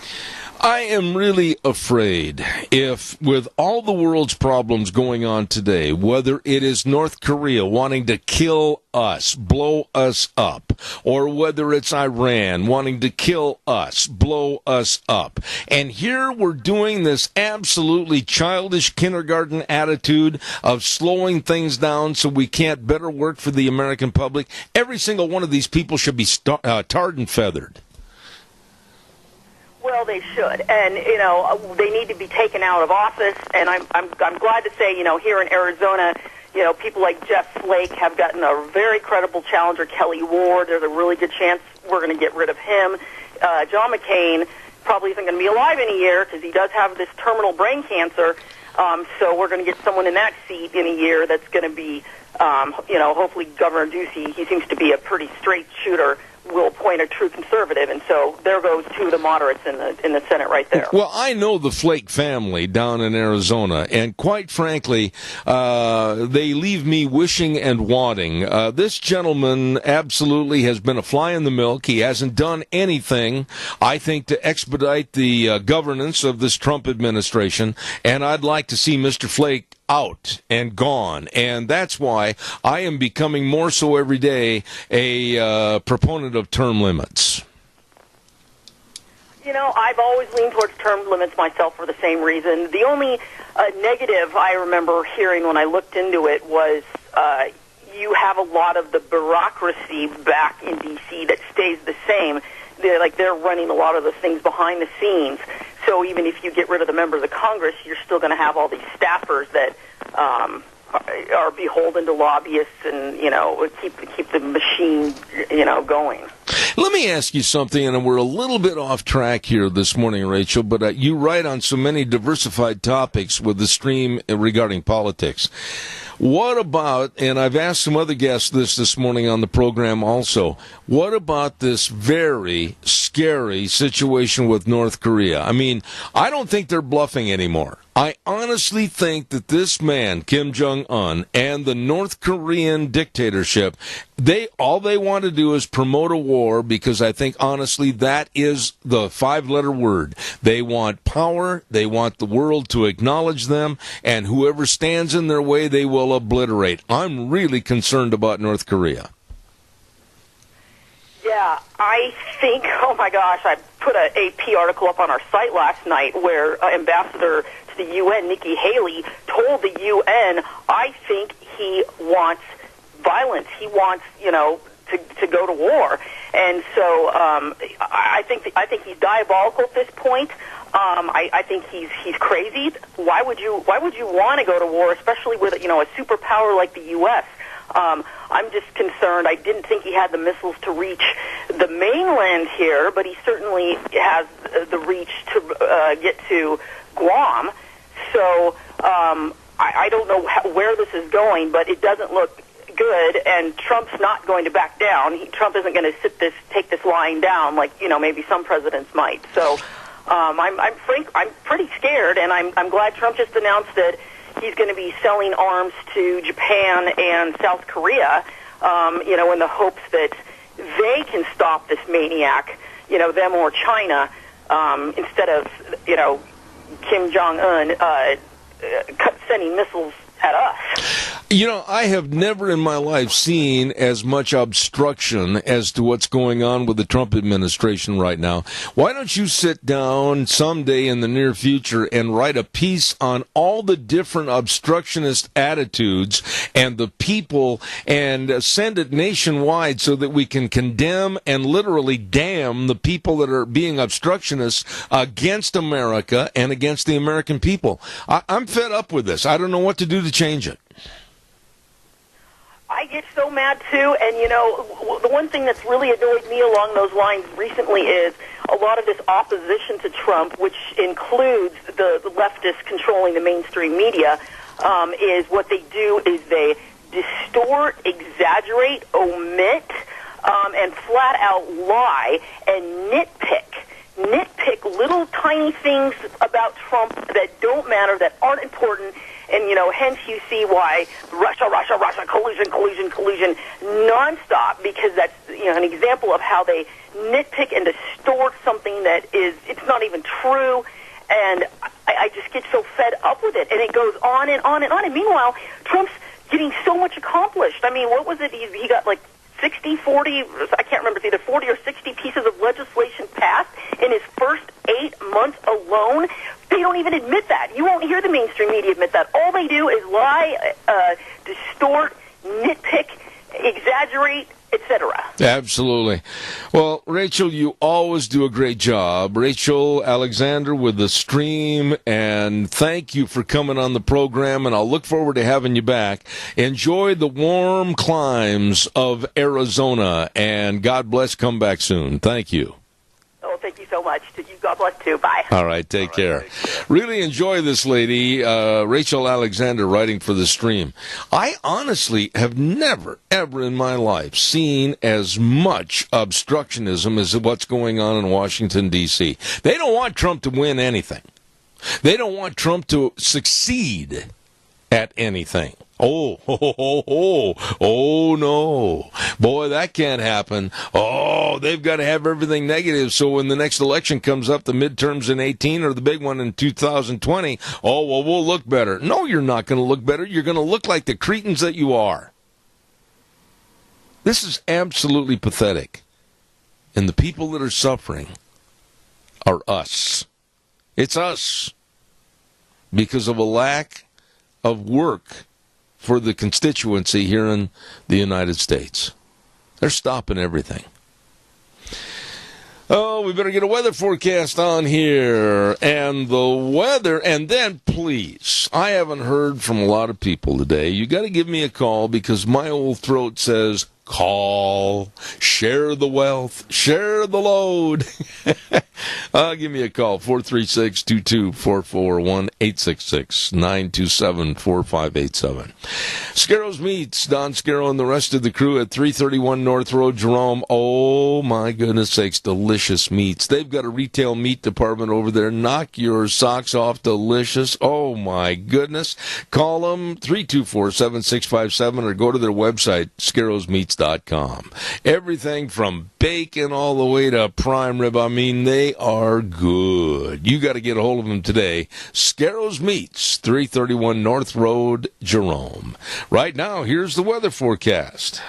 I am really afraid if, with all the world's problems going on today, whether it is North Korea wanting to kill us, blow us up, or whether it's Iran wanting to kill us, blow us up, and here we're doing this absolutely childish kindergarten attitude of slowing things down so we can't better work for the American public, every single one of these people should be tarred and feathered. Well, they should, and they need to be taken out of office. And I'm glad to say, here in Arizona, people like Jeff Flake have gotten a very credible challenger, Kelly Ward. There's a really good chance we're going to get rid of him. John McCain probably isn't going to be alive in a year because he does have this terminal brain cancer. So we're going to get someone in that seat in a year that's going to be, hopefully Governor Ducey. He seems to be a pretty straight shooter. Will appoint a true conservative, and so there goes two of the moderates in the Senate right there. Well, I know the Flake family down in Arizona, and quite frankly, they leave me wishing and wanting. This gentleman absolutely has been a fly in the milk. He hasn't done anything, I think, to expedite the governance of this Trump administration, and I'd like to see Mr. Flake out and gone, and that's why I am becoming more so every day a proponent of term limits. I've always leaned towards term limits myself for the same reason. The only negative I remember hearing when I looked into it was you have a lot of the bureaucracy back in D.C. that stays the same. They're running a lot of the things behind the scenes. So even if you get rid of the members of Congress, you're still going to have all these staffers that are beholden to lobbyists and, keep the machine, going. Let me ask you something, and we're a little bit off track here this morning, Rachel, but you write on so many diversified topics with the stream regarding politics. What about, and I've asked some other guests this morning on the program also, what about this very scary situation with North Korea? I mean, I don't think they're bluffing anymore. I honestly think that this man, Kim Jong-un, and the North Korean dictatorship, all they want to do is promote a war, because I think, honestly, that is the five-letter word. They want power, they want the world to acknowledge them, and whoever stands in their way, they will obliterate. I'm really concerned about North Korea. Yeah, I think, oh my gosh, I put an AP article up on our site last night where Ambassador to the UN, Nikki Haley, told the UN, I think he wants violence. He wants, to go to war. And so I think he's diabolical at this point. I think he's crazy. Why would you want to go to war, especially with a superpower like the U.S.? I'm just concerned. I didn't think he had the missiles to reach the mainland here, but he certainly has the reach to get to Guam. So I don't know where this is going, but it doesn't look good, and Trump's not going to back down. Trump isn't going to take this lying down like maybe some presidents might. So I'm pretty scared, and I'm glad Trump just announced that he's going to be selling arms to Japan and South Korea, in the hopes that they can stop this maniac, them or China, instead of Kim Jong-un sending missiles at us. I have never in my life seen as much obstruction as to what's going on with the Trump administration right now. Why don't you sit down someday in the near future and write a piece on all the different obstructionist attitudes and the people, and send it nationwide so that we can condemn and literally damn the people that are being obstructionists against America and against the American people. I'm fed up with this. I don't know what to do to change it. I get so mad, too, and, the one thing that's really annoyed me along those lines recently is a lot of this opposition to Trump, which includes the leftists controlling the mainstream media, is what they do is they distort, exaggerate, omit, and flat-out lie and nitpick little tiny things about Trump that don't matter, that aren't important, And, hence you see why Russia, collusion, nonstop, because that's, an example of how they nitpick and distort something that it's not even true. And I just get so fed up with it. And it goes on and on and on. And meanwhile, Trump's getting so much accomplished. I mean, what was it? He got like 60, 40, I can't remember, it's either 40 or 60 pieces of legislation passed in his first 8 months alone. They don't even admit that. You won't hear the mainstream media admit that. All they do is lie, distort, nitpick, exaggerate, etc. Absolutely. Well, Rachel, you always do a great job. Rachel Alexander with the stream, and thank you for coming on the program, and I'll look forward to having you back. Enjoy the warm climes of Arizona, and God bless. Come back soon. Thank you. Oh, thank you so much. You, God bless, too. Bye. All right, take care. Really enjoy this lady, Rachel Alexander, writing for the stream. I honestly have never, ever in my life seen as much obstructionism as what's going on in Washington, D.C. They don't want Trump to win anything. They don't want Trump to succeed at anything. Oh, no. Boy, that can't happen. Oh, they've got to have everything negative, so when the next election comes up, the midterms in 18 or the big one in 2020, oh, well, we'll look better. No, you're not going to look better. You're going to look like the cretins that you are. This is absolutely pathetic. And the people that are suffering are us. It's us. Because of a lack of work for the constituency here in the United States. They're stopping everything. Oh, we better get a weather forecast on here. And the weather, and then please, I haven't heard from a lot of people today. You got to give me a call because my old throat says, call, share the wealth, share the load. Give me a call, 436-2244, 1-866-927-4587. Scarro's Meats, Don Scarrow and the rest of the crew at 331 North Road, Jerome. Oh, my goodness sakes, delicious meats. They've got a retail meat department over there. Knock your socks off, delicious. Oh, my goodness. Call them, 324-7657, or go to their website, scarrowsmeats.com. Everything from bacon all the way to prime rib. I mean, they are good. You got to get a hold of them today. Scarrow's Meats, 331 North Road, Jerome. Right now, here's the weather forecast.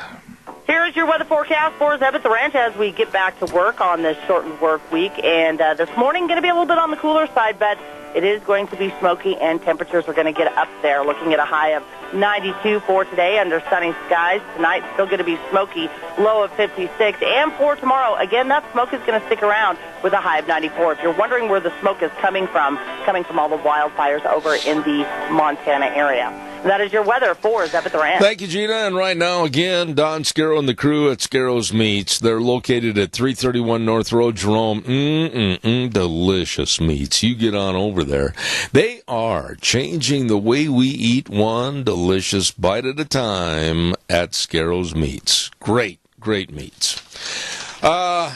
Here's your weather forecast for Zeb at the Ranch as we get back to work on this shortened work week. And this morning, going to be a little bit on the cooler side, but it is going to be smoky, and temperatures are going to get up there, looking at a high of 92 for today under sunny skies. Tonight, still going to be smoky, low of 56. And for tomorrow, again, that smoke is going to stick around with a high of 94. If you're wondering where the smoke is coming from all the wildfires over in the Montana area. That is your weather for Zeb at the Ranch. Thank you, Gina. And right now, again, Don Scarrow and the crew at Scarrow's Meats. They're located at 331 North Road, Jerome. Delicious meats. You get on over there. They are changing the way we eat, one delicious bite at a time at Scarrow's Meats. Great, great meats.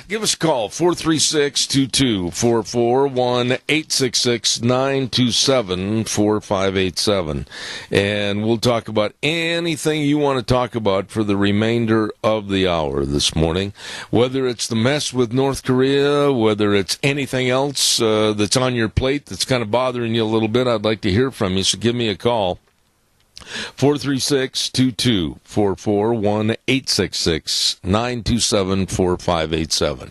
Give us a call, 436-2244, 1-866-927-4587. And we'll talk about anything you want to talk about for the remainder of the hour this morning. Whether it's the mess with North Korea, whether it's anything else that's on your plate that's kind of bothering you a little bit, I'd like to hear from you, so give me a call. 436-2244, 1-866-927-4587.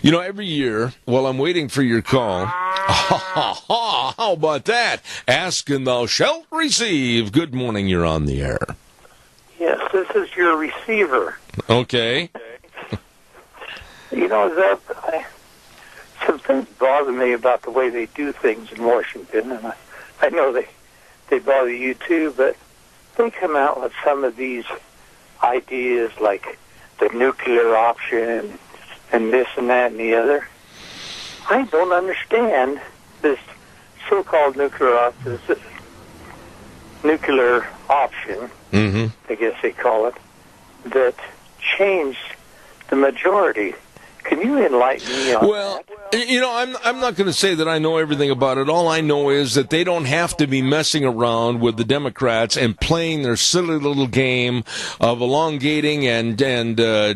You know, every year, while I'm waiting for your call, how about that? Ask and thou shalt receive. Good morning, you're on the air. Yes, this is your receiver. Okay. You know, Zeb, some things bother me about the way they do things in Washington, and I know they bother you too, but they come out with some of these ideas like the nuclear option and this and that and the other. I don't understand this so-called nuclear option, I guess they call it, that changed the majority. Can you enlighten me on Well, I'm not going to say that I know everything about it. All I know is that they don't have to be messing around with the Democrats and playing their silly little game of elongating and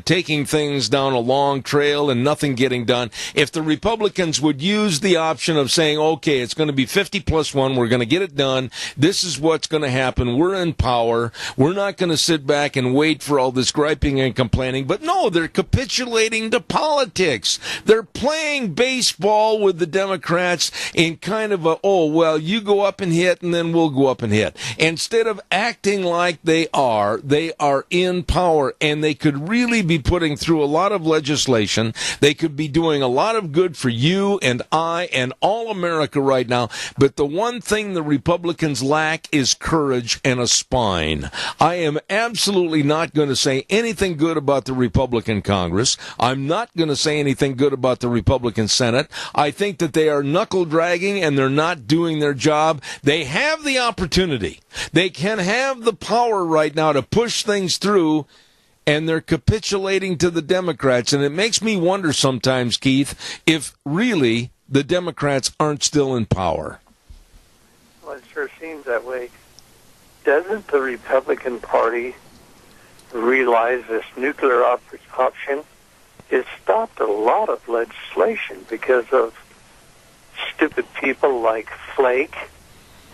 taking things down a long trail and nothing getting done. If the Republicans would use the option of saying, okay, it's going to be 50+1, we're going to get it done, this is what's going to happen, we're in power, we're not going to sit back and wait for all this griping and complaining. But no, they're capitulating to politics. They're playing baseball with the Democrats in kind of a, oh, well, you go up and hit and then we'll go up and hit. Instead of acting like they are in power, and they could really be putting through a lot of legislation. They could be doing a lot of good for you and I and all America right now. But the one thing the Republicans lack is courage and a spine. I am absolutely not going to say anything good about the Republican Congress. I'm not going to say anything good about the Republican Senate. I think that they are knuckle dragging and they're not doing their job. They have the opportunity. They can have the power right now to push things through, and they're capitulating to the Democrats. And it makes me wonder sometimes, Keith, if really the Democrats aren't still in power. Well, it sure seems that way. Doesn't the Republican Party realize this nuclear option has stopped a lot of legislation because of stupid people like Flake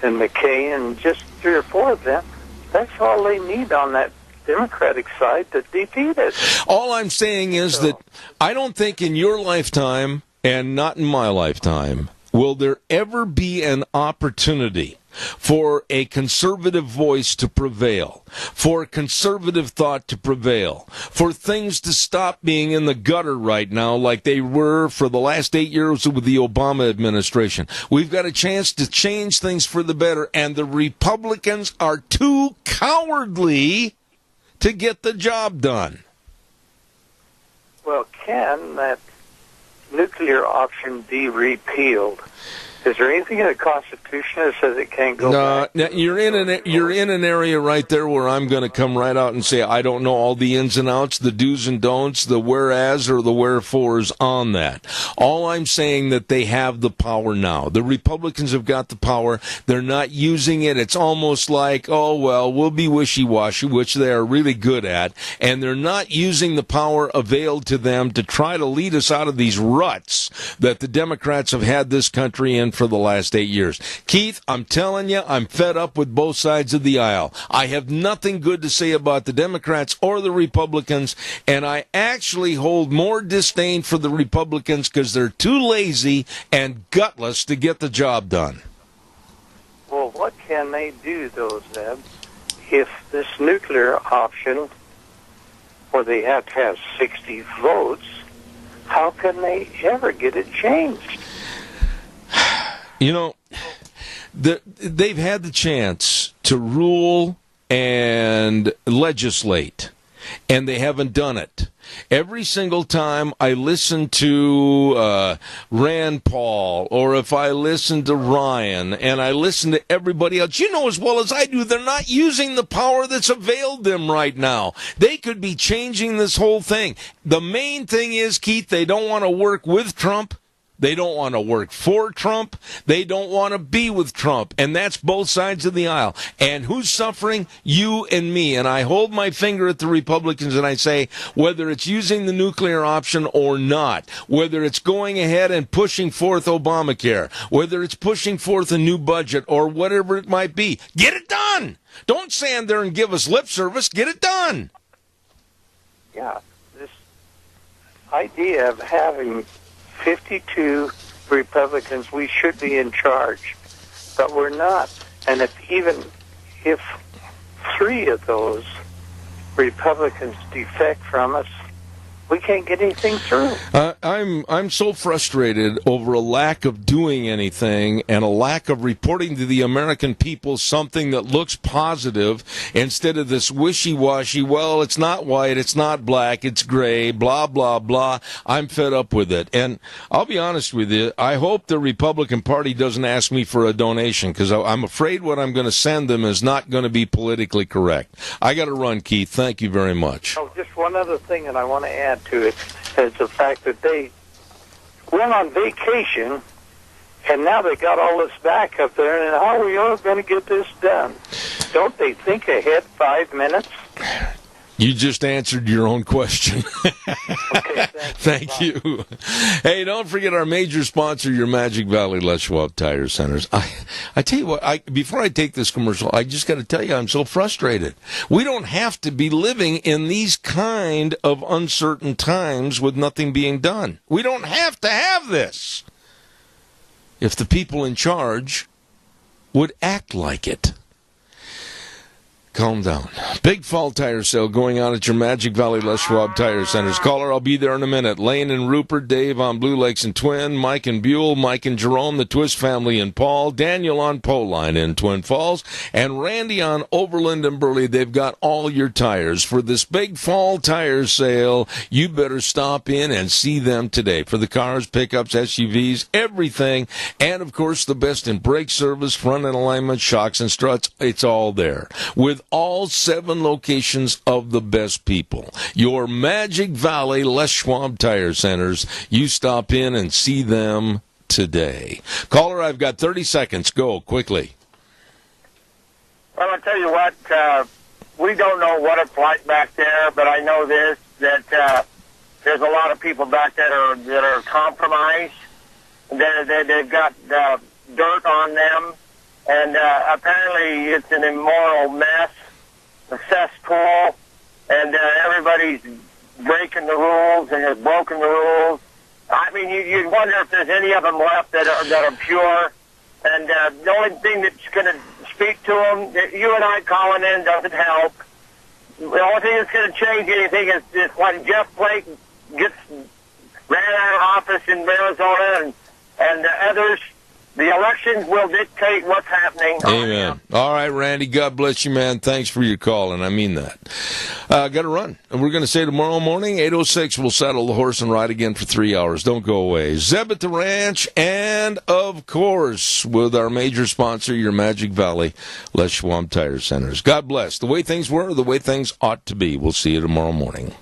and McKay and just 3 or 4 of them? That's all they need on that Democratic side to defeat it. All I'm saying is that I don't think in your lifetime, and not in my lifetime, will there ever be an opportunity for a conservative voice to prevail, for conservative thought to prevail, for things to stop being in the gutter right now like they were for the last 8 years with the Obama administration. We've got a chance to change things for the better, and the Republicans are too cowardly to get the job done. Well, can that nuclear option be repealed? Is there anything in the Constitution that says it can't go back? No, you're in an area right there where I'm going to come right out and say I don't know all the ins and outs, the do's and don'ts, the whereas or the wherefores on that. All I'm saying that they have the power now. The Republicans have got the power. They're not using it. It's almost like, oh, well, we'll be wishy-washy, which they are really good at, and they're not using the power availed to them to try to lead us out of these ruts that the Democrats have had this country in for the last 8 years. Keith, I'm telling you, I'm fed up with both sides of the aisle. I have nothing good to say about the Democrats or the Republicans, and I actually hold more disdain for the Republicans because they're too lazy and gutless to get the job done. Well, what can they do, though, Zeb, if this nuclear option, where they have to have 60 votes, how can they ever get it changed? You know, they've had the chance to rule and legislate, and they haven't done it. Every single time I listen to Rand Paul, or if I listen to Ryan, and I listen to everybody else, you know as well as I do, they're not using the power that's availed them right now. They could be changing this whole thing. The main thing is, Keith, they don't want to work with Trump. They don't want to work for Trump. They don't want to be with Trump. And that's both sides of the aisle. And who's suffering? You and me. And I hold my finger at the Republicans and I say, whether it's using the nuclear option or not, whether it's going ahead and pushing forth Obamacare, whether it's pushing forth a new budget or whatever it might be, get it done. Don't stand there and give us lip service. Get it done. Yeah, this idea of having 52 Republicans, we should be in charge, but we're not. And if 3 of those Republicans defect from us, we can't get anything through. I'm so frustrated over a lack of doing anything and a lack of reporting to the American people something that looks positive instead of this wishy-washy, well, it's not white, it's not black, it's gray, blah, blah, blah. I'm fed up with it. And I'll be honest with you, I hope the Republican Party doesn't ask me for a donation because I'm afraid what I'm going to send them is not going to be politically correct. I got to run, Keith. Thank you very much. Oh, just one other thing that I want to add to it. is the fact that they went on vacation, and now they got all this back up there, and how are we all going to get this done? Don't they think ahead 5 minutes? You just answered your own question. Okay, Thank you. Hey, don't forget our major sponsor, your Magic Valley Les Schwab Tire Centers. I tell you what, before I take this commercial, I just got to tell you, I'm so frustrated. We don't have to be living in these kind of uncertain times with nothing being done. We don't have to have this. If the people in charge would act like it. Calm down. Big fall tire sale going on at your Magic Valley Les Schwab Tire Centers. Caller, I'll be there in a minute. Lane and Rupert, Dave on Blue Lakes and Twin, Mike and Buell, Mike and Jerome, the Twist family and Paul, Daniel on Poline in Twin Falls, and Randy on Overland and Burley. They've got all your tires. For this big fall tire sale, you better stop in and see them today. For the cars, pickups, SUVs, everything, and of course the best in brake service, front end alignment, shocks and struts, it's all there. With all 7 locations of the best people. Your Magic Valley Les Schwab Tire Centers. You stop in and see them today. Caller, I've got 30 seconds. Go, quickly. Well, I'll tell you what, we don't know what it's like back there, but I know this, that there's a lot of people back there that are compromised. They've got dirt on them. And apparently it's an immoral mess, a cesspool, and everybody's breaking the rules and has broken the rules. I mean, you'd wonder if there's any of them left that are pure. And the only thing that's going to speak to them, you and I calling in doesn't help. The only thing that's going to change anything is when Jeff Flake gets ran out of office in Arizona and others. The elections will dictate what's happening. Amen. All right, Randy, God bless you, man. Thanks for your call, and I mean that. Got to run. And we're going to say tomorrow morning, 8:06, we'll saddle the horse and ride again for 3 hours. Don't go away. Zeb at the Ranch, and, of course, with our major sponsor, your Magic Valley Les Schwab Tire Centers. God bless. The way things were, the way things ought to be. We'll see you tomorrow morning.